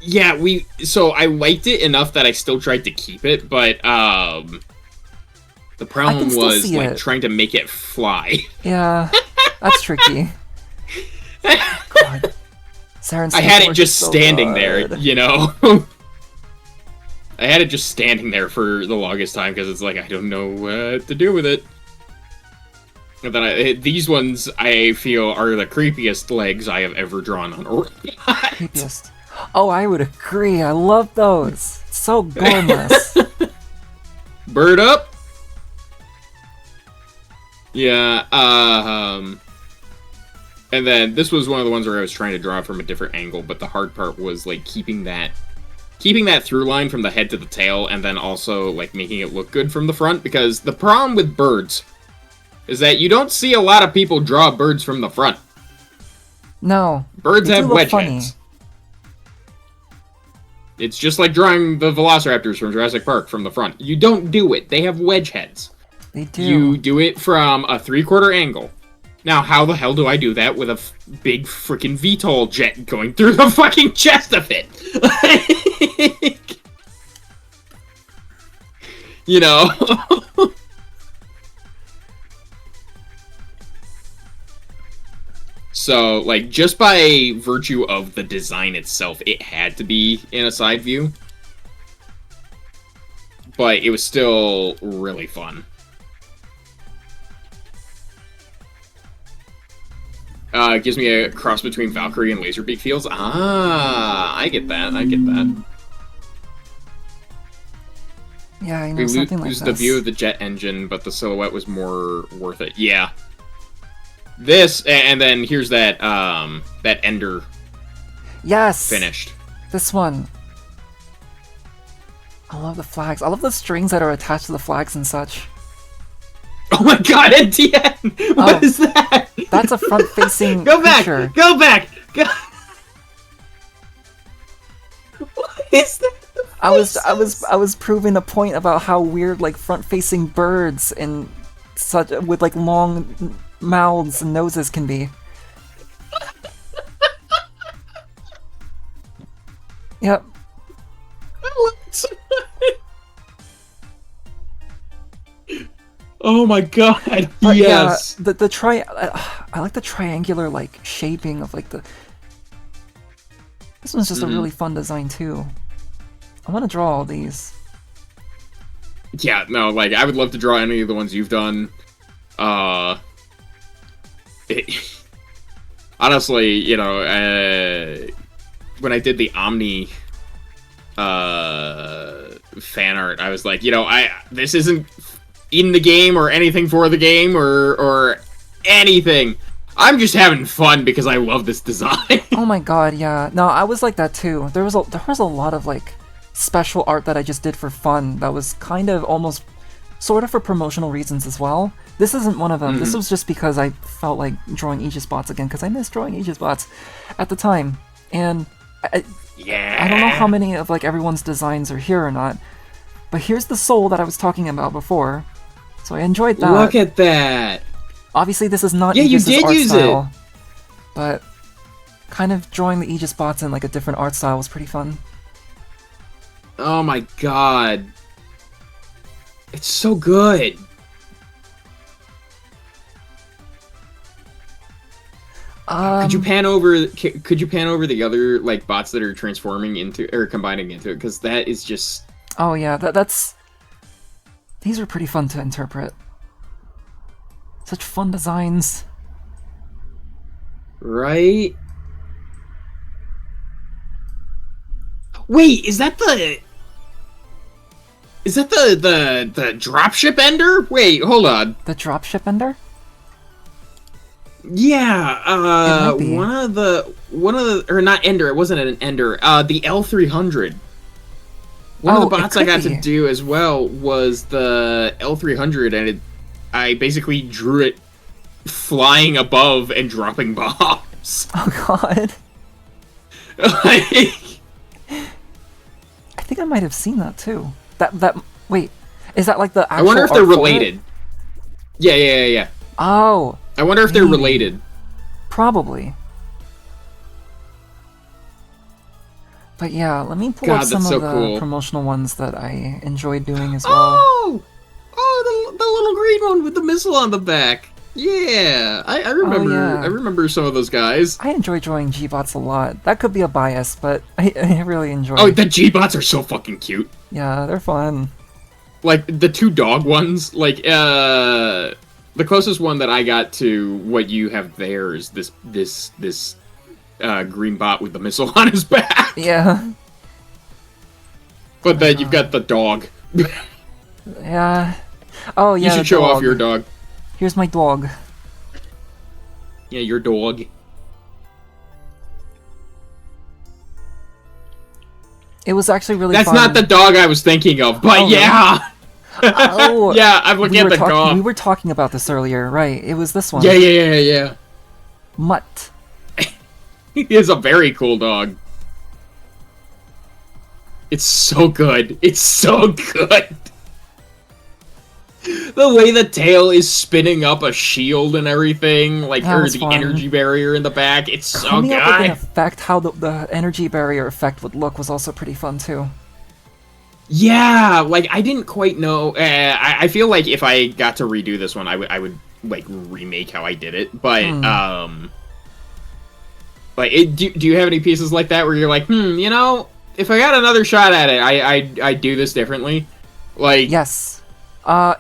Yeah, so I liked it enough that I still tried to keep it, but the problem was like trying to make it fly. Yeah, that's tricky. God. I had it just standing there, you know? I had it just standing there for the longest time because it's like, I don't know what to do with it. And then these ones, I feel, are the creepiest legs I have ever drawn on a robot. Creepiest. Oh, I would agree. I love those. It's so gormless. Bird up. Yeah, and then this was one of the ones where I was trying to draw from a different angle, but the hard part was like keeping that through line from the head to the tail, and then also like making it look good from the front, because the problem with birds is that you don't see a lot of people draw birds from the front. No. Birds have wedge heads. It's just like drawing the velociraptors from Jurassic Park from the front. You don't do it. They have wedge heads. They do. You do it from a 3/4 angle. Now, how the hell do I do that with a big freaking VTOL jet going through the fucking chest of it? You know? So, like, just by virtue of the design itself, it had to be in a side view. But it was still really fun. It gives me a cross between Valkyrie and Laserbeak feels. Ah, I get that. Yeah, I know, something like this. We lose the view of the jet engine, but the silhouette was more worth it. Yeah. This, and then here's that, that Ender. Yes! Finished. This one. I love the flags. I love the strings that are attached to the flags and such. Oh my god, NTN! What is that? That's a front-facing Go back! creature. Go back! Go... What is that? I was proving the point about how weird like front-facing birds and such with like long mouths and noses can be. Yep. Oh my god! But yes. yeah, I like the triangular like shaping of like the. This one's just a really fun design too. I want to draw all these. Yeah, no, like I would love to draw any of the ones you've done. Honestly, you know, when I did the Omni fan art, I was like, you know, this isn't in the game or anything for the game or anything. I'm just having fun because I love this design. Oh my god, yeah. No, I was like that too. There was a lot of like special art that I just did for fun that was kind of almost sort of for promotional reasons as well. This isn't one of them. This was just because I felt like drawing Aegis bots again because I missed drawing Aegis bots at the time. And I don't know how many of like everyone's designs are here or not, but here's the soul that I was talking about before. So I enjoyed that. Look at that. Obviously this is not Yeah, you Aegis' did art use style, it. but kind of drawing the Aegis bots in like a different art style was pretty fun. Oh my god. It's so good. Could you pan over the other like bots that are transforming into or combining into it, because that is just Oh yeah, that's these are pretty fun to interpret. Such fun designs. right? Wait, is that the dropship ender? Wait, hold on. The dropship ender? Yeah, It might be. one of the or not ender, it wasn't an ender. The L300. One of Oh, the it bots I could got be. to do as well was the L300, and I basically drew it flying above and dropping bombs. Oh god. Like, I think I might have seen that too. That wait, is that like the actual I wonder if they're art for it? related. Yeah. Oh, I wonder if they're maybe. related. Probably. But yeah, let me pull God, up some that's of so the cool. promotional ones that I enjoyed doing as well. Oh, the little green one with the missile on the back. Yeah, I remember. yeah. I remember some of those guys. I enjoy drawing G-bots a lot. That could be a bias, but I really enjoy. Oh, the G-bots are so fucking cute. Yeah, they're fun. Like the two dog ones. Like the closest one that I got to what you have there is this green bot with the missile on his back. Yeah. But then you've got the dog. Yeah. Oh yeah. You should the show off dog. your dog. Here's my dog. Yeah, your dog. It was actually really That's fun. not the dog I was thinking of, but Oh, yeah. Oh, Yeah, I'm looking at the dog. We were talking about this earlier, right? It was this one. Yeah. Mutt. He is a very cool dog. It's so good. It's so good. The way the tail is spinning up a shield and everything, like, That or was the fun. energy barrier in the back, it's so Coming up with an good. effect, how the energy barrier effect would look was also pretty fun too. Yeah, like, I didn't quite know. I feel like if I got to redo this one, I would like, remake how I did it. But, like, do you have any pieces like that where you're like, you know, if I got another shot at it, I'd do this differently? Like, Yes. Yeah,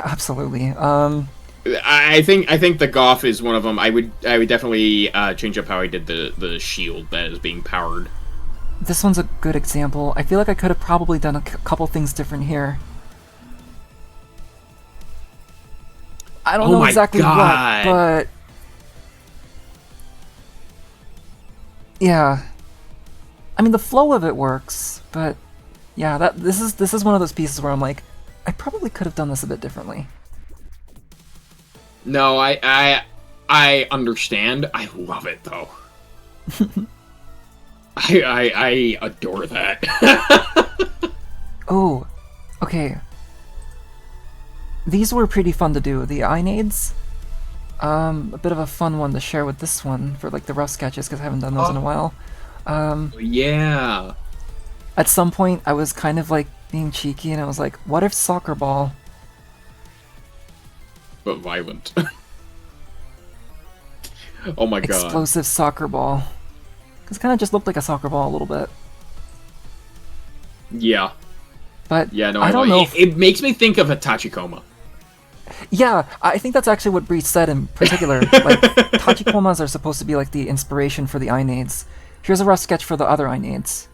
absolutely. I think the Goff is one of them. I would definitely change up how I did the shield that is being powered. This one's a good example. I feel like I could have probably done a couple things different here. I don't Oh know my exactly God. what, but yeah. I mean, the flow of it works, but yeah, this is one of those pieces where I'm like, I probably could have done this a bit differently. No, I understand. I love it though. I adore that. Oh, okay. These were pretty fun to do. The eye nades, a bit of a fun one to share with this one for like the rough sketches because I haven't done those in a while. Yeah. At some point, I was kind of like being cheeky, and I was like, "What if soccer ball?" But violent. Oh my god. Explosive soccer ball. Because it kind of just looked like a soccer ball a little bit. Yeah. But Yeah, no, I don't know. It makes me think of a Tachikoma. Yeah, I think that's actually what Bree said in particular. Like, Tachikomas are supposed to be like the inspiration for the eye nades. Here's a rough sketch for the other eye nades.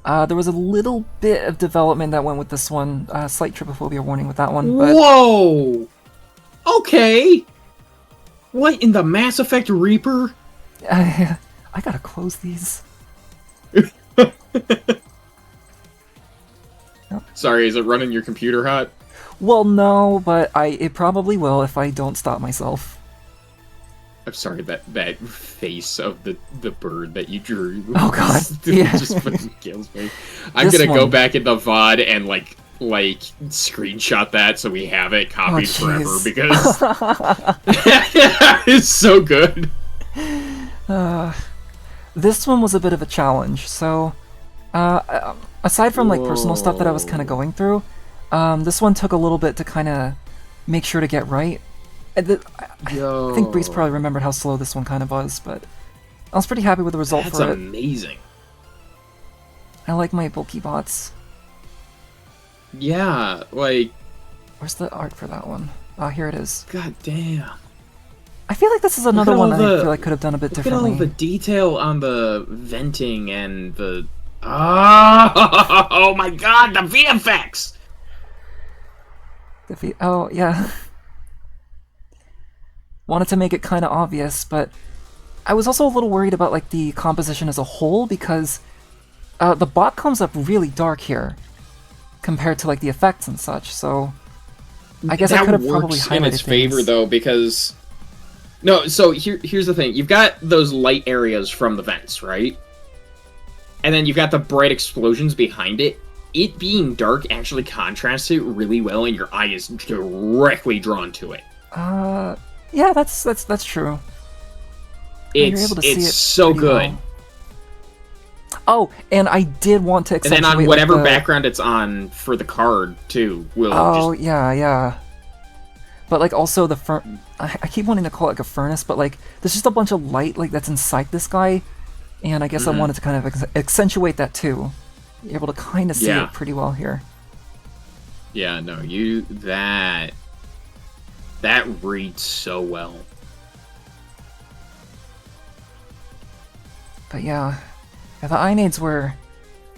There was a little bit of development that went with this one. Slight trypophobia warning with that one. But Whoa! Okay! What in the Mass Effect Reaper? I gotta close these. Sorry, is it running your computer hot? Well, no, but it probably will if I don't stop myself. I'm sorry, that face of the bird that you drew. Oh god, yeah. Just fucking kills me. I'm gonna go back in the VOD and like screenshot that so we have it copied forever because it's so good. This one was a bit of a challenge. So, aside from like personal stuff that I was kind of going through, this one took a little bit to kind of make sure to get right. I think Breeze probably remembered how slow this one kind of was, but I was pretty happy with the result for it. That's amazing. I like my bulky bots. Yeah, like... Where's the art for that one? Oh, here it is. God damn. I feel like this is another one I feel like could have done a bit differently. Look at all the detail on the venting and the... Oh my god, the VFX! Oh, yeah. Wanted to make it kind of obvious, but I was also a little worried about like the composition as a whole because the bot comes up really dark here compared to like the effects and such. So I guess I could have probably highlighted in its favor things. though because no. So here's the thing: you've got those light areas from the vents, right? And then you've got the bright explosions behind it. It being dark actually contrasts it really well, and your eye is directly drawn to it. Yeah, that's true. You're able to see it so good. well. Oh, and I did want to accentuate... And then on whatever like, background it's on for the card, too, will just... yeah. But, like, also the I keep wanting to call it, like, a furnace, but, like, there's just a bunch of light, like, that's inside this guy, and I guess I wanted to kind of accentuate that, too. You're able to kind of see it pretty well here. Yeah, no, That reads so well. But yeah, the eye nades were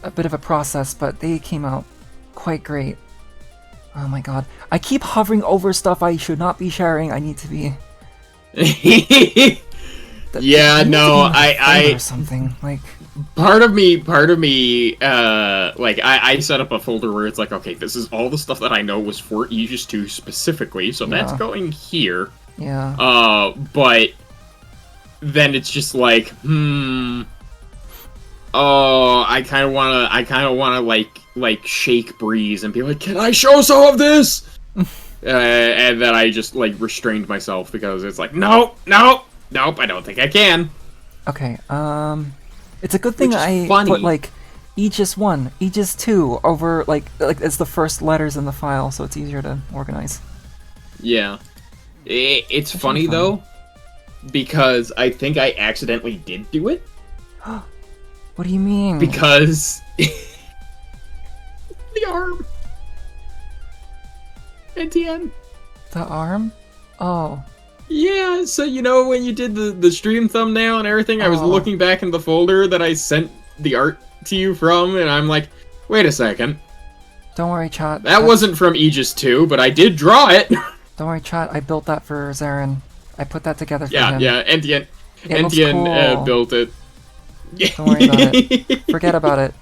a bit of a process, but they came out quite great. Oh my god. I keep hovering over stuff I should not be sharing. I need to be... Yeah, no, or something, like... Part of me, like, I set up a folder where it's like, okay, this is all the stuff that I know was for Aegis 2 specifically, so that's going here. Yeah. But then it's just like, oh, I kind of wanna, like, shake Breeze and be like, can I show some of this? And then I just, like, restrained myself because it's like, nope, I don't think I can. Okay, it's a good thing I put, like, Aegis 1, Aegis 2 over, like, it's the first letters in the file, so it's easier to organize. Yeah. It's funny, though, because I think I accidentally did do it. What do you mean? Because... the arm. At the end. The arm? Oh. Yeah, so you know when you did the stream thumbnail and everything, I was looking back in the folder that I sent the art to you from, and I'm like, wait a second. Don't worry, chat. That wasn't from Aegis 2, but I did draw it! Don't worry, chat. I built that for Zarin. I put that together for him. Yeah, Entienne cool. built it. Don't worry about it. Forget about it.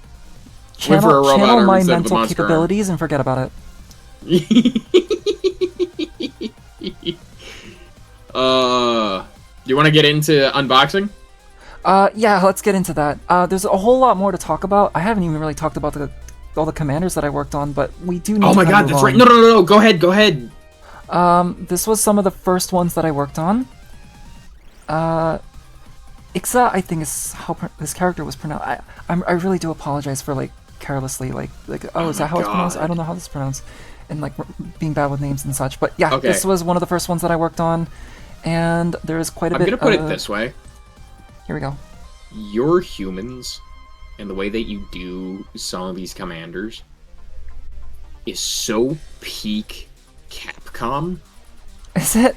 Channel my mental capabilities and forget about it. Forget about it. Forget about it. Channel my mental capabilities and forget about it. Channel my mental capabilities and forget about it. Channel my mental capabilities and forget about it. Channel my mental capabilities and forget about it. Channel my mental capabilities and forget about it. Channel my mental capabilities and forget about it. You want to get into unboxing? Yeah, let's get into that. There's a whole lot more to talk about. I haven't even really talked about all the commanders that I worked on, but we do need Oh to my kinda god, move that's on. right. No. Go ahead. This was some of the first ones that I worked on. Ixa, I think is how his character was pronounced. I really do apologize for like carelessly like is that how it's pronounced? I don't know how this is pronounced, and like being bad with names and such. But yeah, Okay. this was one of the first ones that I worked on, and there is quite a I'm bit. gonna put it this way. Here we go. Your humans and the way that you do some of these commanders is so peak Capcom. Is it?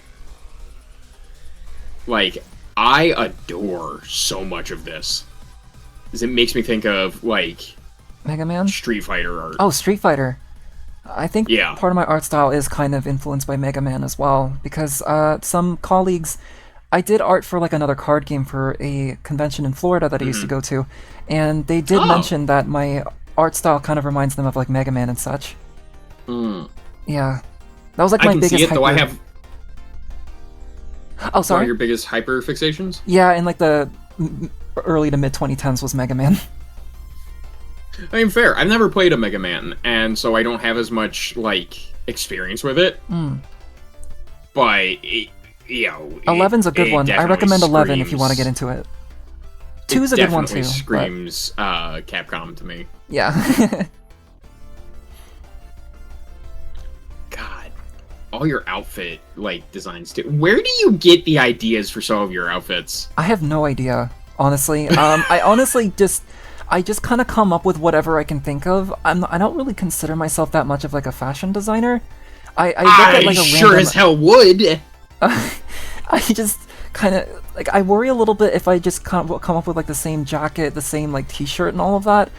Like, I adore so much of this. 'Cause it makes me think of, like, Mega Man? Street Fighter art. Oh, Street Fighter. I think Yeah. part of my art style is kind of influenced by Mega Man as well, because some colleagues, I did art for like another card game for a convention in Florida that I used to go to, and they did Oh. mention that my art style kind of reminds them of like Mega Man and such. Mm. Yeah, that was like I my can biggest. see it, though. I hyper- have Oh, one of sorry. your biggest hyper fixations. Yeah, in like the early to mid 2010s was Mega Man. I mean, fair. I've never played a Mega Man, and so I don't have as much, like, experience with it. But, you know... 11's a good one. I recommend 11 if you want to get screams- into it. 2's a good one too. Definitely but- screams Capcom to me. Yeah. God, all your outfit like designs too. Where do you get the ideas for some of your outfits? I have no idea, honestly. I just kind of come up with whatever I can think of. I don't really consider myself that much of like a fashion designer. I look at like a sure random, as hell would. I just kind of like I worry a little bit if I just come up with like the same jacket, the same like t-shirt and all of that.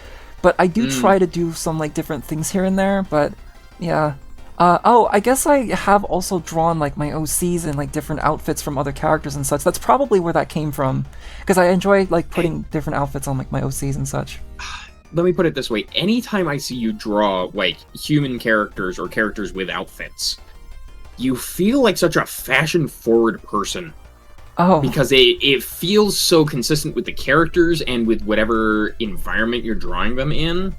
But I do try to do some like different things here and there. But yeah. Oh, I guess I have also drawn like my OCs and like different outfits from other characters and such. That's probably where that came from, because I enjoy like putting different outfits on like my OCs and such. Let me put it this way: anytime I see you draw like human characters or characters with outfits, you feel like such a fashion-forward person. Oh, Because it feels so consistent with the characters and with whatever environment you're drawing them in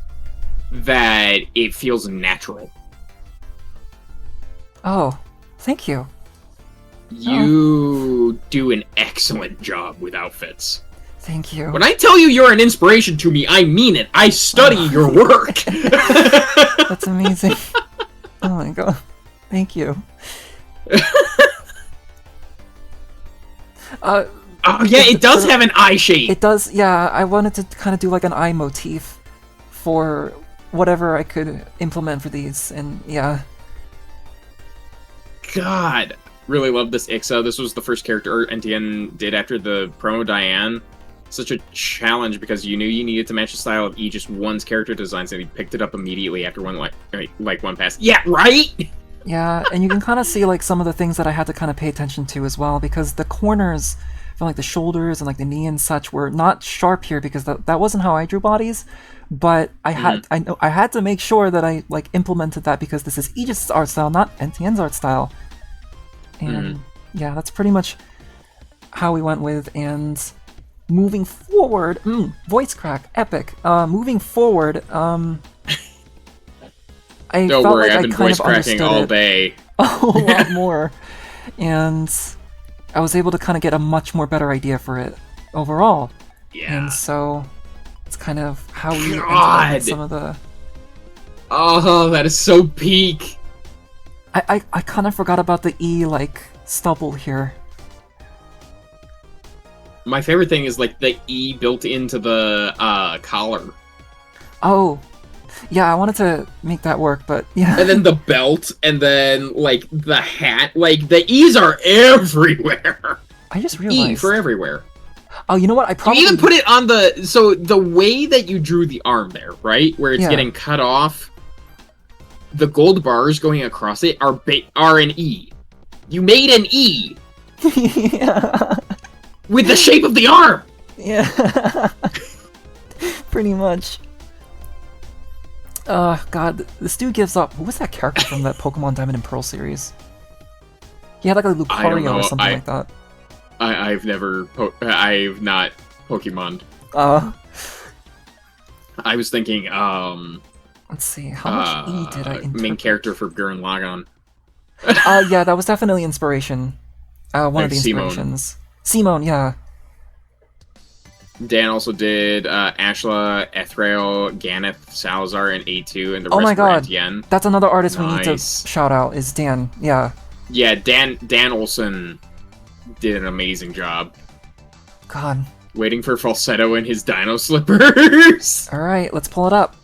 that it feels natural. oh, thank you. You do an excellent job with outfits. Thank you. When I tell you you're an inspiration to me, I mean it. I study your work. That's amazing. Oh my god. Thank you. Oh yeah, it does have an eye shape. It does, yeah. I wanted to kind of do like an eye motif for whatever I could implement for these, and yeah. God, really love this Ixa. This was the first character NTN did after the promo Diane. Such a challenge because you knew you needed to match the style of Aegis 1's character designs, and he picked it up immediately after one one pass. Yeah, right. Yeah, and you can kind of see like some of the things that I had to kind of pay attention to as well, because the corners from like the shoulders and like the knee and such were not sharp here, because that wasn't how I drew bodies. But I had to make sure that I like implemented that, because this is Aegis' art style, not NTN's art style. And yeah, that's pretty much how we went with. And moving forward, voice crack, epic. Moving forward, I Don't felt worry, like I've I been kind voice of cracking understood all it day. a whole lot more, and I was able to kind of get a much more better idea for it overall. Yeah. And so it's kind of how we God! implemented some of the. Oh, that is so peak. I kind of forgot about the E like stubble here. My favorite thing is like the E built into the collar, Oh, yeah, I wanted to make that work, but yeah. and then the belt, and then like the hat. Like the E's are everywhere. I just realized. E for everywhere. Oh, you know what? I probably You even put it on the way that you drew the arm there, right, where it's Yeah. getting cut off. The gold bars going across it are an E. You made an E yeah. with the shape of the arm. Yeah. Pretty much. God, this dude gives up. Who was that character from that Pokemon Diamond and Pearl series? He had like a I don't Lucario know. or something like that. I've never. I've not Pokemon. Uh, I was thinking. let's see. How much E did I interpret? Main character for Gurren Lagann. Yeah, that was definitely inspiration. One Like of the Simone. inspirations. Simone, yeah. Dan also did Ashla, Ethrail, Ganeth, Salazar, and A2, and the Oh rest my were god, Etienne. that's another artist we need to Nice. shout out, is Dan. Yeah. Yeah, Dan Olson did an amazing job. God. Waiting for falsetto in his dino slippers. Alright, let's pull it up.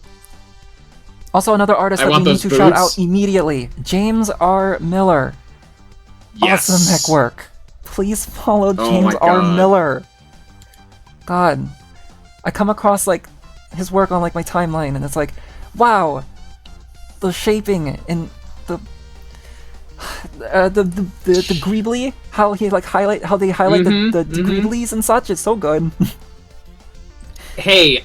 Also, another artist I that we want need those to shout out boots. immediately, James R. Miller. Yes. Awesome mech work. Please follow Oh James my R. God. Miller. God. I come across, like, his work on, like, my timeline, and it's like, wow! The shaping and the greebly, how he like how they highlight the greeblies and such is so good. Hey,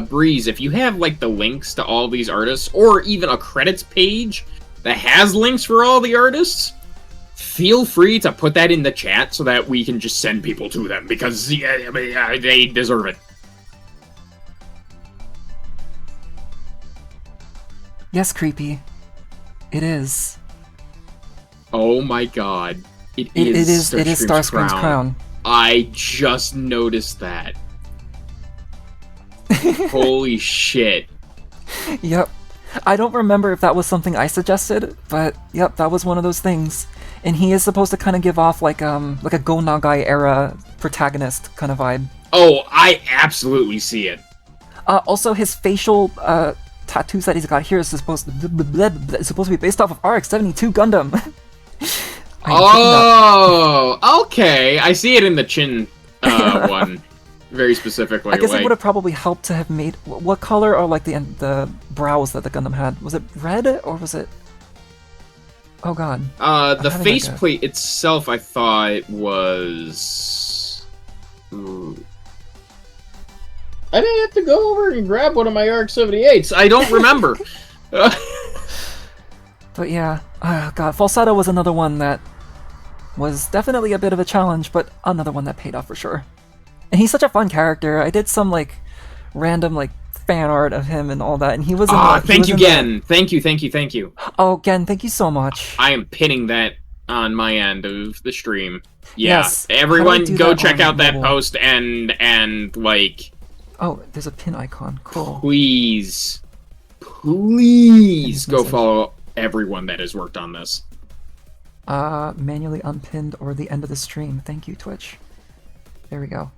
Breeze, if you have like the links to all these artists, or even a credits page that has links for all the artists, feel free to put that in the chat so that we can just send people to them, because they deserve it. Yes, creepy. It is. Oh my god. It It is Starscream's Starscream's crown. I just noticed that. Holy shit. Yep. I don't remember if that was something I suggested, but yep, that was one of those things. And he is supposed to kind of give off like a Go Nagai era protagonist kind of vibe. Oh, I absolutely see it. Also, his facial tattoos that he's got here is supposed to be based off of RX-72 Gundam. Oh, okay. I see it in the chin one very specifically. I guess like, it would have probably helped to have made what color are like the brows that the Gundam had? Was it red or was it? Oh god. The faceplate itself, I thought was. Ooh. I didn't have to go over and grab one of my RX-78s. I don't remember. But yeah, god, falsetto was another one that was definitely a bit of a challenge, but another one that paid off for sure. And he's such a fun character. I did some like random like fan art of him and all that, and he was. Thank you, Gen. Thank you. Oh, Gen, thank you so much. I am pinning that on my end of the stream. Yeah, yes, everyone go check out that mobile? post and like. Oh, there's a pin icon. Cool. Please go follow everyone that has worked on this. Manually unpinned or the end of the stream. Thank you, Twitch. There we go.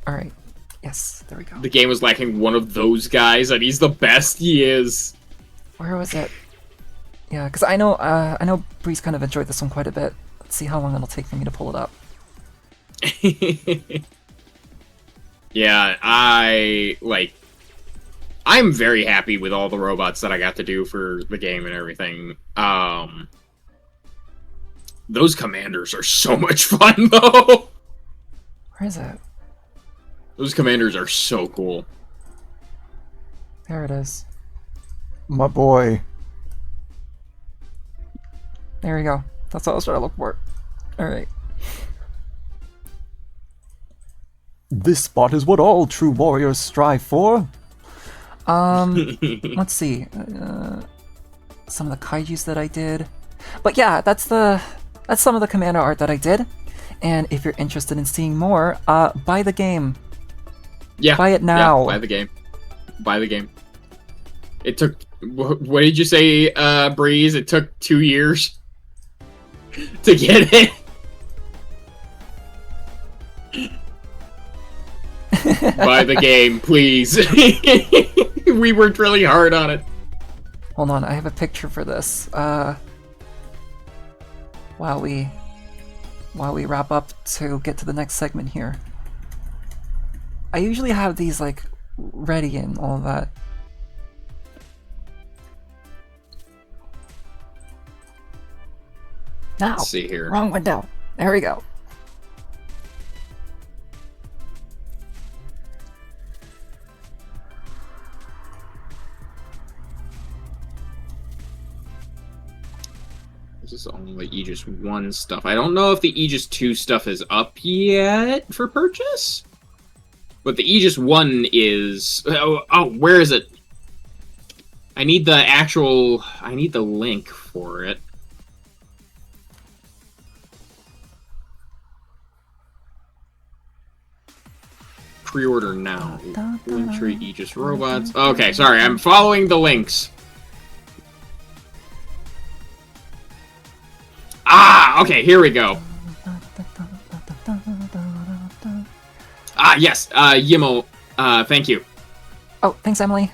Alright. Yes, there we go. The game was lacking one of those guys, and he's the best he is. Where was it? Yeah, because I know Breeze kind of enjoyed this one quite a bit. Let's see how long it'll take for me to pull it up. Yeah, I'm very happy with all the robots that I got to do for the game and everything. Those commanders are so much fun, though! Where is it? Those commanders are so cool. There it is. My boy. There we go. That's what I was trying to look for. Alright. This spot is what all true warriors strive for. Let's see. Some of the kaijus that I did. But yeah, that's some of the commander art that I did. And if you're interested in seeing more, buy the game. Yeah. Buy it now. Yeah, buy the game. Buy the game. It took... What did you say, Breeze? It took 2 years to get it? Buy the game, please. We worked really hard on it. Hold on, I have a picture for this. While we wrap up to get to the next segment here. I usually have these like ready and all of that. Now, Let's see here. wrong window. There we go. This is all the Aegis 1 stuff. I don't know if the Aegis 2 stuff is up yet for purchase. But the Aegis 1 is... Oh, where is it? I need the actual... I need the link for it. Pre-order now. Linktree Aegis robots. Okay, sorry, I'm following the links. Ah, okay, here we go. Ah, yes, Yimo, thank you. Oh, thanks, Emily.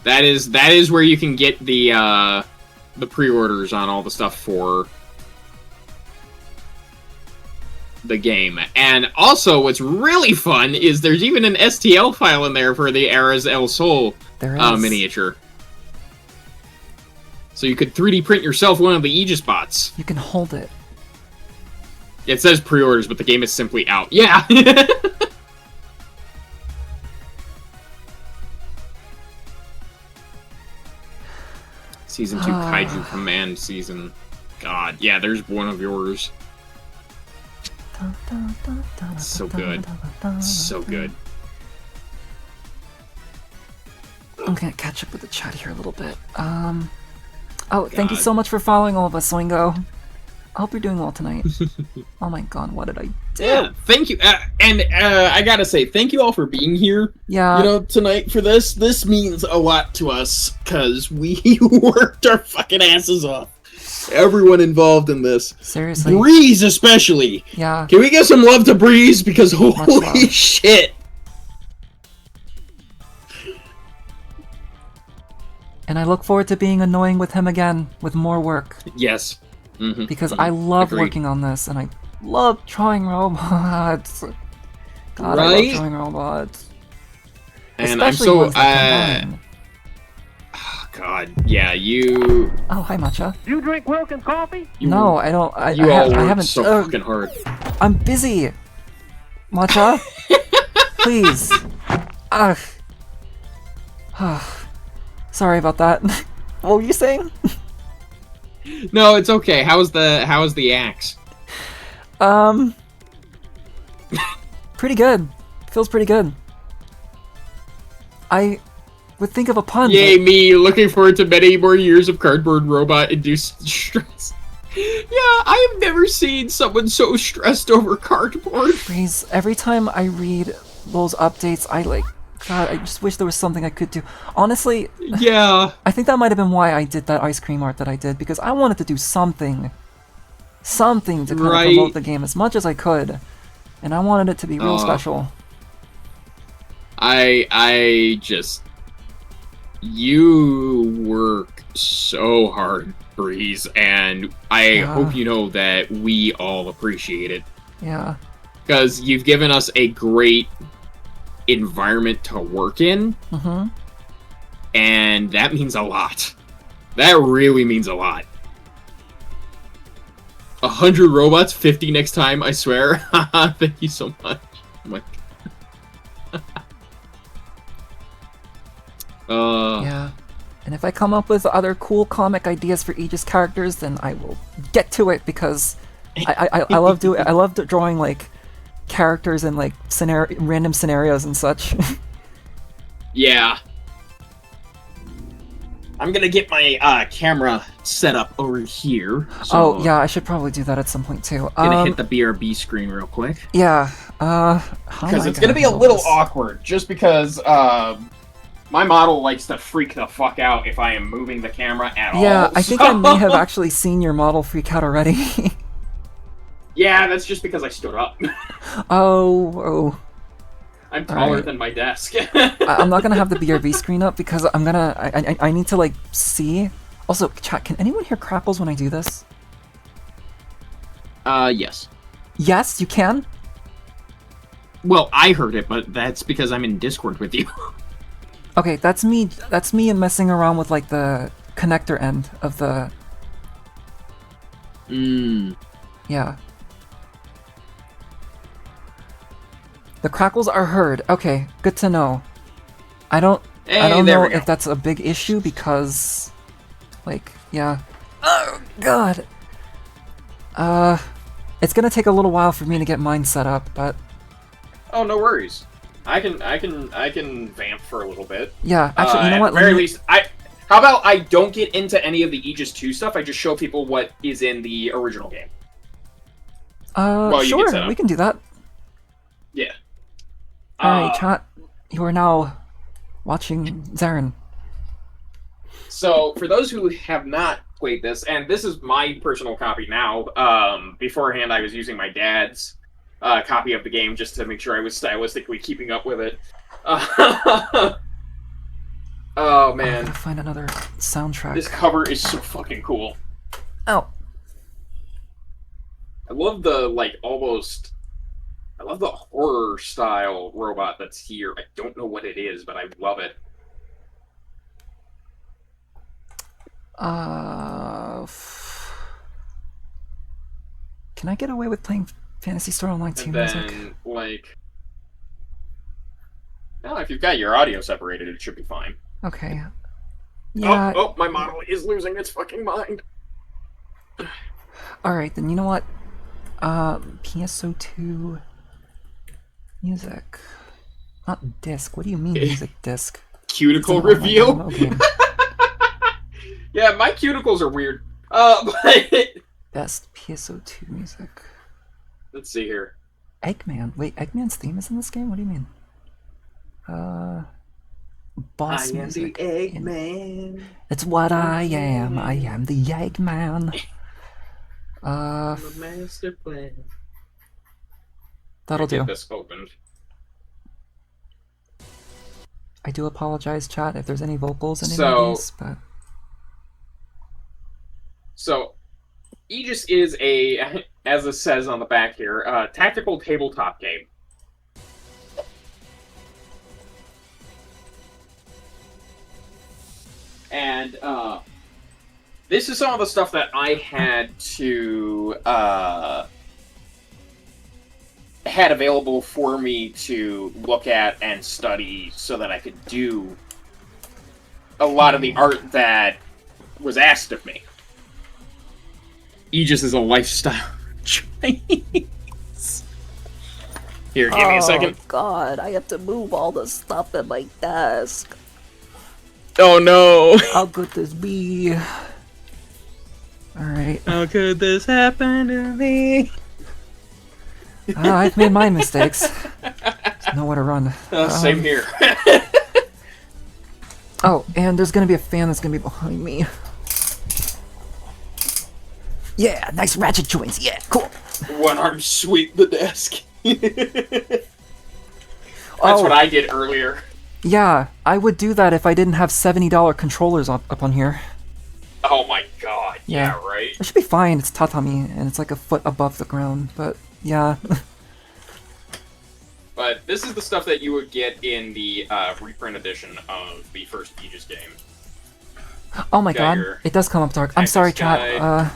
That is where you can get the pre-orders on all the stuff for the game. And also, what's really fun is there's even an STL file in there for the Ares El Sol miniature. So you could 3D print yourself one of the Aegis bots. You can hold it. It says pre-orders, but the game is simply out. Yeah! Season 2 Kaiju Command Season. God, yeah, there's one of yours. So good. So good. I'm gonna catch up with the chat here a little bit. Oh, thank you so much for following all of us, Swingo. I hope you're doing well tonight. Oh my god, what did I do? Yeah, thank you. And I gotta say, thank you all for being here. Yeah. You know, tonight for this. This means a lot to us, because we worked our fucking asses off. Everyone involved in this. Seriously. Breeze especially. Yeah. Can we give some love to Breeze? Because holy love. shit. And I look forward to being annoying with him again, with more work. Yes. Mm-hmm. Because I love Agreed. working on this, and I love drawing robots. God, I Right? love drawing robots. And Especially I'm so ones that combine. God, yeah, you Oh, hi, Matcha. You drink Wilkins coffee? No, I don't. I all worked haven't. so fucking hard. I'm busy. Matcha, please. Ugh. Sorry about that. What were you saying? No, it's okay. How's the axe? Pretty good. Feels pretty good. I would think of a pun. Yay, but me! Looking forward to many more years of cardboard robot-induced stress. Yeah, I have never seen someone so stressed over cardboard. Breeze, every time I read those updates, God, I just wish there was something I could do. Honestly, Yeah. I think that might have been why I did that ice cream art that I did, because I wanted to do something to kind of promote the game as much as I could, and I wanted it to be real special. I just... You work so hard, Breeze, and I hope you know that we all appreciate it. Yeah. Because you've given us a great environment to work in, and that means a lot. That really means a lot. 100 robots, 50 next time, I swear. Thank you so much. Oh my Yeah. And if I come up with other cool comic ideas for Aegis characters, then I will get to it, because I love drawing like characters in like random scenarios and such. Yeah. I'm gonna get my camera set up over here. So Oh yeah, I should probably do that at some point too. gonna hit the BRB screen real quick. Yeah. Because it's gonna be a little awkward, just because my model likes to freak the fuck out if I am moving the camera at all. Yeah, I think I may have actually seen your model freak out already. Yeah, that's just because I stood up. Oh. I'm taller Alright. than my desk. I'm not gonna have the BRB screen up because I need to like see. Also, chat, can anyone hear crackles when I do this? Yes. Yes, you can? Well, I heard it, but that's because I'm in Discord with you. Okay, that's me and messing around with like the connector end of the... Yeah. The crackles are heard. Okay, good to know. I don't Hey, I don't there know we go. if that's a big issue because, like, yeah. Oh God. It's gonna take a little while for me to get mine set up, but Oh, no worries. I can vamp for a little bit. yeah. Actually, you know at what? the very least, how about I don't get into any of the Aegis 2 stuff? I just show people what is in the original game. Well, you get set Sure, up. we can do that. Yeah. Alright, chat. You are now watching Zarin. So, for those who have not played this, and this is my personal copy now, beforehand I was using my dad's copy of the game just to make sure I was stylistically keeping up with it. Oh, I man. gotta find another soundtrack. This cover is so fucking cool. Oh. I love the, like, almost... I love the horror-style robot that's here. I don't know what it is, but I love it. Can I get away with playing Phantasy Star Online 2 And music? then, like... No, if you've got your audio separated, it should be fine. Okay. Yeah. Oh, my model is losing its fucking mind. Alright, then you know what? PSO2 music. Not disc. What do you mean music disc? Cuticle It's an online reveal? MMO game. Yeah, my cuticles are weird. But... Best PSO2 music. Let's see here. Eggman. Wait, Eggman's theme is in this game? What do you mean? Boss music. Eggman. It's what I am. I am the Eggman. The master plan. That'll do. Get this opened. I do apologize, chat, if there's any vocals in any So- of these, but So, Aegis is a, as it says on the back here, a tactical tabletop game. And, this is some of the stuff that I had to, had available for me to look at and study so that I could do a lot of the art that was asked of me. Aegis is a lifestyle choice. Here, give me a second. God, I have to move all the stuff at my desk. Oh no! how could this be? Alright. How could this happen to me? I've made my mistakes. There's nowhere to run. Same here. Oh, and there's gonna be a fan that's gonna be behind me. Yeah, nice ratchet joints. Yeah, cool. One arm sweep the desk. That's Oh. what I did earlier. Yeah, I would do that if I didn't have $70 controllers up on here. Oh my god, yeah, Yeah. right? It should be fine. It's tatami, and it's like a foot above the ground, but yeah. But this is the stuff that you would get in the reprint edition of the first Aegis game. Oh my Got god, your it does come up dark. I'm sorry, tactics chat. guide.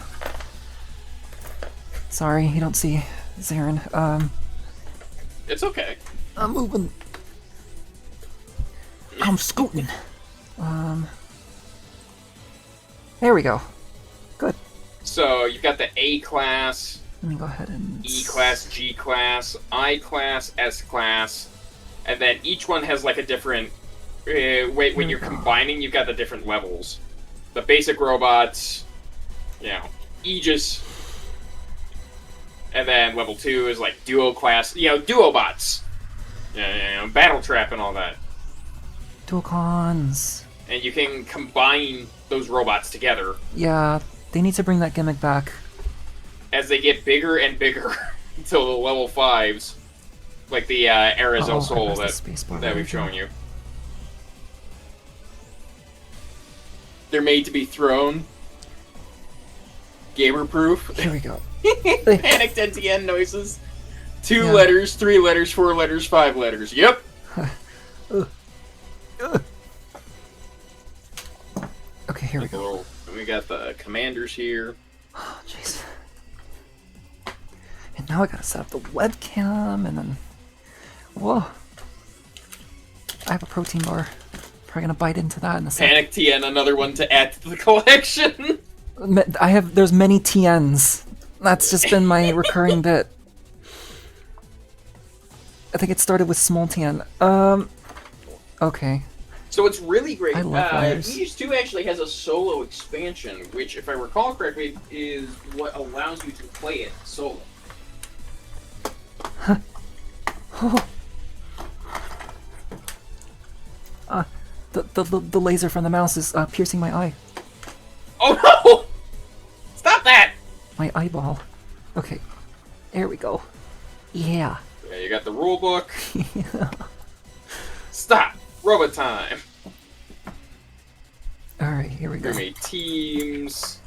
Sorry, you don't see Zarin. It's okay. I'm moving. I'm scooting. There we go. Good. So you've got the A class, Let me go ahead and... E class, G class, I class, S class, and then each one has like a different. When you're combining, you've got the different levels. The basic robots, you know, Aegis, and then level 2 is like duo class, you know, duo bots, battle trap and all that. Duocons. And you can combine those robots together Yeah, they need to bring that gimmick back. as they get bigger and bigger until the level 5s, like the Eras Oh, El Sol I pressed the spacebar. that we've shown you. They're made to be thrown. Gamer-proof. Here we go. Panicked NTN noises. 2 Yeah. letters, 3 letters, 4 letters, 5 letters. Yep. Okay, here we Like a go. little, we got the commanders here. Oh, jeez. And now I gotta set up the webcam, and then... Whoa. I have a protein bar. Probably gonna bite into that in a second. Panic TN, another one to add to the collection. There's many TNs. That's just been my recurring bit. I think it started with small TN. Okay. So it's really great. I love wires. AEGIS 2 actually has a solo expansion, which, if I recall correctly, is what allows you to play it solo. The laser from the mouse is piercing my eye. Oh no! Stop that! My eyeball. Okay. There we go. Yeah. Yeah, you got the rule book. Stop! Robot time! Alright, here we go. We made teams.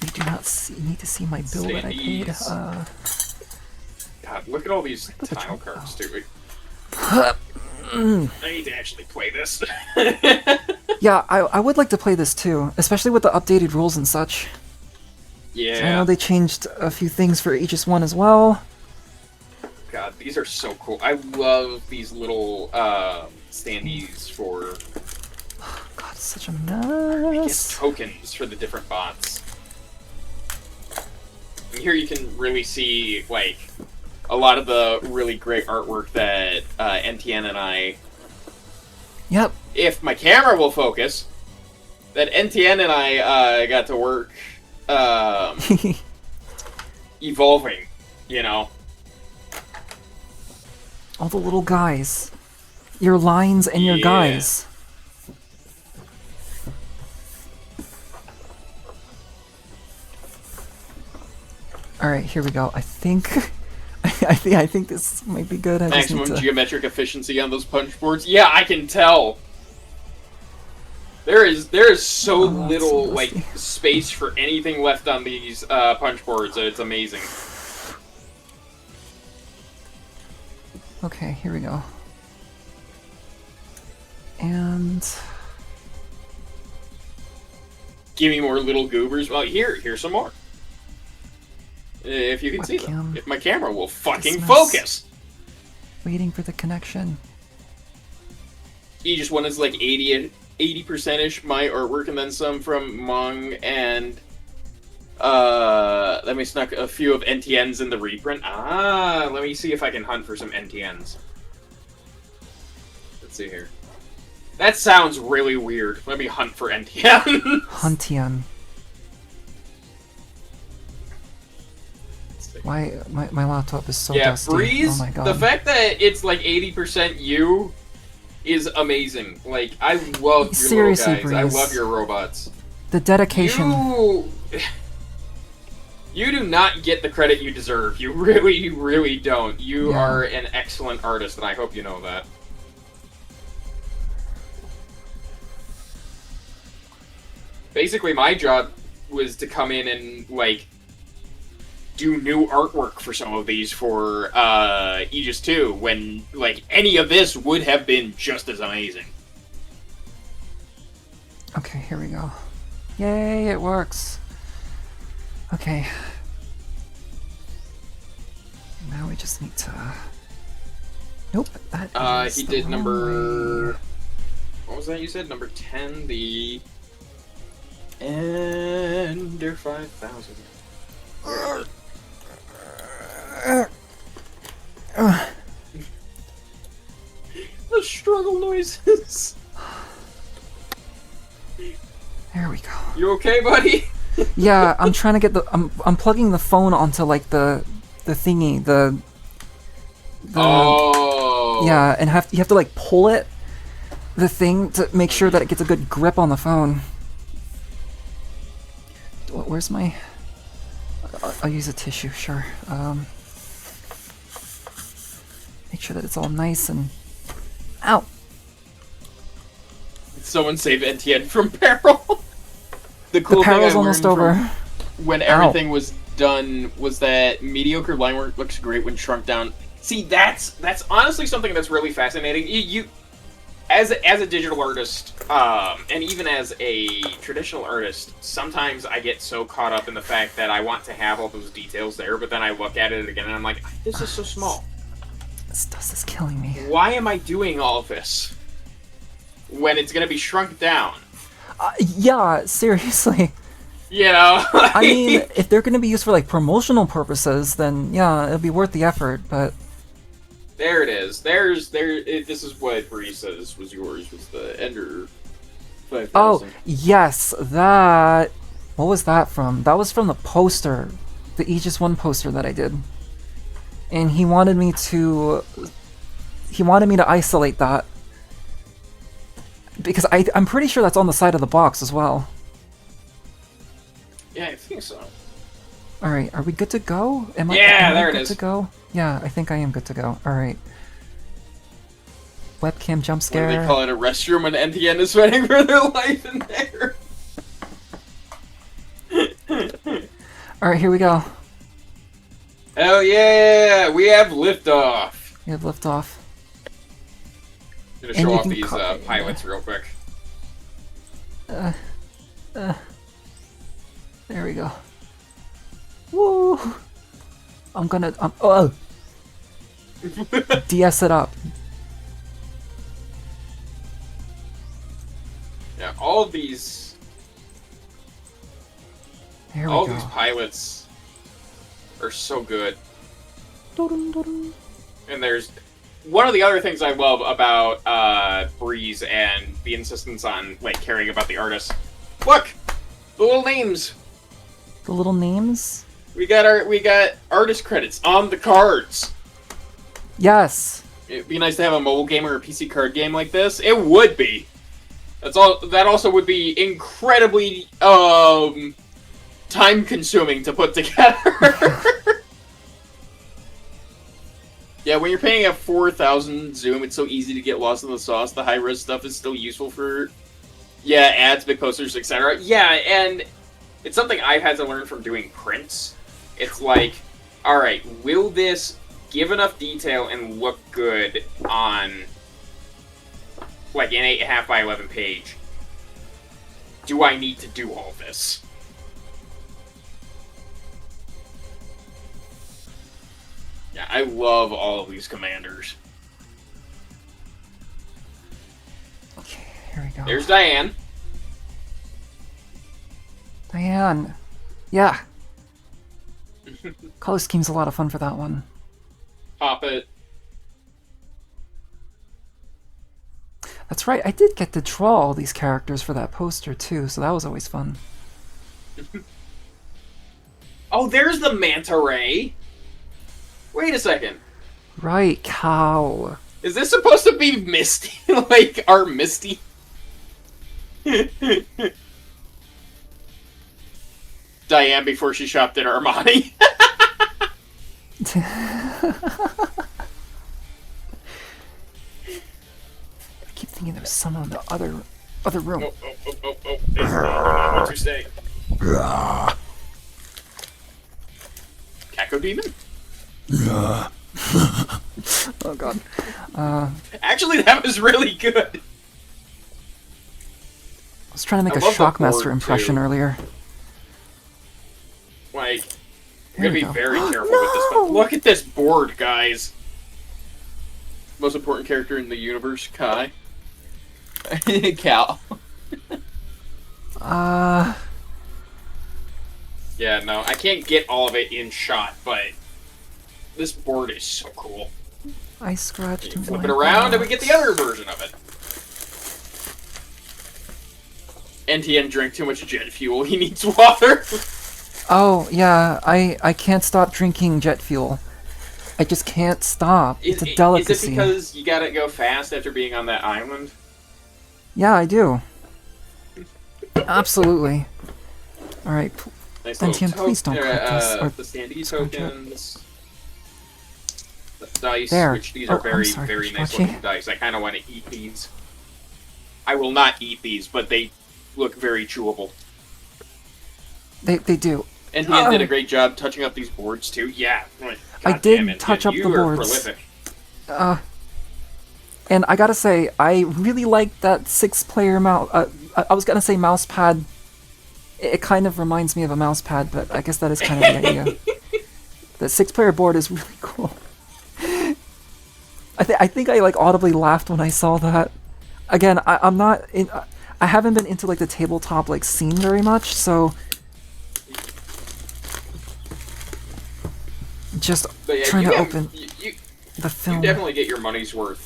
You do not need to see my bill that I paid. Standees. God, look at all these tile cards, too. I need to actually play this. Yeah, I would like to play this too, especially with the updated rules and such. Yeah. I know they changed a few things for Aegis 1 as well. God, these are so cool. I love these little standees for God, it's such a I guess mess. tokens for the different bots. And here you can really see, like, a lot of the really great artwork that NTN and I, Yep. if my camera will focus, that NTN and I got to work evolving, you know. All the little guys. Your lines and your Yeah. guys. Alright, here we go. I think... I think this might be good. I just Maximum need to... geometric efficiency on those punch boards. Yeah, I can tell. There is so Oh, that's little so like dusty. space for anything left on these punch boards. It's amazing. Okay, here we go. And... Give me more little goobers. Well, here's some more. If you can see them. Webcam. If my camera will fucking mess. focus. Waiting for the connection. Aegis 1 is like 80%-ish my artwork, and then some from Mong, and let me snuck a few of NTNs in the reprint. Let me see if I can hunt for some NTNs. Let's see here. That sounds really weird. Let me hunt for NTN. Huntian. My laptop is so Yeah, dusty. Breeze, Oh my god. the fact that it's like 80% you is amazing. Like, I love your Seriously, little guys. I Breeze. love your robots. The dedication. You do not get the credit you deserve. You really, really don't. You Yeah. are an excellent artist, and I hope you know that. Basically, my job was to come in and, like, do new artwork for some of these for Aegis 2, when, like, any of this would have been just as amazing. Okay, here we go. Yay, it works. Okay. Now we just need to... Nope, that is He the did wrong number... way. What was that you said? Number 10, the... Ender 5000. The struggle noises. There we go. You okay, buddy? Yeah, I'm trying to get the... I'm plugging the phone onto, like, the thingy, the Oh. Yeah, and you have to, like, pull it, the thing, to make sure that it gets a good grip on the phone. Where's my... I'll use a tissue, sure. Make sure that it's all nice and... Ow! Someone save NTN from peril. The cool thing I Peril's learned almost from over. when everything was done was that mediocre line work looks great when shrunk down. See, that's honestly something that's really fascinating. You as a digital artist, and even as a traditional artist, sometimes I get so caught up in the fact that I want to have all those details there, but then I look at it again and I'm like, this is so small. This dust is killing me. Why am I doing all of this? when it's gonna be shrunk down. Yeah, seriously. You know? I mean, if they're going to be used for like promotional purposes, then yeah, it'll be worth the effort. But there it is. This is what Bree says was yours, was the Ender 5000. oh yes, that. What was that from? That was from the poster, the Aegis 1 poster that I did, and he wanted me to isolate that because I'm pretty sure that's on the side of the box as well. Yeah, I think so. All right, are we good to go? Yeah, am I there it good is. to go? Yeah, I think I am good to go. All right. Webcam jump What scare. do they call it? A restroom, and NTN is fighting for their life in there. All right, here we go. Hell yeah! We have liftoff. We have liftoff. Gonna And show you off can these call- pilots real quick. There we go. Woo! Oh! DS it up. Yeah, all of these There we all go. these pilots are so good. And there's one of the other things I love about Breeze and the insistence on like caring about the artists. Look, the little names. The little names? We got artist credits on the cards. Yes! It'd be nice to have a mobile game or a PC card game like this. It would be. That also would be incredibly time consuming to put together. Yeah, when you're paying a 4,000 zoom, it's so easy to get lost in the sauce. The high-res stuff is still useful for, ads, big posters, etc. Yeah, and it's something I've had to learn from doing prints. It's like, alright, will this give enough detail and look good on, like, an 8.5 by 11 page? Do I need to do all this? Yeah, I love all of these commanders. Okay, here we go. There's Diane. Diane! Yeah! Color scheme's a lot of fun for that one. Pop it. That's right, I did get to draw all these characters for that poster too, so that was always fun. Oh, there's the manta ray. Wait a second. Right, cow. Is this supposed to be Misty? Like, our Misty? Diane before she shopped at Armani. I keep thinking there was someone in the other room. Oh. What's your stay? Caco Demon? Oh god. Actually, that was really good. I was trying to make I a love the Shockmaster board, impression too. earlier. Like, There I'm we gonna be go. very careful with this, but look at this board, guys. Most important character in the universe, Kai. Cal. Yeah, no, I can't get all of it in shot, but this board is so cool. I scratched You flip my it around, back. and we get the other version of it. NTN drank too much jet fuel. He needs water. Oh, yeah, I can't stop drinking jet fuel. I just can't stop. It's a delicacy. Is it because you gotta go fast after being on that island? Yeah, I do. Absolutely. Alright, Nice NTN, little please don't crack this, or the standee scratch it. tokens. The dice, There. which these Oh, are I'm very, sorry, very Mr. nice Archie. looking dice. I kind of want to eat these. I will not eat these, but they look very chewable. they do. NTN did a great job touching up these boards too. Yeah. I God did damn it, touch NTN, up the you are boards. prolific. And I gotta say, I really like that 6-player mouse. I was gonna say mouse pad. It kind of reminds me of a mouse pad, but I guess that is kind of the idea. The 6-player board is really cool. I think I like audibly laughed when I saw that. again, I'm not in. I haven't been into like the tabletop like scene very much, so just But yeah, trying you to have- open you the film. definitely get your money's worth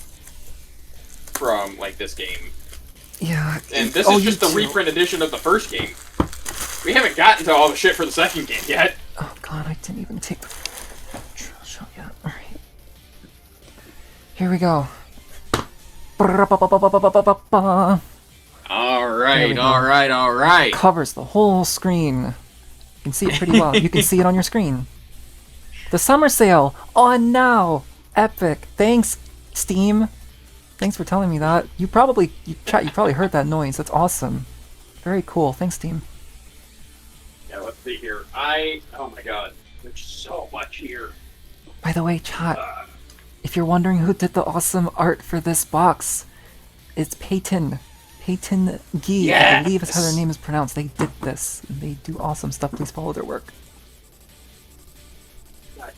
from like this game. Yeah. And this oh, is just you the too. reprint edition of the first game. We haven't gotten to all the shit for the second game yet. Oh god, I didn't even take the shot yet. Alright. Here we go. Alright, go. alright. Covers the whole screen. You can see it pretty well. You can see it on your screen. The summer sale on now. Epic. Thanks, Steam. Thanks for telling me that. You probably heard that noise. That's awesome. Very cool. Thanks, Steam. Yeah, let's see here. Oh my god, there's so much here. By the way, chat, if you're wondering who did the awesome art for this box, it's Peyton. Peyton Gee, I believe is how their Yes! name is pronounced. They did this. They do awesome stuff. Please follow their work.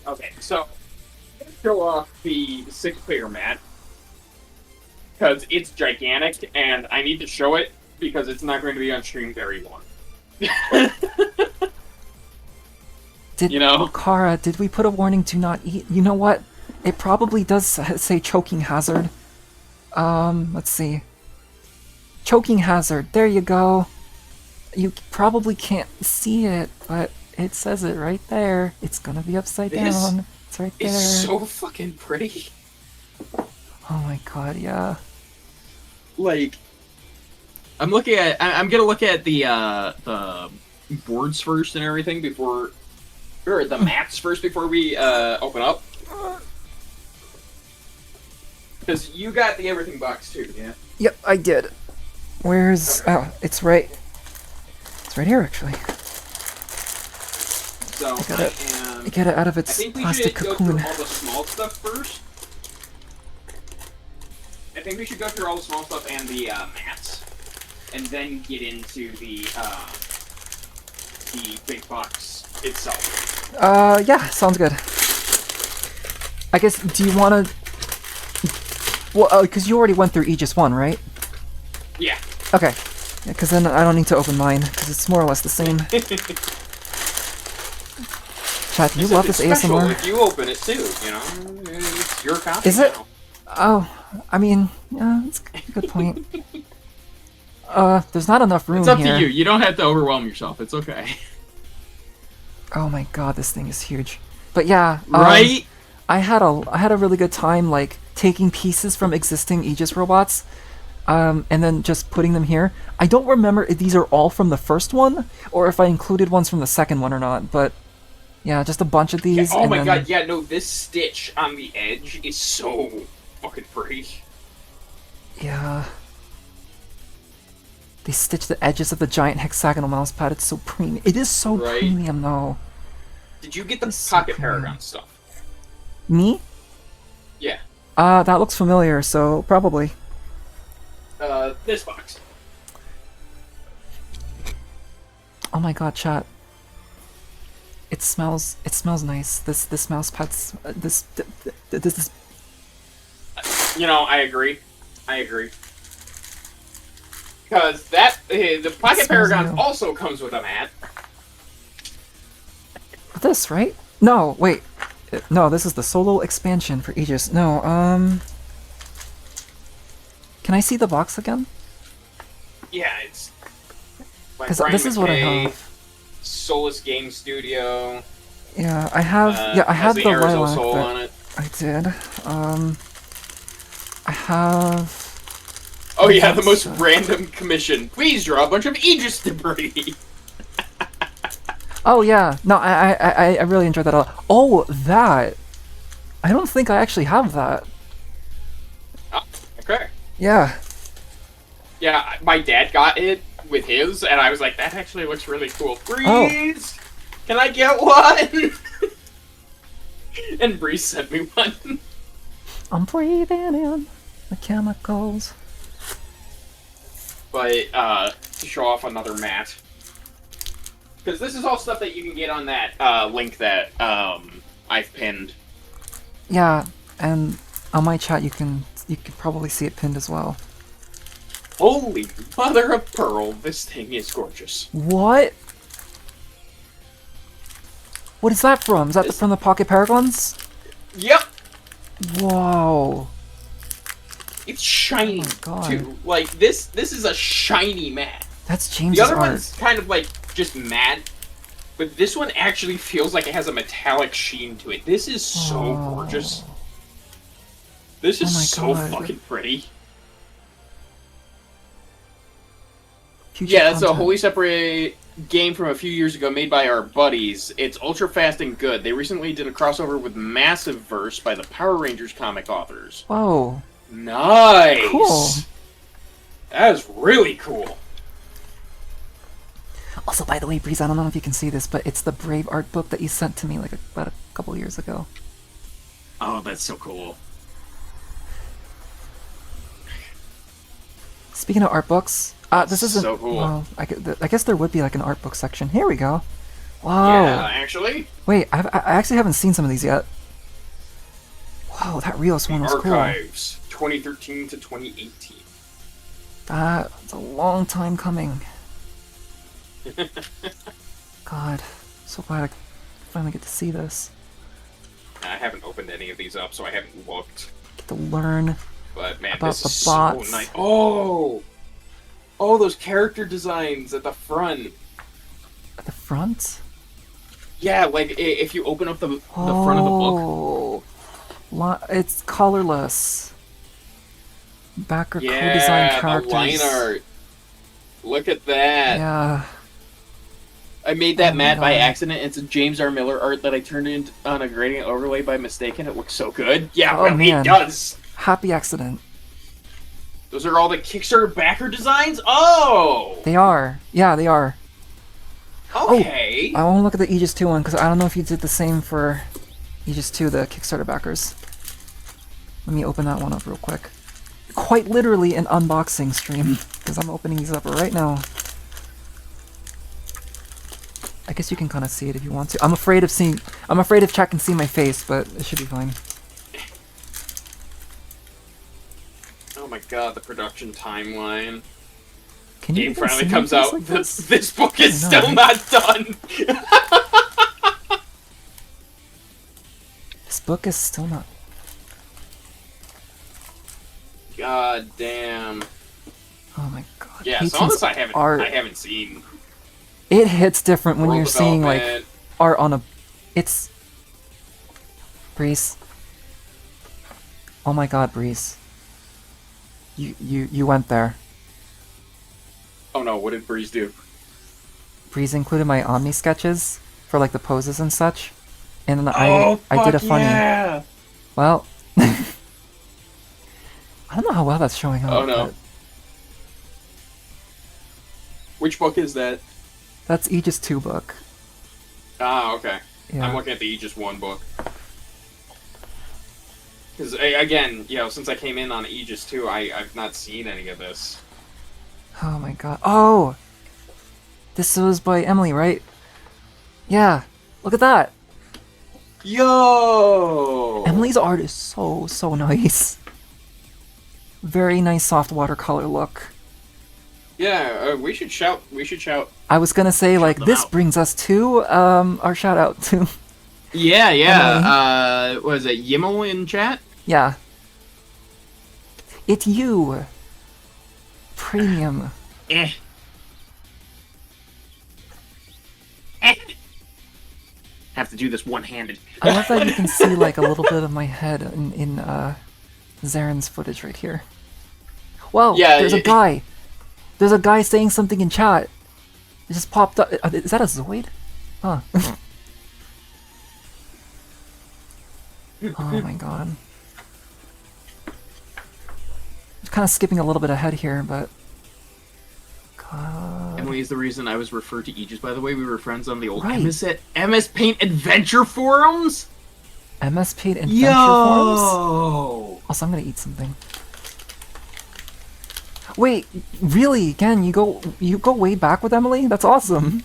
Okay, so I'm gonna show off the 6-player map because it's gigantic, and I need to show it because it's not going to be on stream very long. Did You know? Kara, did we put a warning do not eat? You know what? It probably does say choking hazard. Let's see. Choking hazard. There you go. You probably can't see it, but it says it right there. It's gonna be upside This down. It's right there. It's so fucking pretty. Oh my god, yeah. Like, I'm gonna look at the boards first and everything before, or the maps first before we open up. Because you got the everything box too, yeah. Yep, I did. Where's... Oh, it's right... It's right here, actually. So got it. am. Get it out of I its think we plastic should go cocoon. through all the small stuff first. I think we should go through all the small stuff and the mats, and then get into the big box itself. Yeah, sounds good. I guess, do you want to... Well, because you already went through Aegis 1, right? Yeah. Okay. Yeah, because then I don't need to open mine, because it's more or less the same. Chat, do you love this It's special ASMR? if you open it too, you know? It's your copy Is it? now. Oh, I mean, yeah, that's a good point. There's not enough room It's up here. to you. You don't have to overwhelm yourself. It's okay. Oh my god, this thing is huge. But yeah, Right? I had a really good time like taking pieces from existing Aegis robots, and then just putting them here. I don't remember if these are all from the first one or if I included ones from the second one or not. But yeah, just a bunch of these. Oh and my then- god, yeah, no, this stitch on the edge is so fucking pretty. Yeah. They stitched the edges of the giant hexagonal mousepad. It's so premium. It is so Right. premium, though. Did you get the It's so Pocket premium. Paragon stuff? Me? Yeah. That looks familiar, so probably. This box. Oh my god, chat. It smells nice. This mouse pad's this. You know, I agree. Because the Pocket smells Paragon new. also comes with a mat. This, right? No, wait. No, this is the solo expansion for Aegis. No, Can I see the box again? Yeah, it's by 'Cause Brian this is what I McKay, have. Solus Game Studio. Yeah, I have. Yeah, I has have the Arizal lilac. Soul But on it. I did. I have. Oh yeah, the That's, most random commission. Please draw a bunch of Aegis debris. Oh yeah, no, I really enjoyed that a lot. Oh, that. I don't think I actually have that. Oh, okay. Yeah. Yeah, my dad got it with his, and I was like, that actually looks really cool. Oh. Breeze! Can I get one? And Breeze sent me one. I'm breathing in the chemicals. But, to show off another mat. Because this is all stuff that you can get on that, link that, I've pinned. Yeah, and on my chat you can probably see it pinned as well. Holy mother of pearl, this thing is gorgeous. What? What is that from? Is that from the Pocket Paragons? Yep! Whoa. It's shiny, God. too. Like, this is a shiny mat. That's James's The other art. one's kind of like just matte, but this one actually feels like it has a metallic sheen to it. This is so gorgeous. This is Oh my so God. fucking pretty. Future Yeah, that's a content. wholly separate game from a few years ago made by our buddies. It's ultra fast and good. They recently did a crossover with Massive Verse by the Power Rangers comic authors. Whoa. Nice! Cool. That is really cool. Also, by the way, Breeze, I don't know if you can see this, but it's the Brave art book that you sent to me like about a couple years ago. Oh, that's so cool. Speaking of art books, this isn't So cool. Well, I guess there would be like an art book section. Here we go. Wow. Yeah, actually. Wait, I actually haven't seen some of these yet. Wow, that Rios one was cool. Archives, 2013 to 2018. That's a long time coming. God, so glad I finally get to see this. I haven't opened any of these up, so I haven't looked. Get to learn But man, about this the is bots. so nice. Oh, those character designs at the front. at the front. Yeah, like if you open up the front of the book. It's colorless. Backer Yeah, co-designed characters. the line art. Look at that. Yeah. I made that Oh my matte by God. accident. It's a James R. Miller art that I turned in on a gradient overlay by mistake, and it looks so good. Yeah, Oh, well, man. it does. Happy accident. Those are all the Kickstarter backer designs? Oh! They are. Yeah, they are. Okay. I want to look at the Aegis 2 one, because I don't know if you did the same for Aegis 2, the Kickstarter backers. Let me open that one up real quick. Quite literally an unboxing stream, because I'm opening these up right now. I guess you can kind of see it if you want to. I'm afraid if chat can see my face, but it should be fine. Oh my god, the production timeline. Can you Game even finally see comes my face out. like this? This book is I know, still right? not done. This book is still not. God damn. Oh my god. Yeah, some of Peyton's this I haven't art. I haven't seen. It hits different when World you're seeing like development. art on a. It's. Breeze. Oh my god, Breeze. You went there. Oh no, what did Breeze do? Breeze included my Omni sketches for like the poses and such, and then Oh, I did a fuck funny. yeah! Well, I don't know how well that's showing up. Oh, no. but Which book is that? that's Aegis 2 book. Ah, okay. Yeah. I'm looking at the Aegis 1 book. Because, again, you know, since I came in on Aegis 2, I've not seen any of this. Oh my god. Oh! This was by Emily, right? Yeah. Look at that! Yo! Emily's art is so nice. Very nice soft watercolor look. Yeah, we should shout. We should shout. I was gonna say, like, them this out. brings us to our shout out to. Yeah, Emily. yeah. Was it Yimmel in chat? Yeah. It's you! Premium. Eh. Have to do this one-handed. I love that you can see, like, a little bit of my head in Zaren's footage right here. Whoa! Yeah, There's a guy! There's a guy saying something in chat! It just popped up. Is that a Zoid? Huh. Oh my god. Just kind of skipping a little bit ahead here, but... God... Emily is the reason I was referred to Aegis, by the way. We were friends on the old Right. MS Paint Adventure forums? MS Paint Adventure Forums? Yo! Also, I'm gonna eat something. Wait, really? Again, you go way back with Emily? That's awesome.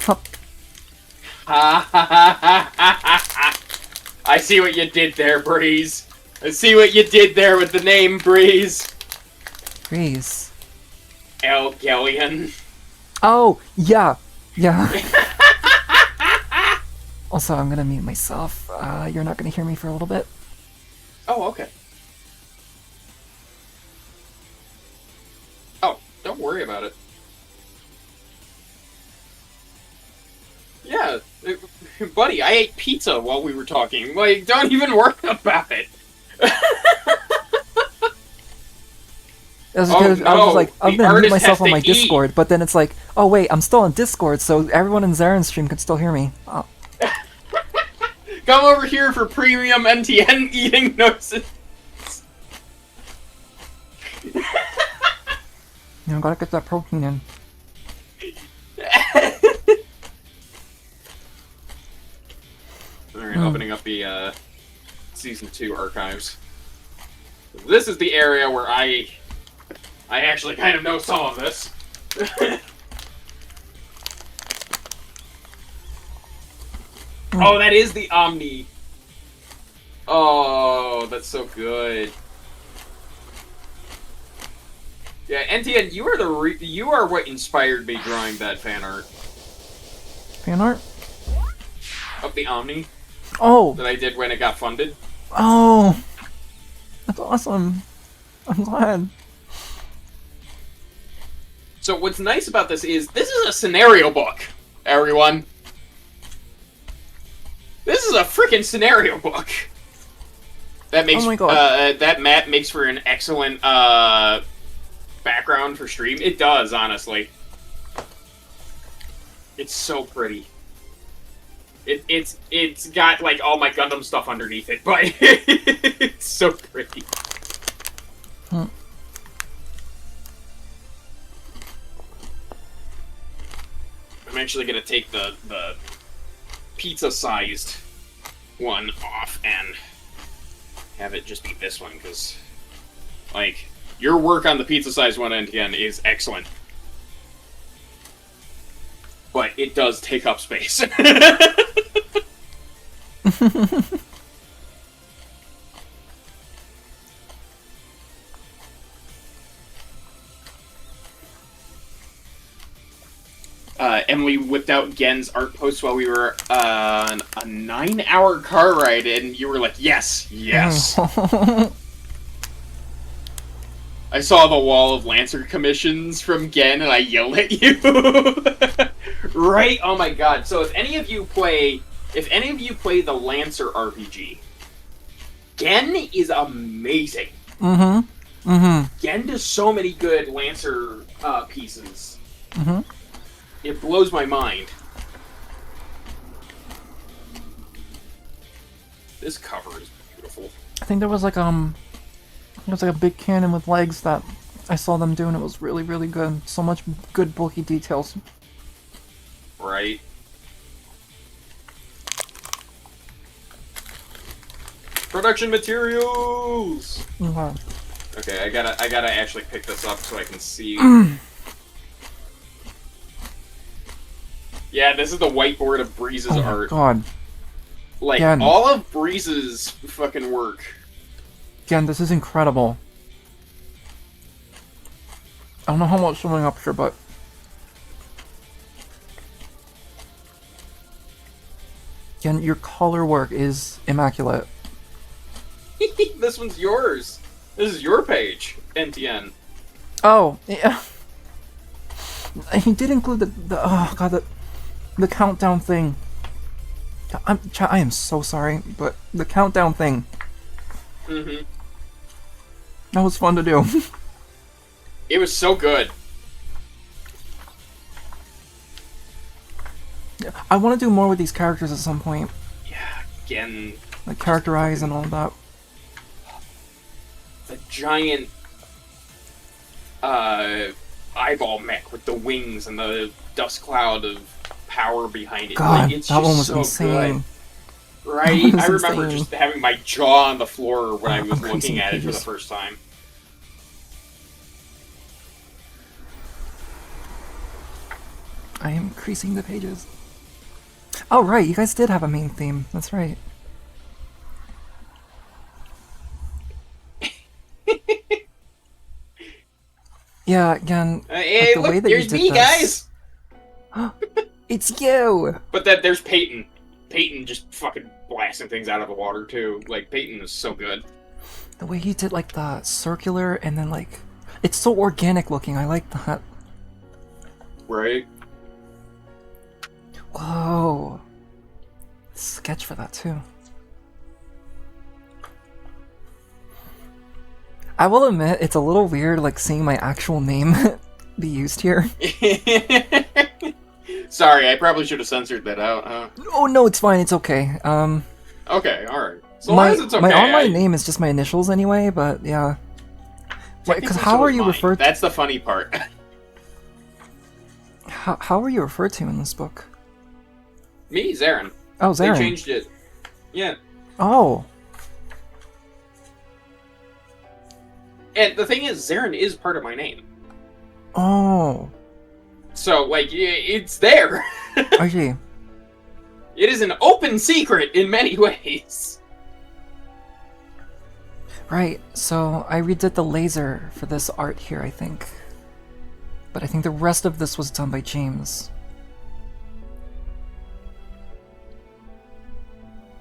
Huh. I see what you did there, Breeze. I see what you did there with the name, Breeze. Breeze. Elgelion. Oh, yeah. Yeah. Also, I'm gonna mute myself. You're not gonna hear me for a little bit. Oh, okay. Oh, don't worry about it. Yeah, buddy, I ate pizza while we were talking. Like, don't even worry about it. It was Oh, because I was no, like, I'm the gonna mute artist myself has on to my eat. Discord, but then it's like, oh wait, I'm still on Discord, so everyone in Zaren's stream can still hear me. Oh. Come over here for premium NTN eating noises. You know, gotta get that protein in. Alright, opening up the Season 2 archives. This is the area where I actually kind of know some of this. Oh, that is the Omni. Oh, that's so good. Yeah, NTN, you are you are what inspired me drawing that fan art Fan art? of the Omni Oh! that I did when it got funded. Oh! That's awesome. I'm glad. So what's nice about this is a scenario book, everyone. This is a freaking scenario book. That makes Oh my God. That map makes for an excellent background for stream. It does, honestly. It's so pretty. It's got like all my Gundam stuff underneath it, but it's so pretty. Hmm. I'm actually gonna take the pizza-sized one off and have it just be this one, because, like, your work on the pizza-sized one, NTN, is excellent. But it does take up space. Emily whipped out Gen's art post while we were on a 9-hour car ride, and you were like, yes, yes. I saw the wall of Lancer commissions from Gen, and I yelled at you. Right? Oh my god. So if any of you play the Lancer RPG, Gen is amazing. Mm-hmm. Mm-hmm. Gen does so many good Lancer pieces. Mm-hmm. It blows my mind. This cover is beautiful. I think there was like it was like a big cannon with legs that I saw them do, and it was really, really good. So much good bulky details. Right? Production materials! Okay. Okay, I gotta actually pick this up so I can see. Yeah, this is the whiteboard of Breeze's Oh my art. god. Like, Again. all of Breeze's fucking work. Again, this is incredible. I don't know how much showing up here, but again, your color work is immaculate. This one's yours. This is your page, NTN. Oh, yeah. He did include the oh god, the countdown thing. I am so sorry, but the countdown thing, Mm-hmm. that was fun to do. It was so good. I want to do more with these characters at some point, Yeah, again, like characterize and all that. the giant eyeball mech with the wings and the dust cloud of power behind it. God, Like, it's that just one was so insane. good. Right? was I remember insane. just having my jaw on the floor when I was I'm creasing looking at it for the pages. first time. I am increasing the pages. Oh right, you guys did have a main theme. That's right. Yeah, again, Hey, the look, way that you there's did me, this- guys. It's you! But then there's Peyton. Peyton just fucking blasting things out of the water too. Like Peyton is so good. The way you did like the circular and then like it's so organic looking. I like that. Right? Whoa. Sketch for that too. I will admit it's a little weird like seeing my actual name be used here. Sorry, I probably should have censored that out, huh? Oh no, it's fine. It's okay. Okay, alright. So long as it's okay. my online name is just my initials anyway, but yeah. Because technically how so are is you mine. referred? That's the funny part. How are you referred to in this book? Me, Zarin. Oh, Zarin. They changed it. Yeah. Oh. And the thing is, Zarin is part of my name. Oh. So, like, it's there. I see. It is an open secret in many ways. Right, so I redid the laser for this art here, I think. But I think the rest of this was done by James.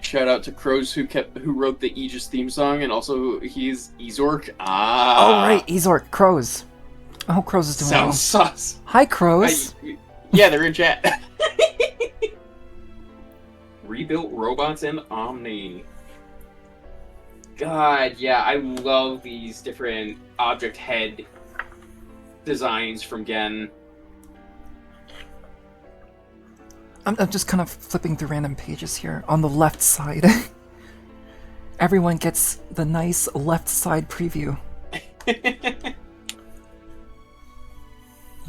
Shout out to Crows who wrote the Aegis theme song, and also he's Ezork. Ah. Oh, right, Ezork, Crows. I hope Crows is doing well. Sounds sus. Hi, Crows. Yeah, they're in chat. Rebuilt robots and Omni. God, yeah, I love these different object head designs from Gen. I'm just kind of flipping through random pages here. On the left side. Everyone gets the nice left side preview. And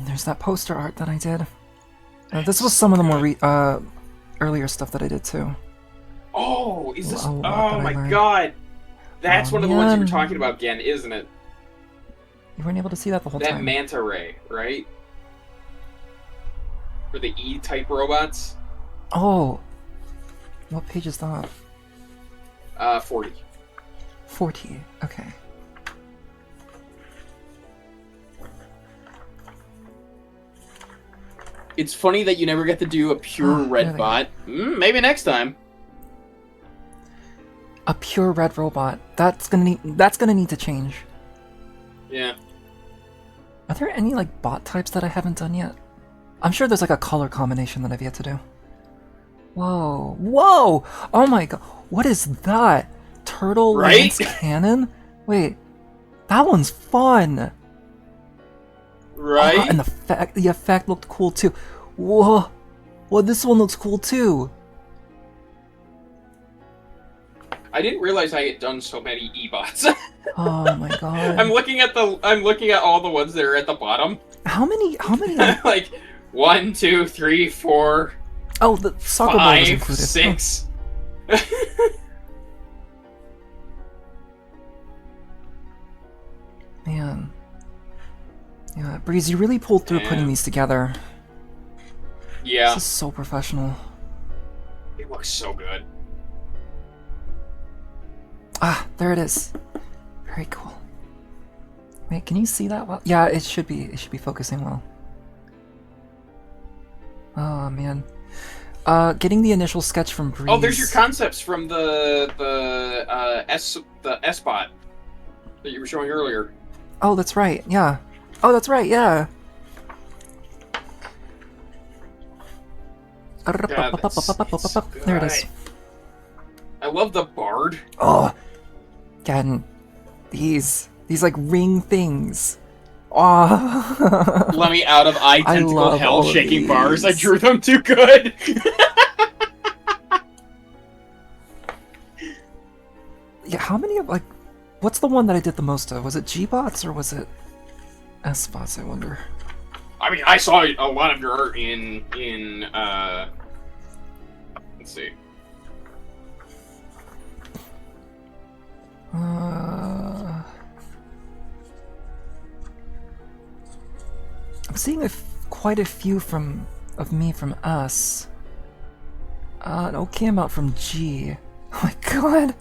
there's that poster art that I did. This was some of the more earlier stuff that I did too. Oh, is this? A lot that Oh I my learned. god. That's Oh, one of the ones you were man. talking about, Gen, isn't it? You weren't able to see that the whole That time. manta ray, right? For the E-type robots? Oh. What page is that? 40. 40. Okay. It's funny that you never get to do a pure Oh, red really? bot. Maybe next time. A pure red robot. That's gonna need to change. Yeah. Are there any like bot types that I haven't done yet? I'm sure there's like a color combination that I've yet to do. Whoa. Whoa! Oh my god. What is that? Turtle Right? Lance Cannon? Wait. That one's fun! Right? Oh, and the effect looked cool too. Whoa! Well, this one looks cool too. I didn't realize I had done so many E-bots. Oh my god. I'm looking at all the ones that are at the bottom. How many Like 1, 2, 3, 4, Oh, the soccer ball was 5, included. 6. Man. Yeah, Breeze, you really pulled through putting Man. these together. Yeah. This is so professional. It looks so good. Ah, there it is. Very cool. Wait, can you see that well? Yeah, it should be focusing well. Oh man. Getting the initial sketch from Breeze. Oh, there's your concepts from the S bot that you were showing earlier. Oh, that's right. Yeah. Oh, that's right. Yeah. There it is. I love the bard. Oh, again, these like ring things. Oh, Let me out of eye tentacle love hell all of shaking bars. I these. drew them too good. yeah. How many of like? What's the one that I did the most of? Was it G bots or was it S bots? I wonder. I mean, I saw a lot of your art in let's see. I'm seeing quite a few of me from S. An okay amount from G. Oh my god,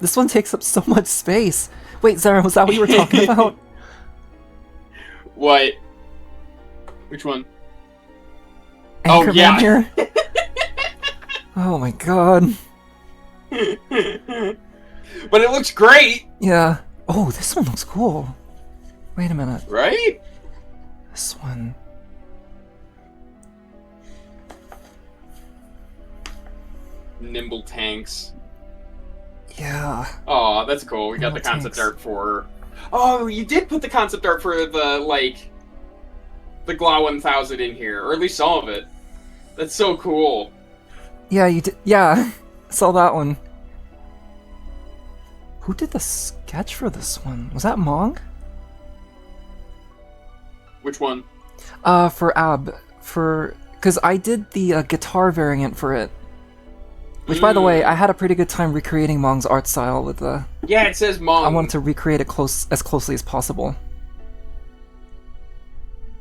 this one takes up so much space. Wait, Zara, was that what you were talking about? What? Which one? Oh, Anchorman yeah. here? Oh my god. But it looks great, Yeah. Oh, this one looks cool. Wait a minute. right? This one. Nimble tanks. Yeah. Oh, that's cool. We got the Nimble concept tanks. art for... Oh, you did put the concept art for the, like... The GLA 1000 in here, or at least some of it. That's so cool. Yeah, you did. Yeah. Saw that one. Who did the sketch for this one? Was that Mong? Which one? For Ab. Because I did the guitar variant for it. Which, by the way, I had a pretty good time recreating Mong's art style with the... Yeah, it says Mong. I wanted to recreate it as closely as possible.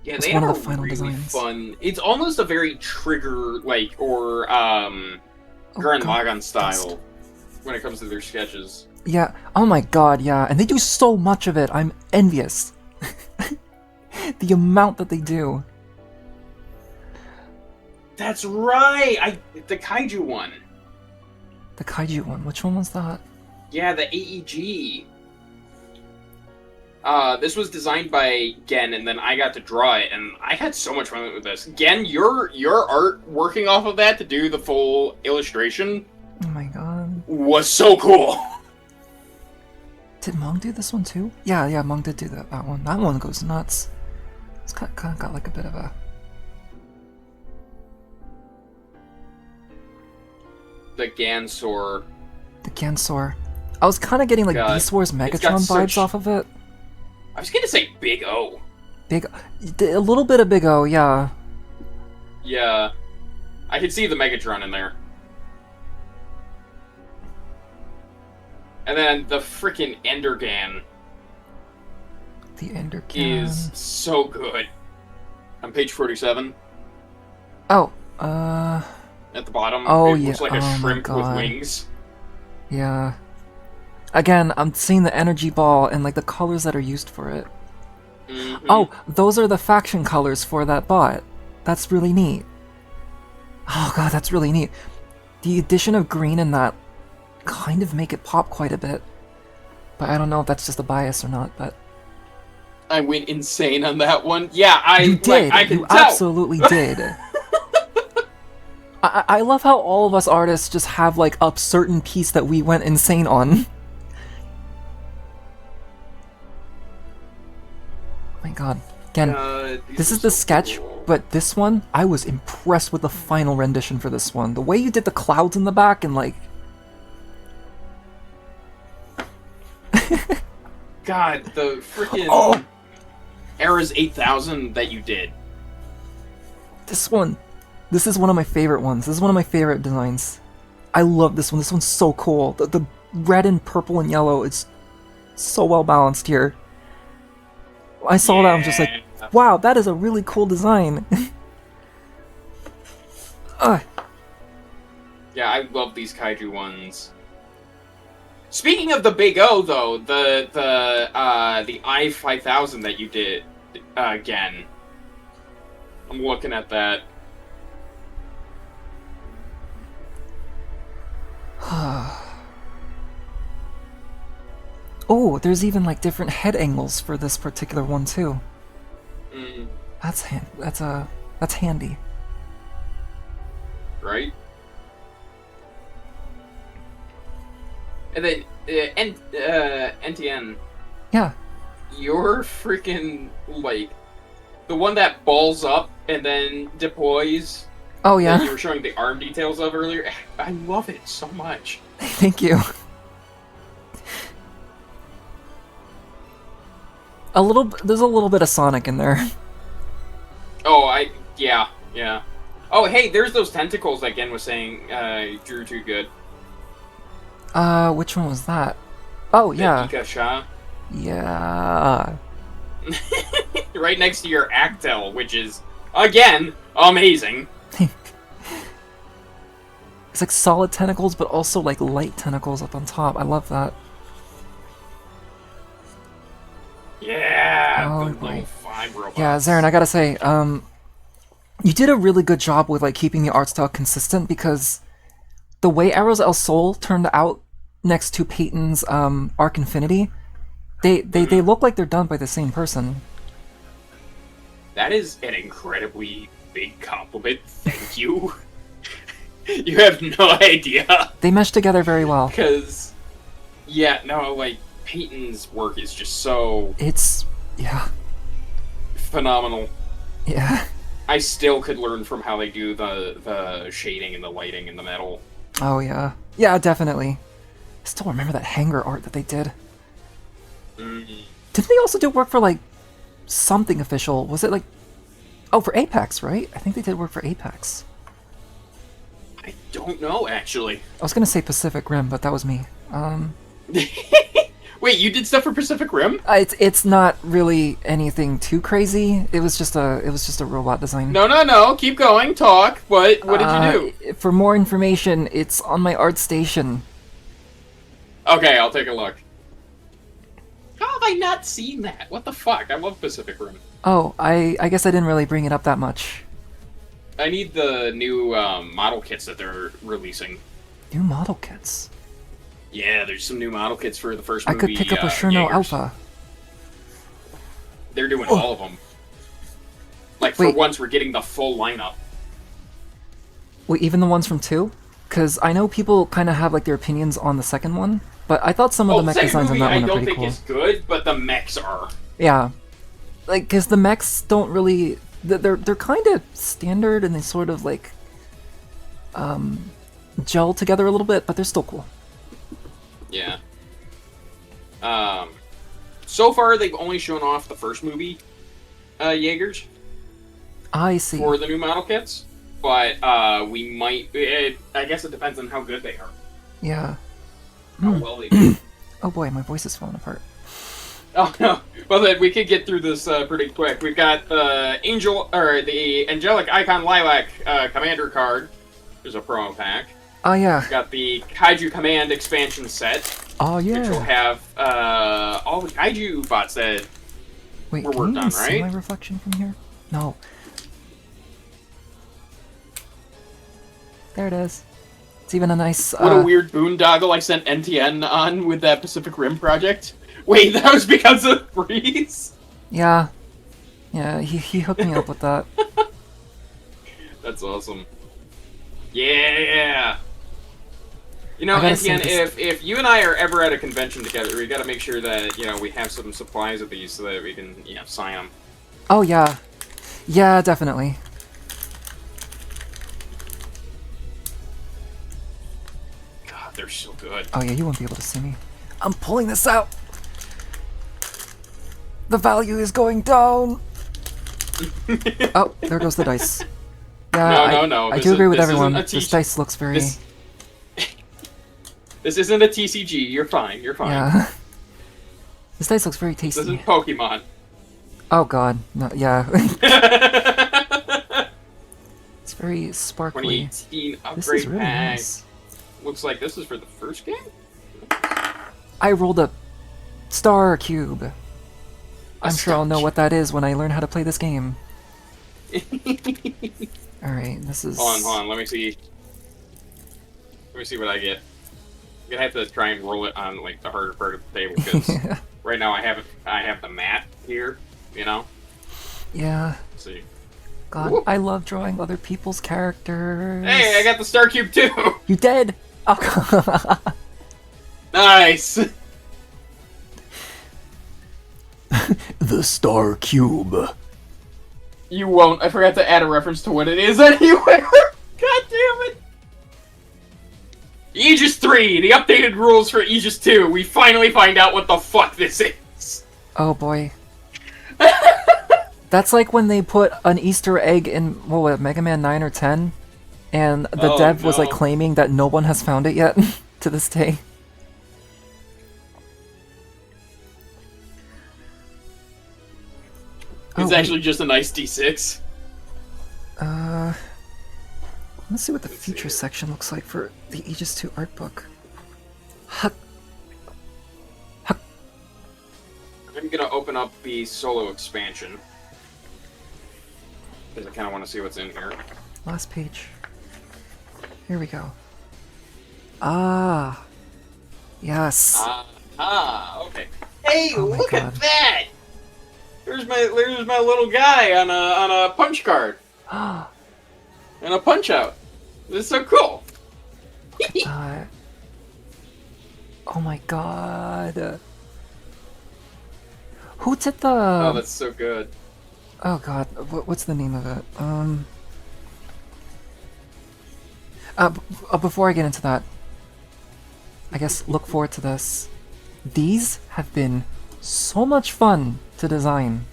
Yeah, It's they one have of the a final really designs. fun... It's almost a very Trigger, like, or, Oh, Gurren God, Lagann style dust. when it comes to their sketches. Yeah. Oh my god, yeah. And they do so much of it. I'm envious. The amount that they do. That's right! The Kaiju one. The kaiju one. Which one was that? Yeah, the AEG. This was designed by Gen, and then I got to draw it, and I had so much fun with this. Gen, your art working off of that to do the full illustration Oh my god. was so cool. Did Mong do this one too? Yeah, Mong did do that one. That one goes nuts. It's kind of got like a bit of a... The Gansaur. The Gansaur. I was kind of getting like God, Beast Wars it's got Megatron vibes such- off of it. I was gonna say Big O. A little bit of Big O, yeah. Yeah. I could see the Megatron in there. And then the frickin' Endergan The Endercan. is so good. On page 47, Oh, at the bottom, Oh, it looks yeah. like a Oh my shrimp with God. wings. yeah. Again, I'm seeing the energy ball and like the colors that are used for it. Mhm. Oh, those are the faction colors for that bot. That's really neat. Oh god, that's really neat. The addition of green in that kind of make it pop quite a bit. But I don't know if that's just a bias or not, but... I went insane on that one. Yeah, You did! I can You tell. absolutely did! I love how all of us artists just have like a certain piece that we went insane on. Oh my god. Again, These this are is the so sketch, cool. but this one, I was impressed with the final rendition for this one. The way you did the clouds in the back and like... God, the freaking Oh! Era's 8000 that you did. This one. This is one of my favorite ones. This is one of my favorite designs. I love this one. This one's so cool. The red and purple and yellow is so well balanced here. I saw that, I'm just like, wow, that is a really cool design. Yeah, I love these kaiju ones. Speaking of the Big O, though, the I-5000 that you did again. I'm looking at that. Oh, there's even like different head angles for this particular one too. Mm, That's handy. right? And then NTN, Yeah. you're freaking like the one that balls up and then deploys. Oh That yeah. you were showing the arm details of earlier. I love it so much. Thank you. There's a little bit of Sonic in there. Oh, yeah. Oh, hey, there's those tentacles that Gen was saying drew too good. Which one was that? Oh yeah. The Ika Sha. Yeah. Right next to your Actel, which is, again, amazing. It's like solid tentacles, but also like light tentacles up on top. I love that. Yeah, Oh, the boy. level 5 time robots. Yeah, Zarin, I gotta say, you did a really good job with like keeping the art style consistent because the way Arrows El Sol turned out next to Peyton's Arc Infinity, they look like they're done by the same person. That is an incredibly big compliment. Thank you. You have no idea. They mesh together very well. Because, yeah, no, like, Peyton's work is just so It's yeah. phenomenal. Yeah. I still could learn from how they do the shading and the lighting and the metal. Oh yeah. Yeah, definitely. I still remember that hangar art that they did. Didn't they also do work for like something official? Was it like oh, for Apex, right? I think they did work for Apex. I don't know, actually. I was gonna say Pacific Rim, but that was me. Wait, you did stuff for Pacific Rim? It's not really anything too crazy. It was just a robot design. No. Keep going. Talk. What did you do? For more information, it's on my art station. Okay, I'll take a look. How have I not seen that? What the fuck? I love Pacific Rim. Oh, I guess I didn't really bring it up that much. I need the new model kits that they're releasing. New model kits. Yeah, there's some new model kits for the first I movie. could pick up a Cherno Jaegers. Alpha. They're doing all of them. Like, for Wait. once, we're getting the full lineup. Wait, even the ones from 2? Because I know people kind of have like their opinions on the second one, but I thought some of the mech second designs on movie that I one are don't pretty think cool. is good, but the mechs are. Yeah, like because the mechs don't really they're kind of standard and they sort of like gel together a little bit, but they're still cool. Yeah. So far, they've only shown off the first movie, Jaegers, I see. for the new model kits. But we might. I guess it depends on how good they are. Yeah. How well they do. Oh boy, my voice is falling apart. Oh no! Well then, we could get through this pretty quick. We've got the the Angelic Icon Lilac Commander card. There's a promo pack. Oh yeah. We've got the Kaiju Command expansion set, Oh which will yeah. have all the Kaiju bots that. Wait, we're can worked you even on, see right? my reflection from here? No. There it is. It's even a nice. What a weird boondoggle I sent NTN on with that Pacific Rim project. Wait, that was because of Breeze? Yeah. Yeah, he hooked me up with that. That's awesome. Yeah! You know, I gotta NTN, say this- if you and I are ever at a convention together, we gotta make sure that, we have some supplies of these so that we can, sign them. Oh yeah. Yeah, definitely. God, they're so good. Oh yeah, you won't be able to see me. I'm pulling this out. The value is going down. Oh, there goes the dice. Yeah, No. I This do agree with this isn't everyone. a This dice looks very. This, this isn't a TCG. You're fine. You're fine. Yeah. This dice looks very This tasty. isn't Pokemon. Oh god, no, yeah. It's very sparkly. 2018 upgrade This is really pack. nice. Looks like this is for the first game? I rolled a star cube. I'm sure I'll know star what that is when I learn how to play this game. Alright, this is... Hold on, let me see. Let me see what I get. I'm gonna have to try and roll it on like the harder part of the table because right now I have the mat here, Yeah. Let's see. God, Whoop. I love drawing other people's characters. Hey, I got the Star Cube too! You did? Oh, Nice! The Star Cube. You won't. I forgot to add a reference to what it is anywhere. God damn it! Aegis 3, the updated rules for Aegis 2. We finally find out what the fuck this is. oh boy. That's like when they put an Easter egg in, what was it, Mega Man 9 or 10? And the Oh, dev was like no. claiming that no one has found it yet to this day. It's wait. actually just a nice D6. Let's see what the see feature here. section looks like for the Aegis 2 art book. I'm gonna open up the solo expansion. Because I kind of want to see what's in here. Last page. Here we go. Ah. Yes. Okay. Hey, Oh my look God. at that! There's my little guy on a punch card. And a punch out. This is so cool. Oh my God. Who did the... Oh, that's so good. Oh God, what's the name of it? Before I get into that, I guess look forward to this. These have been so much fun to design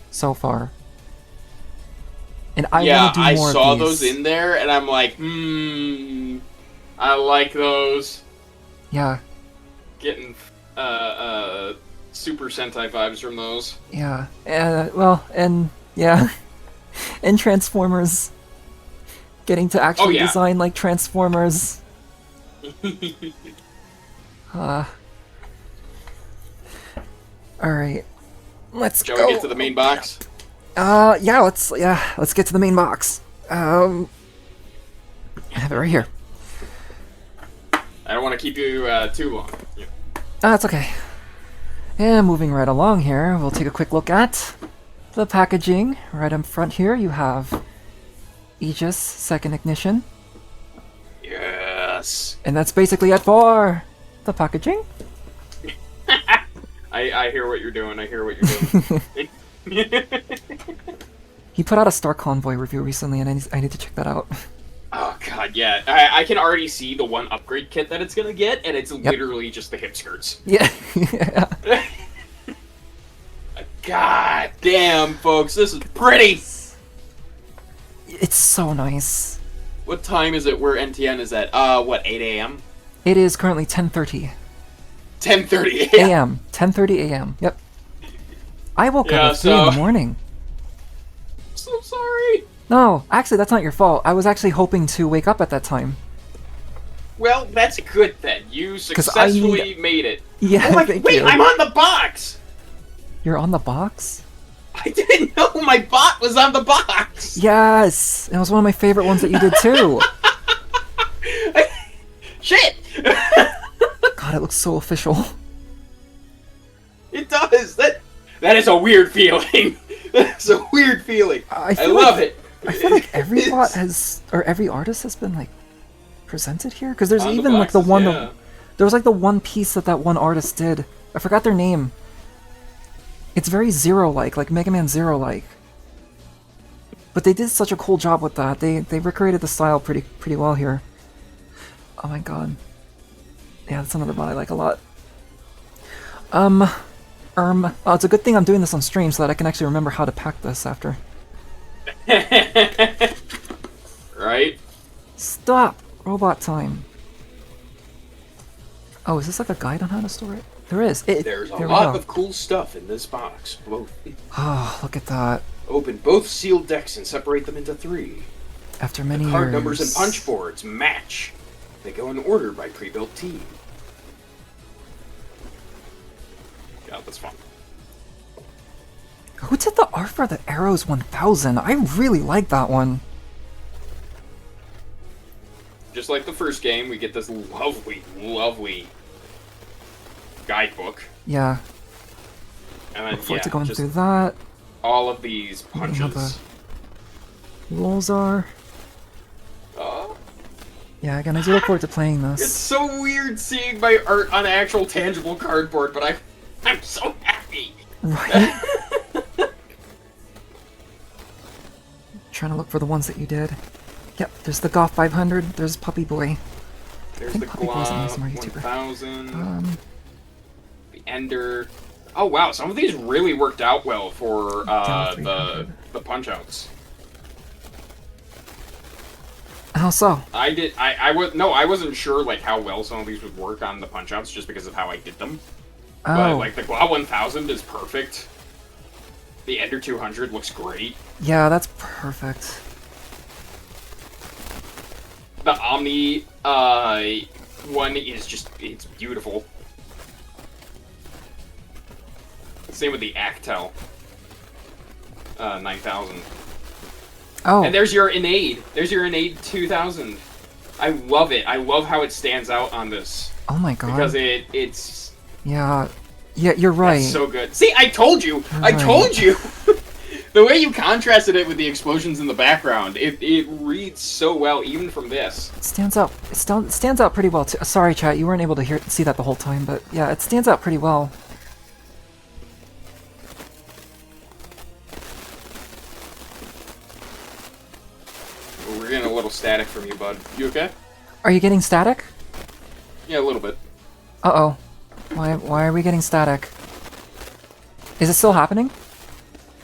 so far. And I want to do more I saw of these. those in there, and I'm like, I like those. Yeah, Getting Super Sentai vibes from those. yeah. Well, and yeah, and Transformers. Getting to actually yeah. design like Transformers. Alright. Let's Shall go. we get to the main box? Let's get to the main box. I have it right here. I don't want to keep you too long. Yeah. That's okay. And moving right along here, we'll take a quick look at the packaging. Right up front here, you have AEGIS Second Ignition. Yes. And that's basically it for the packaging. I hear what you're doing. I hear what you're doing. He put out a Star Convoy review recently, and I need to check that out. Oh god, yeah. I can already see the one upgrade kit that it's gonna get, and it's literally just the hip skirts. Yeah. Yeah. God damn, folks, this is pretty! It's so nice. What time is it where NTN is at? 8 a.m.? It is currently 10:30 10:30 a.m. 10:30 a.m. Yep. I woke up at 3 in the morning. So sorry. No, actually, that's not your fault. I was actually hoping to wake up at that time. Well, that's good then. You successfully made it. Yeah, Oh my, thank wait, you. I'm on the box! You're on the box? I didn't know my bot was on the box! Yes! It was one of my favorite ones that you did too. Shit! God, it looks so official. It does! That is a weird feeling! That's a weird feeling! I love it! I feel like every bot has, or every artist has been, like, presented here? Because there's On the even, like, the boxes, one, yeah. there was, like, the one piece that one artist did. I forgot their name. It's very Zero-like Mega Man Zero-like. But they did such a cool job with that. They recreated the style pretty well here. Oh my god. Yeah, that's another bot I like a lot. Oh, it's a good thing I'm doing this on stream so that I can actually remember how to pack this after. Right? Stop! Robot time. Oh, is this like a guide on how to store it? There is. There's a there we lot go. of cool stuff in this box. Oh, look at that. Open both sealed decks and separate them into 3. After many Card years. numbers and punch boards match. They go in order by pre-built team. God, that's fun. Who did the art for the Arrows 1000? I really like that one. Just like the first game, we get this lovely, lovely guidebook. Yeah. And then, Look forward yeah, to going just through that. all of these Looking how punches. the rolls are. Oh, Yeah, again, I do look forward to playing it's this. so weird seeing my art on actual tangible cardboard, but I'm so happy. Right? Trying to look for the ones that you did. Yep, there's the Goth 500, there's Puppy Boy. There's think the Puppy Boy's an ASMR Glob YouTuber. 1000, the Ender. Oh wow, some of these really worked out well for Dell the 300. punch outs. How so? I wasn't sure like how well some of these would work on the punch outs just because of how I did them. Oh, But like the Glob 1000 is perfect. The Ender 200 looks great. yeah, that's perfect. The Omni one is it's beautiful. Same with the Actel 9000. Oh. And there's your Innate. There's your Innate 2000. I love it. I love how it stands out on this. Oh my god. Because it's... Yeah. Yeah, you're right. It's so good. See, I told you! You're I right. told you! The way you contrasted it with the explosions in the background, it reads so well, even from this. It stands out. It stands out pretty well too. Sorry, chat, you weren't able to see that the whole time, but yeah, it stands out pretty well. We're getting a little static from you, bud. You okay? Are you getting static? Yeah, a little bit. Uh-oh. Why are we getting static? Is it still happening?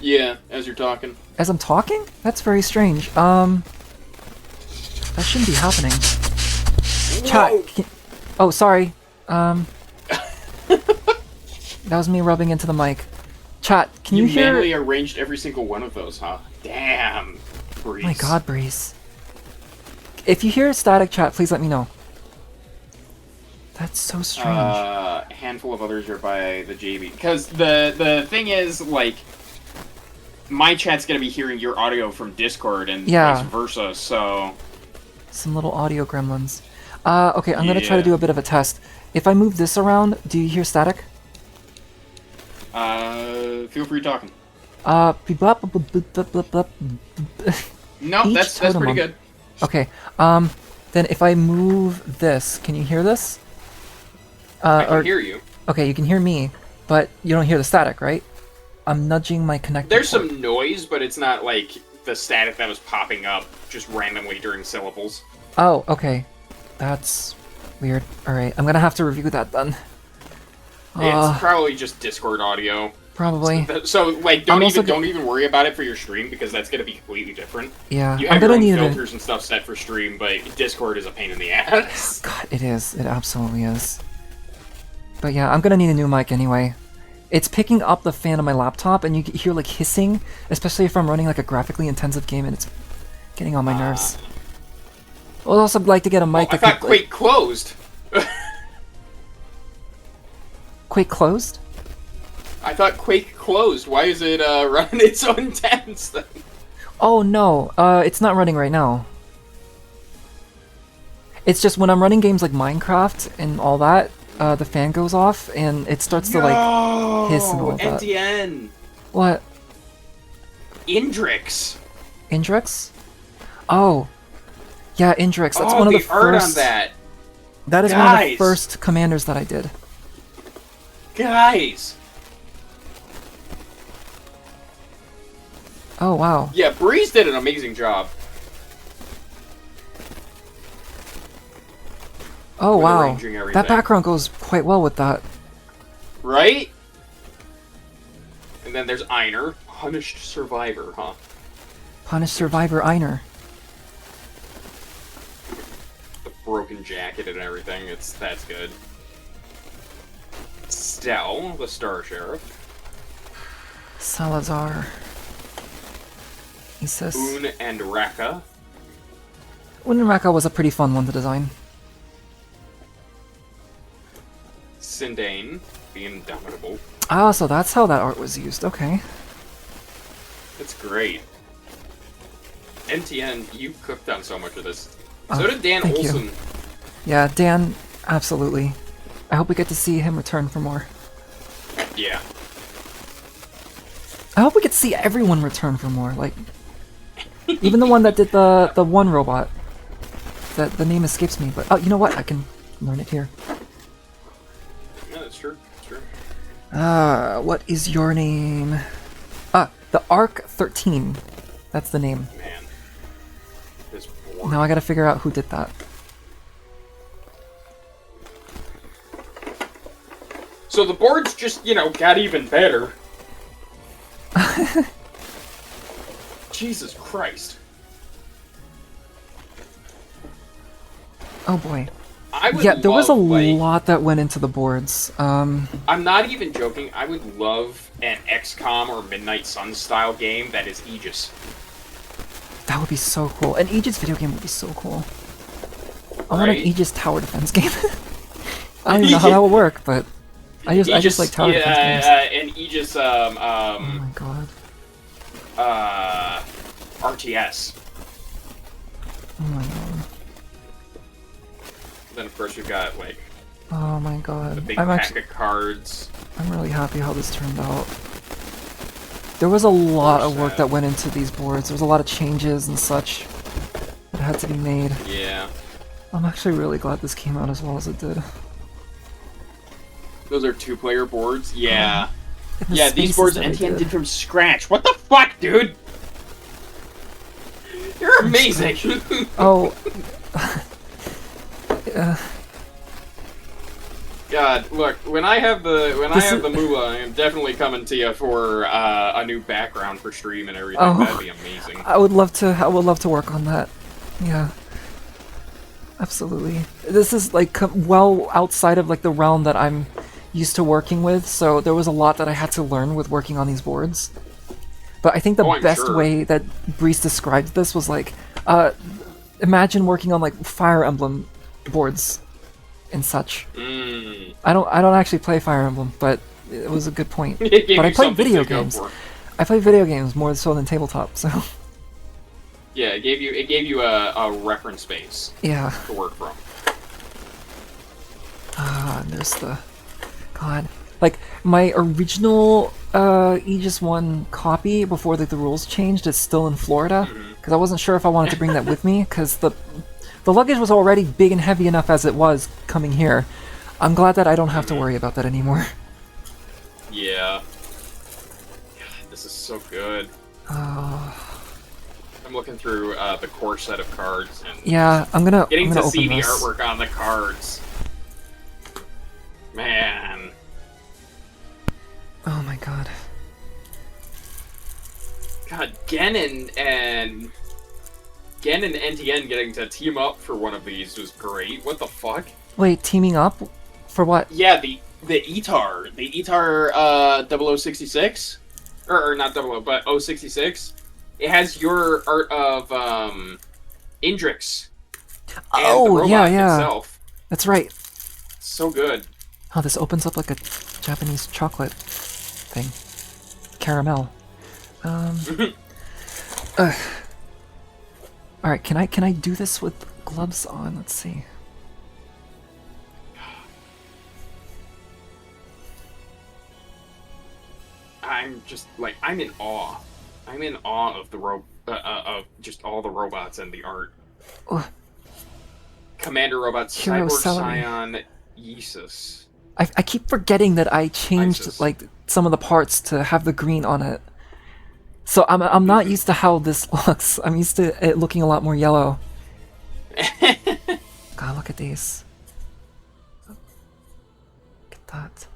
Yeah, as you're talking. As I'm talking? That's very strange. That shouldn't be happening. Chat. Oh, sorry. That was me rubbing into the mic. Chat, can you hear? manually arranged every single one of those, huh? Damn. Breeze. Oh my god, Breeze. If you hear static, chat, please let me know. That's so strange. A handful of others are by the JB. Because the thing is, like, my chat's gonna be hearing your audio from Discord and vice versa, so... Some little audio gremlins. Okay, I'm gonna try to do a bit of a test. If I move this around, do you hear static? Feel free talking. No, that's pretty good. Okay, then if I move this, can you hear this? I can hear you. Okay, you can hear me, but you don't hear the static, right? I'm nudging my connector. There's some noise, but it's not like the static that was popping up just randomly during syllables. Oh, okay. That's weird. Alright, I'm gonna have to review that then. It's probably just Discord audio. Probably. So like, don't even worry about it for your stream because that's gonna be completely different. Yeah, you have I'm gonna your need own filters and stuff set for stream, but Discord is a pain in the ass. God, it is. It absolutely is. But yeah, I'm gonna need a new mic anyway. It's picking up the fan on my laptop, and you hear like hissing, especially if I'm running like a graphically intensive game, and it's getting on my nerves. I would also like to get a mic. I thought Quake closed. Quake closed? I thought Quake closed. Why is it running it so intense then? Oh no, it's not running right now. It's just when I'm running games like Minecraft and all that, the fan goes off and it starts to like hiss and all that. NTN. What? Indrix. Indrix? Oh. Yeah, Indrix. That's Oh, one of the the art first. on that. That is one of the first commanders that I did. Guys. Oh wow. Yeah, Breeze did an amazing job. Oh wow. arranging everything. That background goes quite well with that. Right? And then there's Einer. Punished Survivor, huh? Punished Survivor Einer. The broken jacket and everything. That's good. Stell, the Star Sheriff. Salazar. Isis. Un and Raka. Un and Raka was a pretty fun one to design. Sindane, the Indomitable. Ah, so that's how that art was used. Okay. That's great. NTN, you cooked on so much of this. So did Dan thank you. Olson. Yeah, Dan, absolutely. I hope we get to see him return for more. Yeah. I hope we get to see everyone return for more. Like, even the one that did the one robot. The name escapes me, but oh, you know what? I can learn it here. Yeah, that's true. That's true. What is your name? The Arc 13. That's the name. Man. This board. Now I gotta figure out who did that. So the board's just, got even better. Jesus Christ. Oh boy. Yeah, there was a lot that went into the boards. I'm not even joking. I would love an XCOM or Midnight Sun style game that is Aegis. That would be so cool. An Aegis video game would be so cool. I want an Aegis tower defense game. I don't even know how that would work, but I just like tower defense games. An Aegis oh my god. RTS. Oh my god. Then of course you've got like Oh my the god. big I'm pack actually, of cards. I'm really happy how this turned out. There was a lot of work that went into these boards. There was a lot of changes and such that had to be made. Yeah. I'm actually really glad this came out as well as it did. Those are 2-player boards? Yeah. And the Yeah, these spaces boards that they NTN did. did from scratch. What the fuck, dude? You're amazing. Oh. God, look, when I have the This is- moolah, I am definitely coming to you for a new background for stream and everything. Oh. That'd be amazing. I would love to work on that. Yeah. Absolutely. This is like well outside of like the realm that I'm used to working with, so there was a lot that I had to learn with working on these boards. But I think the I'm best sure. way that Breeze described this was like, imagine working on like Fire Emblem boards and such. Mm. I don't actually play Fire Emblem, but it was a good point. It gave But I you play something video to go games. for. I play video games more so than tabletop, so Yeah, it gave you a reference base yeah. to work from. And there's the God. Like my original Aegis 1 copy before the rules changed is still in Florida because I wasn't sure if I wanted to bring that with me because the luggage was already big and heavy enough as it was coming here. I'm glad that I don't have to worry about that anymore. Yeah. God, this is so good. I'm looking through the core set of cards and Yeah, I'm gonna getting to open see the this. artwork on the cards. Man. Oh my god. God, Gen and NTN getting to team up for one of these was great. What the fuck? Wait, teaming up for what? Yeah, the ETAR 0066, or not 00, but 066. It has your art of Indrix. And Oh, the robot yeah. itself. That's right. So good. Oh, this opens up like a Japanese chocolate thing. Caramel. Alright, can I do this with gloves on? Let's see. I'm just like I'm in awe. I'm in awe of the of just all the robots and the art. Ugh. Commander robots, Hero Cyborg celery. Scion, Aegis. I keep forgetting that I changed ISIS. like some of the parts to have the green on it. So I'm not used to how this looks. I'm used to it looking a lot more yellow. God, look at these. Look at that.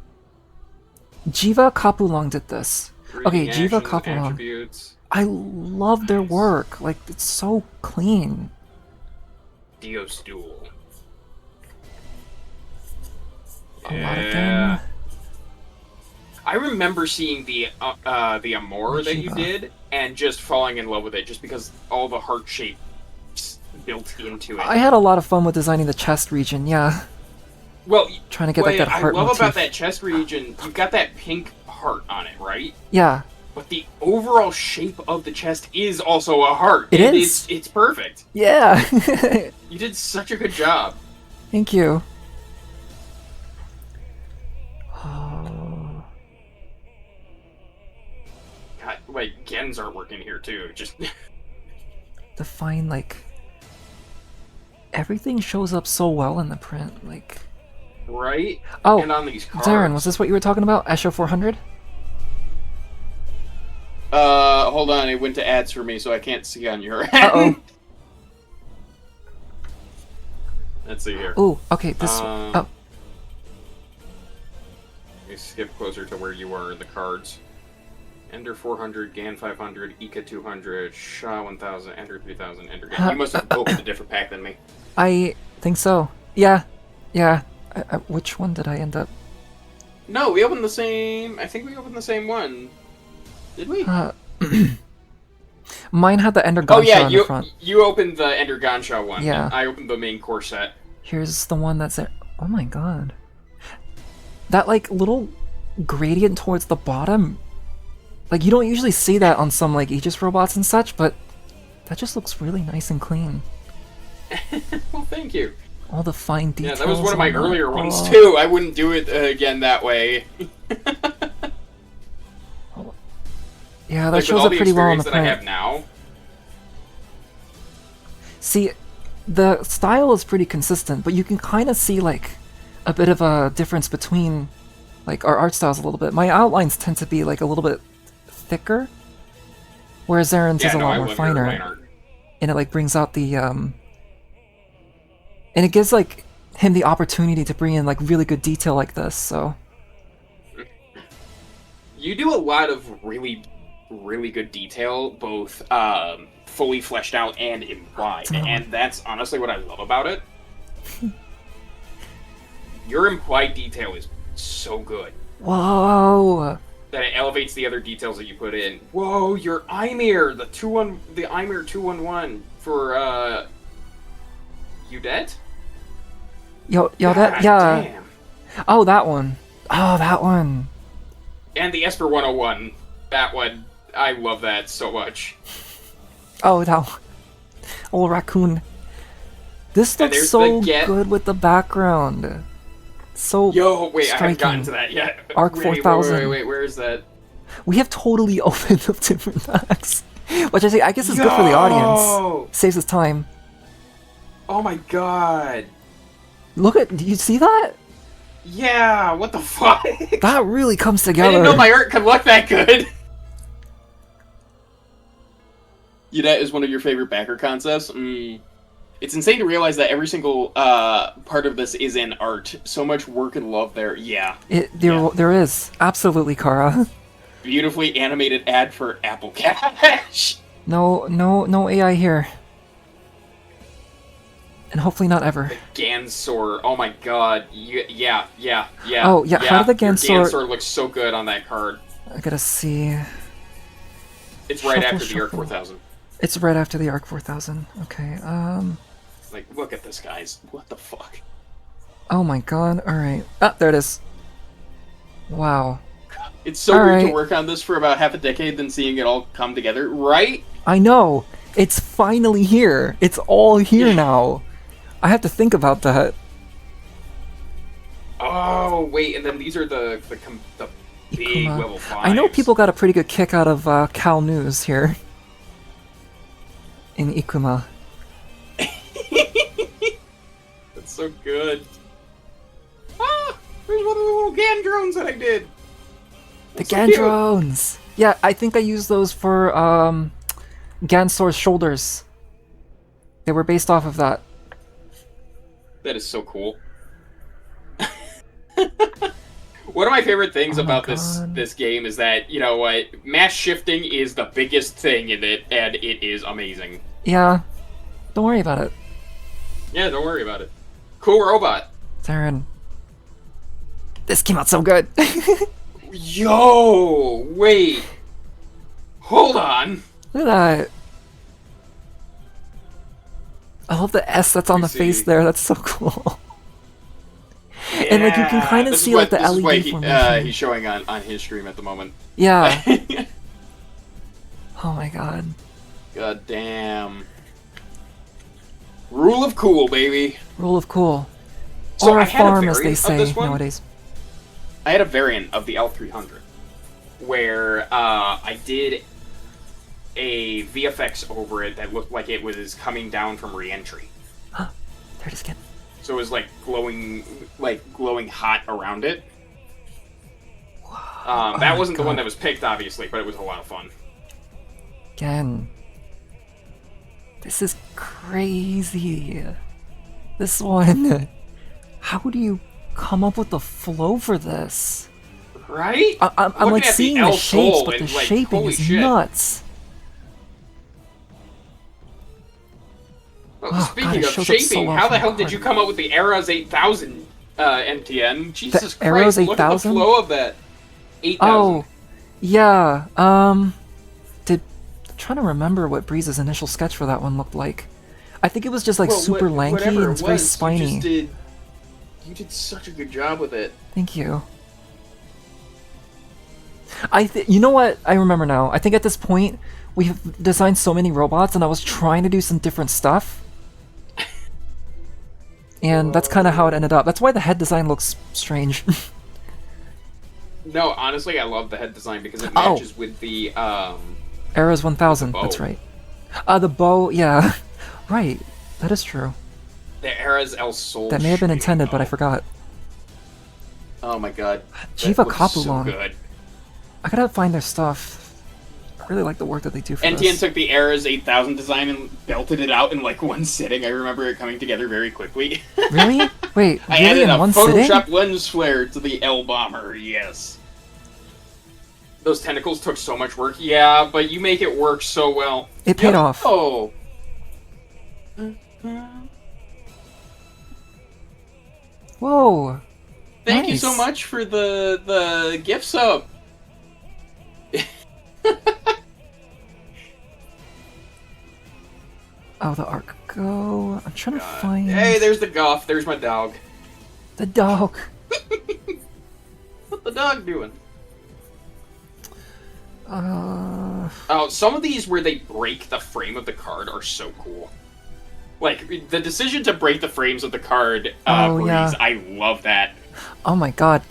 Jiva Kapulong did this. Okay, Reading Jiva actions, Kapulong. attributes. I love their work. Like, it's so clean. Dios Duel. A lot of them. I remember seeing the Amor that you Shiva. did and just falling in love with it just because all the heart shapes built into it. I had a lot of fun with designing the chest region, yeah. Well, Trying to get like what that heart I love motif. about that chest region, you've got that pink heart on it, right? Yeah. But the overall shape of the chest is also a heart. It and is. It's perfect. Yeah. You did such a good job. Thank you. Oh. God, like Gen's artwork in here too. Just The fine, like, everything shows up so well in the print. Like, right. oh, And on these cards. Darren, was this what you were talking about? Esho 400? Hold on. It went to ads for me, so I can't see on your. Uh-oh. Let's see here. Ooh, okay, this. Um, Oh, Let me skip closer to where you are in the cards. Ender 400, Gan 500, Ika 200, Sha 1000, Ender 3000, Ender Gan. You must have opened a different pack than me. I think so. Yeah. Yeah. Which one did I end up? No, we opened the same. I think we opened the same one. Did we? Mine had the Ender Oh Gansha yeah, on the front. you opened the Ender Gansha one. Yeah. I opened the main core set. Here's the one that's there. Oh my god. That, like, little gradient towards the bottom. Like, you don't usually see that on some, like, Aegis robots and such, but That just looks really nice and clean. Well, thank you. All the fine Yeah, details. that was one of my on that. earlier ones Oh. too. I wouldn't do it again that way. Yeah, that Like, with shows all up the pretty well on experience the that I print. have now. See, the style is pretty consistent, but you can kind of see like a bit of a difference between like our art styles a little bit. My outlines tend to be like a little bit thicker, whereas Aaron's is a lot more love your line finer, art. and it like brings out the and it gives like him the opportunity to bring in like really good detail like this. So You do a lot of really, really good detail, both fully fleshed out and implied, and that's honestly what I love about it. Your implied detail is so good whoa, that it elevates the other details that you put in. Whoa, your Ymir, the Ymir 211 for Udet? yo, God that yeah. damn. Oh, that one. Oh, that one. And the Esper 101, that one, I love that so much. Oh, that one. Old raccoon. This And looks there's so the get- good with the background. So Yo, wait, I haven't gotten striking. to that yet. Arc Wait, 4000. Wait, where is that? We have totally opened up different packs, which I guess is good for the audience. Saves us time. Oh my god. Look at, do you see that? Yeah, what the fuck? That really comes I together. didn't know my art could look that good. Udet is one of your favorite backer concepts? It's insane to realize that every single part of this is in art. So much work and love there. Yeah. There is absolutely, Kara. Beautifully animated ad for Apple Cash. No AI here, and hopefully not ever. Gansor. Oh my god. Yeah. Oh, yeah, how did the Your Gansor- Gansor looks so good on that card. I gotta see. It's right Shuffle, after the Arc shuffle. 4000. It's right after the Arc 4000. Okay. Like, look at this, guys. What the fuck? Oh my god. All right. Ah, there it is. Wow. It's so weird to Alright. work on this for about half a decade, then seeing it all come together, right? I know. It's finally here. It's all here now. I have to think about that. Oh wait, and then these are the big Ikuma. level 5s. I know people got a pretty good kick out of Cal News here. In Ikuma. That's so good. Ah, there's one of the little Gandrones that I did. The That's so cute. Gandrones! Yeah, I think I used those for Gansor's shoulders. They were based off of that. That is so cool. One of my favorite things Oh my about God. this game is that, you know what, mass shifting is the biggest thing in it, and it is amazing. Yeah. Don't worry about it. Yeah, don't worry about it. Cool robot. Darren. This came out so good. Yo, wait. Hold on. Look at that. I love the S that's on the me face see. there. That's so cool. And like you can kind of This is see what- like the this is what LED formation. he's showing on his stream at the moment. Yeah. Oh my god. God damn. Rule of cool, baby. Rule of cool. So or I a had a farm, as they variant of this say one. nowadays. I had a variant of the L300 where I did a VFX over it that looked like it was coming down from re-entry. There it is again. So it was like glowing hot around it. That my wasn't the one God. that was picked, obviously, but it was a lot of fun. Again. This is crazy. This one. How do you come up with the flow for this? Right? I'm Looking like at seeing the L shapes, Soul but the and, like, shaping holy is shit. nuts. Well, Oh, speaking God, it of shows up so shaping, well how the from hell the did you card. come up with the Eras 8000 MTN? Jesus Christ, Eras look at the 8000? flow of that. 8000. Oh, yeah. I'm trying to remember what Breeze's initial sketch for that one looked like. I think it was just like Well, super lanky whatever and it it's very was, spiny. You did such a good job with it. Thank you. You know what? I remember now. I think at this point we've designed so many robots, and I was trying to do some different stuff, and that's kind of how it ended up. That's why the head design looks strange. No, honestly, I love the head design because it matches with the Era's 1000. bow. That's right. The bow. Yeah, right. That is true. The Era's El Sol. That may have been shading intended, but I bow. forgot. Oh my god. Jiva That looks Kapulon. so good. I gotta find their stuff. I really like the work that they do for NTN this. took the Era's 8000 design and belted it out in like one sitting. I remember it coming together very quickly. Really? Wait, I really added in a one Photoshop sitting? lens flare to the L bomber. Yes. Those tentacles took so much work. Yeah, but you make it work so well. It paid off. Oh. Whoa. Thank you so Nice. much for the gift sub. Oh, the Arco. I'm trying to find Hey, there's the Goff. There's my dog. the dog. What the dog doing? Uh, Oh, some of these where they break the frame of the card are so cool. Like, the decision to break the frames of the card, Oh, Breeze, yeah. I love that. oh my god.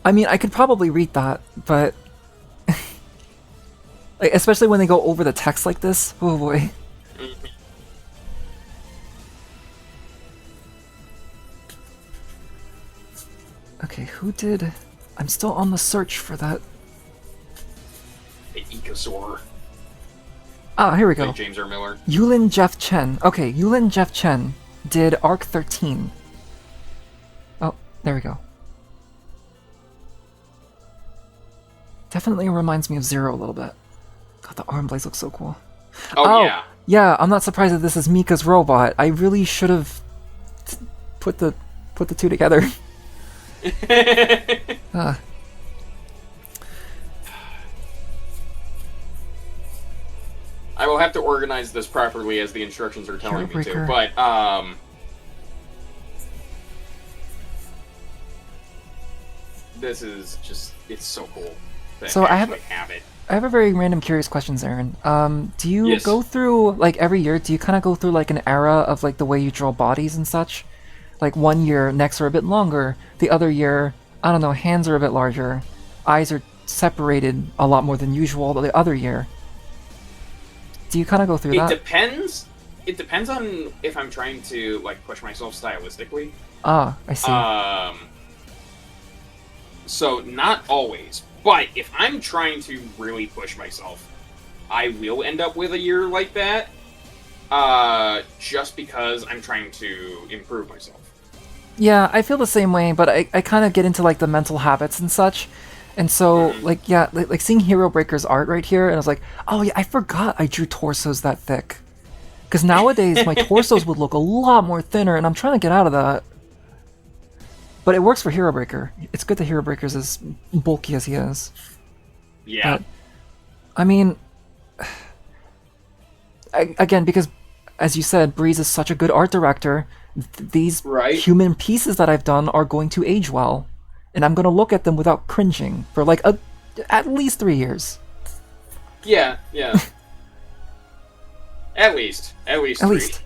I mean, I could probably read that, but like, especially when they go over the text like this. Oh boy. Okay, who did? I'm still on the search for that. The Ecosaur Ah, here we by go. James R. Miller. Yulin Jeff Chen. Okay, Yulin Jeff Chen did Arc 13. Oh, there we go. Definitely reminds me of Zero a little bit. God, the arm blades look so cool. Oh, yeah. Yeah, I'm not surprised that this is Mika's robot. I really should have put the two together. Ah. I will have to organize this properly as the instructions are telling me to, Hairbreaker. but, this is just, it's so cool to So I have- actually have it. I have a very random, curious question, Aaron. Do you Yes. go through, like, every year, do you kind of go through, like, an era of, like, the way you draw bodies and such? Like, one year, necks are a bit longer. The other year, I don't know, hands are a bit larger. Eyes are separated a lot more than usual the other year. Do you kind of go through It that? depends. It depends on if I'm trying to, like, push myself stylistically. Ah, I see. So, not always. But if I'm trying to really push myself, I will end up with a year like that. Just because I'm trying to improve myself. Yeah, I feel the same way, but I kind of get into, like, the mental habits and such. And so, like, yeah, like seeing Hero Breaker's art right here, and I was like, oh yeah, I forgot I drew torsos that thick. Because nowadays, my torsos would look a lot more thinner, and I'm trying to get out of that. But it works for Hero Breaker. It's good that Hero Breaker's as bulky as he is. Yeah. But, I mean, again, because, as you said, Breeze is such a good art director, these Right. human pieces that I've done are going to age well. And I'm going to look at them without cringing for, like, at least 3 years. Yeah, yeah. At least. At least. At 3. least.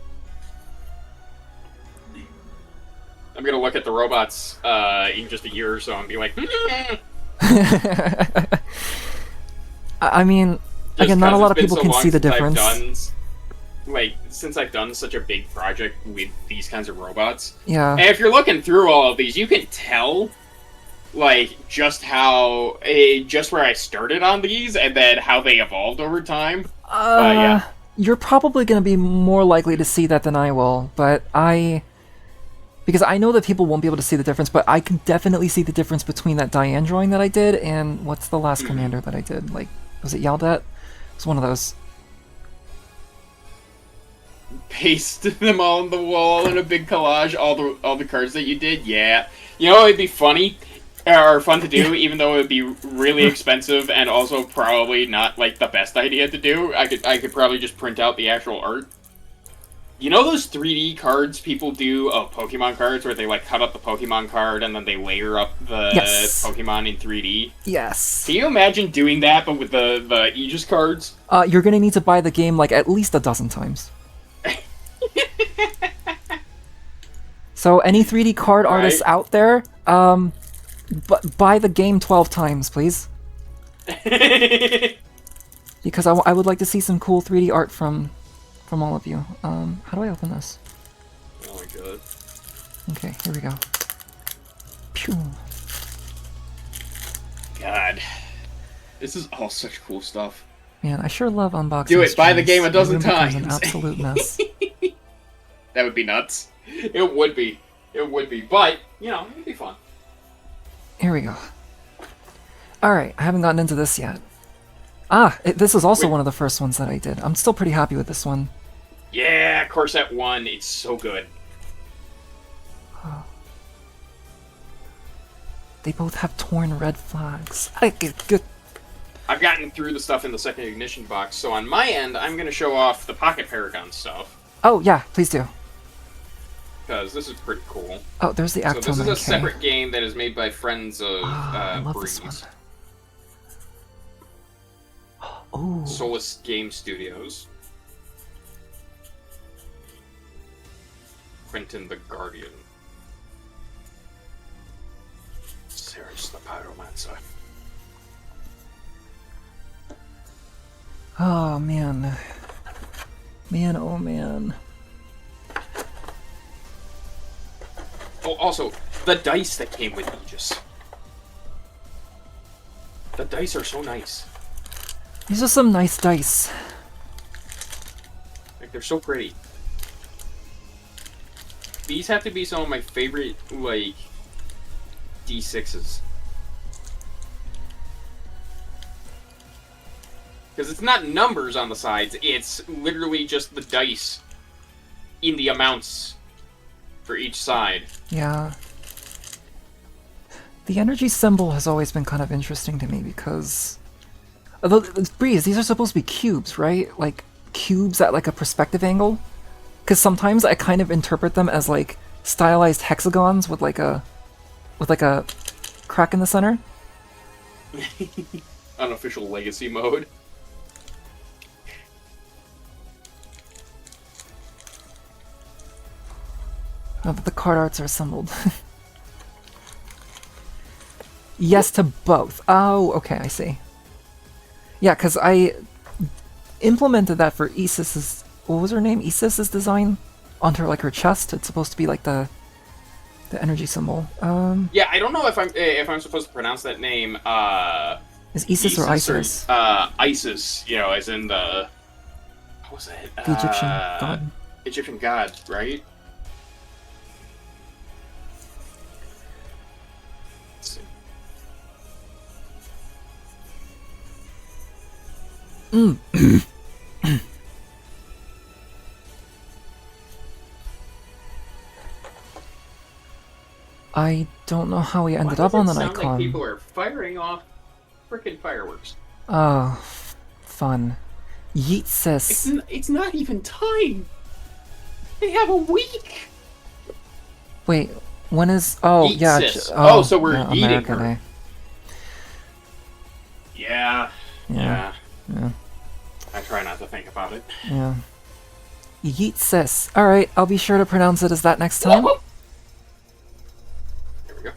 I'm gonna look at the robots in just a year or so and be like, I mean, Just again, not a 'cause lot it's of been people so can long see the since I've difference. since I've done such a big project with these kinds of robots. Yeah. And if you're looking through all of these, you can tell, like, just how, just where I started on these, and then how they evolved over time. Yeah. You're probably going to be more likely to see that than I will, but because I know that people won't be able to see the difference, but I can definitely see the difference between that Diane drawing that I did and what's the last commander that I did? Like, was it Yaldat? It's one of those. Paste them all on the wall in a big collage, all the cards that you did. Yeah, you know, it'd be funny or fun to do, even though it would be really expensive and also probably not like the best idea to do. I could probably just print out the actual art. You know those 3D cards people do of Pokemon cards where they like cut up the Pokemon card and then they layer up the Yes. Pokemon in 3D? Yes. Can you imagine doing that but with the Aegis cards? You're gonna need to buy the game like at least a dozen times. So any 3D card artists Right. out there, buy the game 12 times, please. Because I would like to see some cool 3D art from all of you. How do I open this? Oh my god. Okay, here we go. Pew. God. This is all such cool stuff. Man, I sure love unboxing. Do it, buy the streams. game a dozen It becomes an times. absolute mess. That would be nuts. It would be. It would be. But, you know, it'd be fun. Here we go. Alright, I haven't gotten into this yet. This was also Wait. one of the first ones that I did. I'm still pretty happy with this one. Yeah, Corset 1, it's so good. They both have torn red flags. I get good. I've gotten through the stuff in the second ignition box, so on my end, I'm going to show off the Pocket Paragon stuff. Oh, yeah, please do. Because this is pretty cool. Oh, there's the So Acto this is a 9K. separate game that is made by friends of I love Breeze. this one. Ooh. Solus Game Studios. Quentin the Guardian. Serge the Pyromancer. Oh, man. Man, oh, man. Oh, also, the dice that came with Aegis. The dice are so nice. These are some nice dice. Like, they're so pretty. These have to be some of my favorite, like, D6s. Because it's not numbers on the sides, it's literally just the dice in the amounts for each side. Yeah. The energy symbol has always been kind of interesting to me because... Although, Breeze, these are supposed to be cubes, right? Like, cubes at, like, a perspective angle? Because sometimes I kind of interpret them as, like, stylized hexagons with, like, a crack in the center. Unofficial legacy mode. Oh, but the card arts are assembled. Yes to both. Oh, okay, I see. Yeah, because I implemented that for Isis's... What was her name? Isis's design? Onto, like, her chest. It's supposed to be, like, the energy symbol. Yeah, I don't know if I'm supposed to pronounce that name. Is Isis or Isis? Isis, you know, as in the... What was it? The Egyptian god. Egyptian god, right? Let's see. I don't know how we Why ended does up on it the sound Nikon. like people are firing off frickin' fireworks? Oh, fun. Yeet sis. It's not even time. They have a week. Wait, when is... Oh, Yeet yeah. sis. Oh, so we're eating American, her. eh? Yeah. Yeah. Yeah. I try not to think about it. Yeah. Yeet sis. Alright, I'll be sure to pronounce it as that next time. Here we go.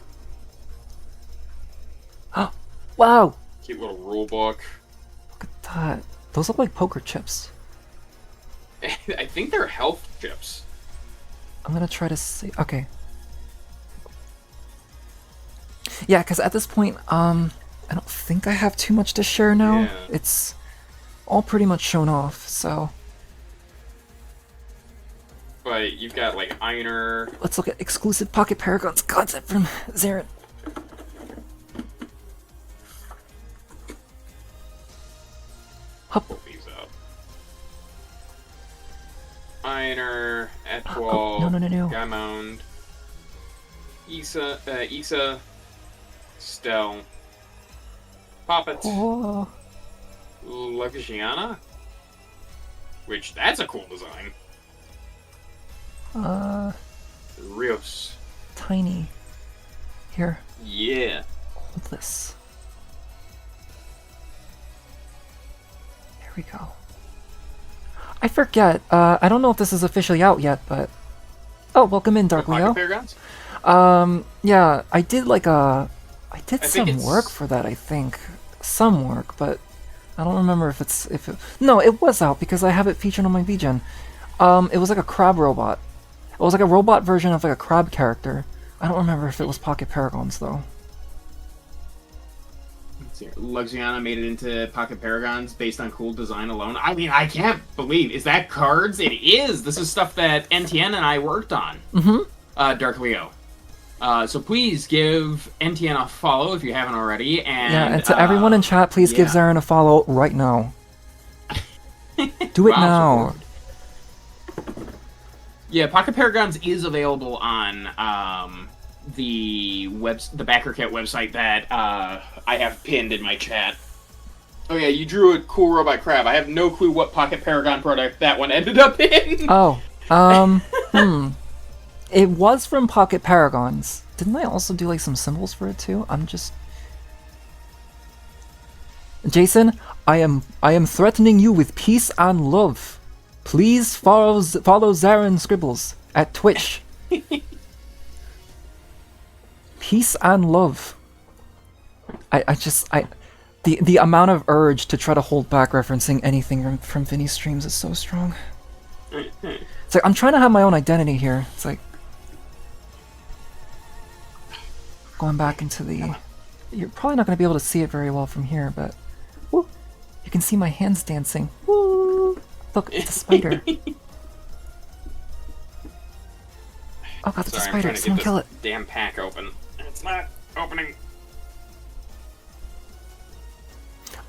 Wow! Cute little rule book. Look at that. Those look like poker chips. I think they're health chips. I'm gonna try to see... Okay. Yeah, because at this point, I don't think I have too much to share now. Yeah. It's all pretty much shown off, so... But you've got like Einer. Let's look at exclusive Pocket Paragons concept from Zarin. Hup. Pull these up. Einer, Etwall, Oh, no. Gamound, Isa, Stel, Poppet, Oh, Luxiana, which that's a cool design. Rios. Tiny. Here, Yeah. hold this. There we go. I forget. I don't know if this is officially out yet, but oh, welcome in, Dark Pocket Leo. Paragons? Yeah, I did I did I think some it's- work for that. I think some work, but I don't remember if no, it was out because I have it featured on my VGen. It was like a crab robot. It was like a robot version of like a crab character. I don't remember if it was Pocket Paragons though. Let's see here. Luxiana made it into Pocket Paragons based on cool design alone. I mean, I can't believe. Is that cards? It is! This is stuff that NTN and I worked on. Mm-hmm. Dark Leo. So please give NTN a follow if you haven't already. And, Yeah, and to everyone in chat, please give yeah. Zarin a follow right now. Do it Wow, now. support. Yeah, Pocket Paragons is available on the BackerKit website that I have pinned in my chat. Oh yeah, you drew a cool robot crab. I have no clue what Pocket Paragon product that one ended up in. Oh, It was from Pocket Paragons. Didn't I also do like some symbols for it too? I'm just... Jason, I am threatening you with peace and love. Please follow Zarin Scribbles at Twitch. Peace and love. The amount of urge to try to hold back referencing anything from Vinny's streams is so strong. It's like I'm trying to have my own identity here. It's like going back into the... You're probably not going to be able to see it very well from here, but woo, you can see my hands dancing. Woo! Look, it's a spider. Oh god, it's a Sorry, I'm spider. trying to Someone get kill this it. damn pack open. It's not opening.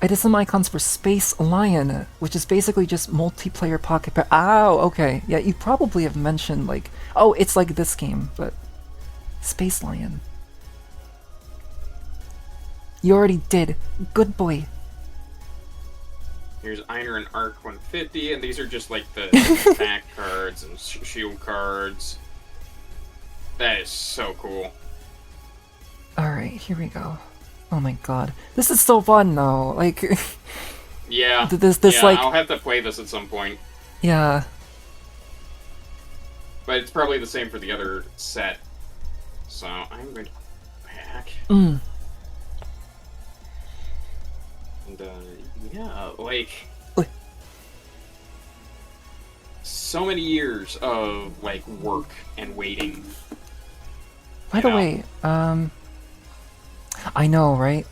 I did some icons for Space Lion, which is basically just multiplayer Pocket Par... Ow, okay. Yeah, you probably have mentioned, like... Oh, it's like this game, but... Space Lion. You already did. Good boy. Here's Einer and Arc 150, and these are just like the pack cards and shield cards. That is so cool. Alright, here we go. Oh my god. This is so fun, though. Like... Yeah. This yeah, like... I'll have to play this at some point. Yeah. But it's probably the same for the other set. So I'm going to pack. Mm. And yeah, like Oi. so many years of like work and waiting. By the Yeah. way, I know, right?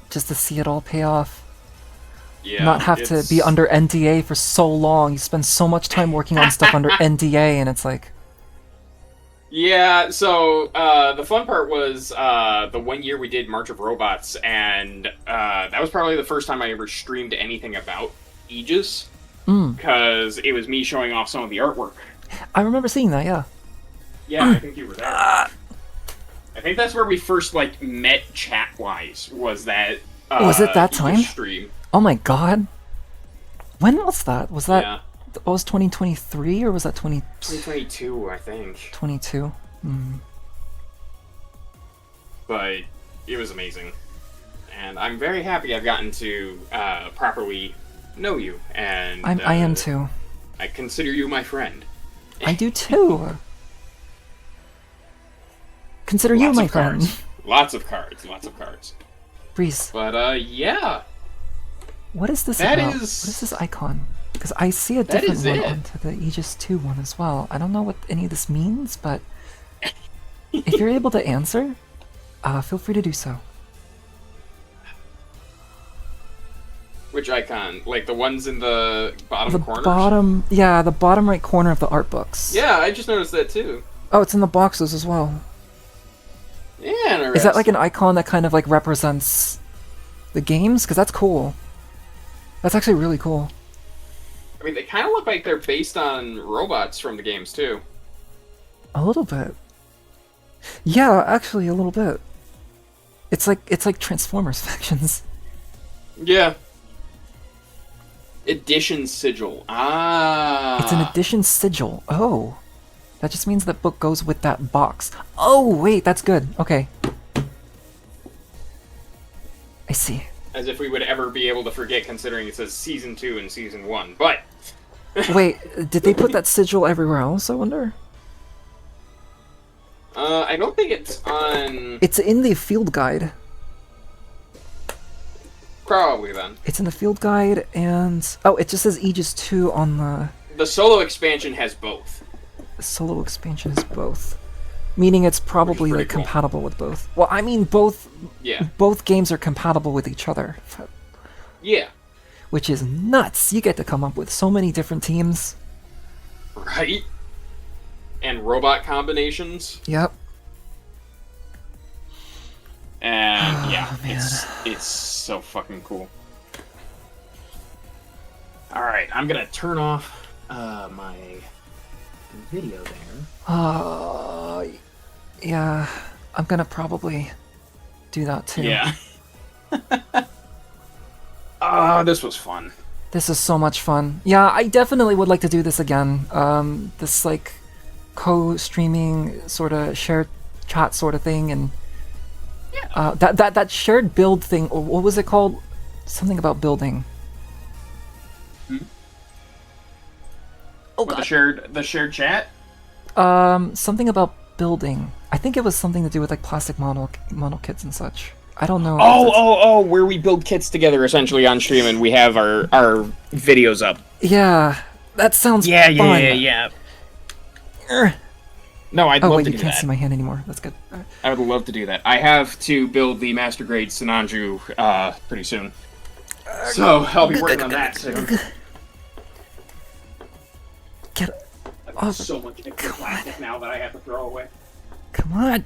Just to see it all pay off. Yeah. Not have to be under NDA for so long. You spend so much time working on stuff under NDA, and it's like... Yeah, so the fun part was the 1 year we did March of Robots, and that was probably the first time I ever streamed anything about AEGIS, because it was me showing off some of the artwork. I remember seeing that, yeah. Yeah, I think you were there. I think that's where we first like met chat-wise, was that Was it that AEGIS time? stream. Oh my god. When was that? Was that... Yeah. Was 2023, or was that 2022, I think. 2022? But it was amazing. And I'm very happy I've gotten to properly know you, and I am too. I consider you my friend. I do too. Consider you Lots my of friend. cards. Lots of cards, lots of cards. Breeze, But yeah, what is this that about? is- What is this icon? Because I see a That different is one it. onto the Aegis 2 one as well. I don't know what any of this means, but if you're able to answer, feel free to do so. which icon? Like the ones in the bottom The corners? bottom, yeah, the bottom right corner of the art books. Yeah, I just noticed that too. Oh, it's in the boxes as well. Yeah, Is that like interesting. an icon that kind of like represents the games? Because that's cool. That's actually really cool. I mean, they kind of look like they're based on robots from the games too. A little bit. Yeah, actually, a little bit. It's like Transformers factions. Yeah. Edition sigil. Ah. It's an edition sigil. Oh. That just means that book goes with that box. Oh, wait, that's good. Okay. I see. As if we would ever be able to forget, considering it says Season 2 and Season 1. But Wait, did they put that sigil everywhere else, I wonder? I don't think it's on... It's in the field guide. Probably then. It's in the field guide, and... Oh, it just says Aegis 2 on The solo expansion has both. the solo expansion is both. Meaning it's probably, pretty like, cool. compatible with both. Well, I mean, both Yeah. games are compatible with each other. Yeah. Which is nuts! You get to come up with so many different teams. Right? And robot combinations. Yep. And yeah, Oh, man. it's so fucking cool. Alright, I'm gonna turn off my video there. Yeah, I'm gonna probably do that too. Yeah. This was fun. This is so much fun. Yeah, I definitely would like to do this again. This like co-streaming sort of shared chat sort of thing, and that shared build thing. Or what was it called? Something about building. Oh With god. the shared chat? Something about building. I think it was something to do with like plastic model kits and such. I don't know. Oh, where we build kits together essentially on stream and we have our videos up. Yeah, that sounds Yeah. fun. No, I'd Oh love wait, to you do can't that. see my hand anymore. That's good. I would love to do that. I have to build the Master Grade Sinanju pretty soon. So I'll be working on that soon. Get I've got so much extra plastic now that I have to throw away. Come on.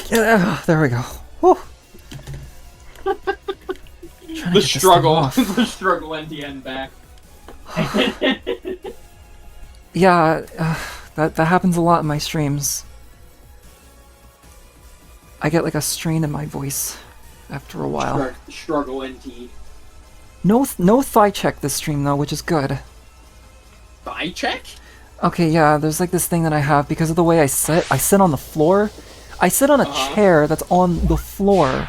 There we go. Whew. Trying to The get this thing struggle, off. the struggle NTN back. Yeah, that happens a lot in my streams. I get like a strain in my voice after a while. Struggle NT. No thigh check this stream though, which is good. Thigh check? Okay, yeah, there's like this thing that I have because of the way I sit. I sit on the floor. I sit on a chair that's on the floor.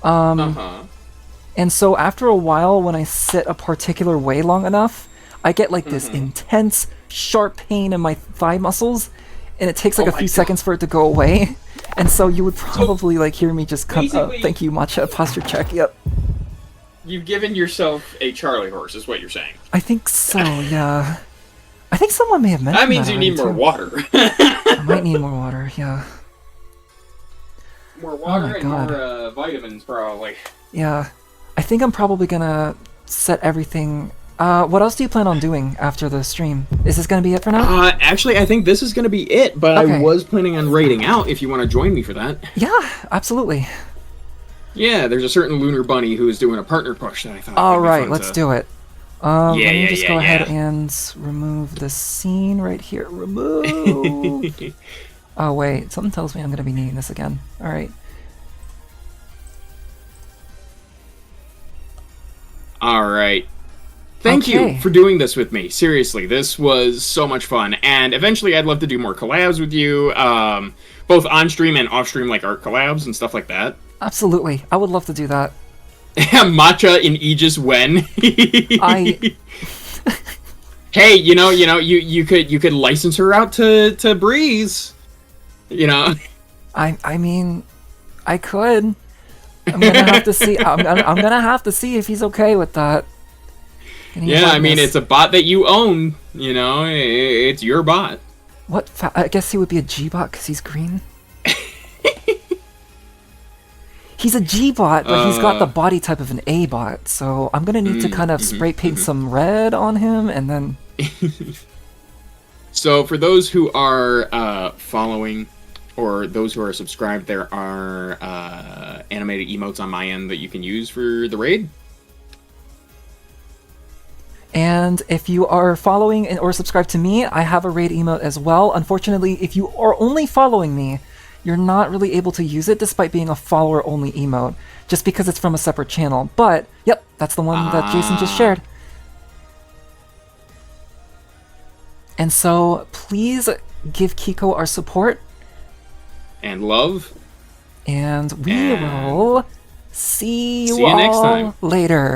And so after a while, when I sit a particular way long enough, I get like this intense, sharp pain in my thigh muscles, and it takes like a few seconds for it to go away. And so you would probably like hear me just come. Thank you, Matcha. Posture check. Yep. You've given yourself a Charlie horse, is what you're saying. I think so. Yeah. I think someone may have mentioned That means you need more too. water. I might need more water. Yeah. More water my and God. more vitamins, probably. Yeah. I think I'm probably gonna set everything. What else do you plan on doing after the stream? Is this gonna be it for now? Actually, I think this is going to be it, but Okay. I was planning on raiding out if you want to join me for that. Yeah, absolutely. Yeah, there's a certain Lunar Bunny who is doing a partner push that I thought All would be right, fun let's to... do it. Let me yeah, just yeah, go ahead yeah. and remove the scene right here. Remove. Oh wait, something tells me I'm gonna be needing this again. All right. All right. Thank Okay. you for doing this with me. Seriously, this was so much fun. And eventually I'd love to do more collabs with you, both on stream and off stream, like art collabs and stuff like that. Absolutely, I would love to do that. Matcha in Aegis when? I Hey, you could license her out to Breeze. You know. I mean, I could. I'm gonna have to see. I'm gonna have to see if he's okay with that. Can he Yeah, I mean, witness- it's a bot that you own. You know, it's your bot. What? I guess he would be a G-bot because he's green. He's a G-bot, but he's got the body type of an A-bot, so I'm gonna need to kind of spray paint some red on him, and then... So, for those who are following, or those who are subscribed, there are animated emotes on my end that you can use for the raid. And if you are following or subscribed to me, I have a raid emote as well. Unfortunately, if you are only following me, you're not really able to use it despite being a follower-only emote, just because it's from a separate channel. But, yep, that's the one that Jason just shared. And so please give Kiko our support, And love. and we And will see you see you next all time. later.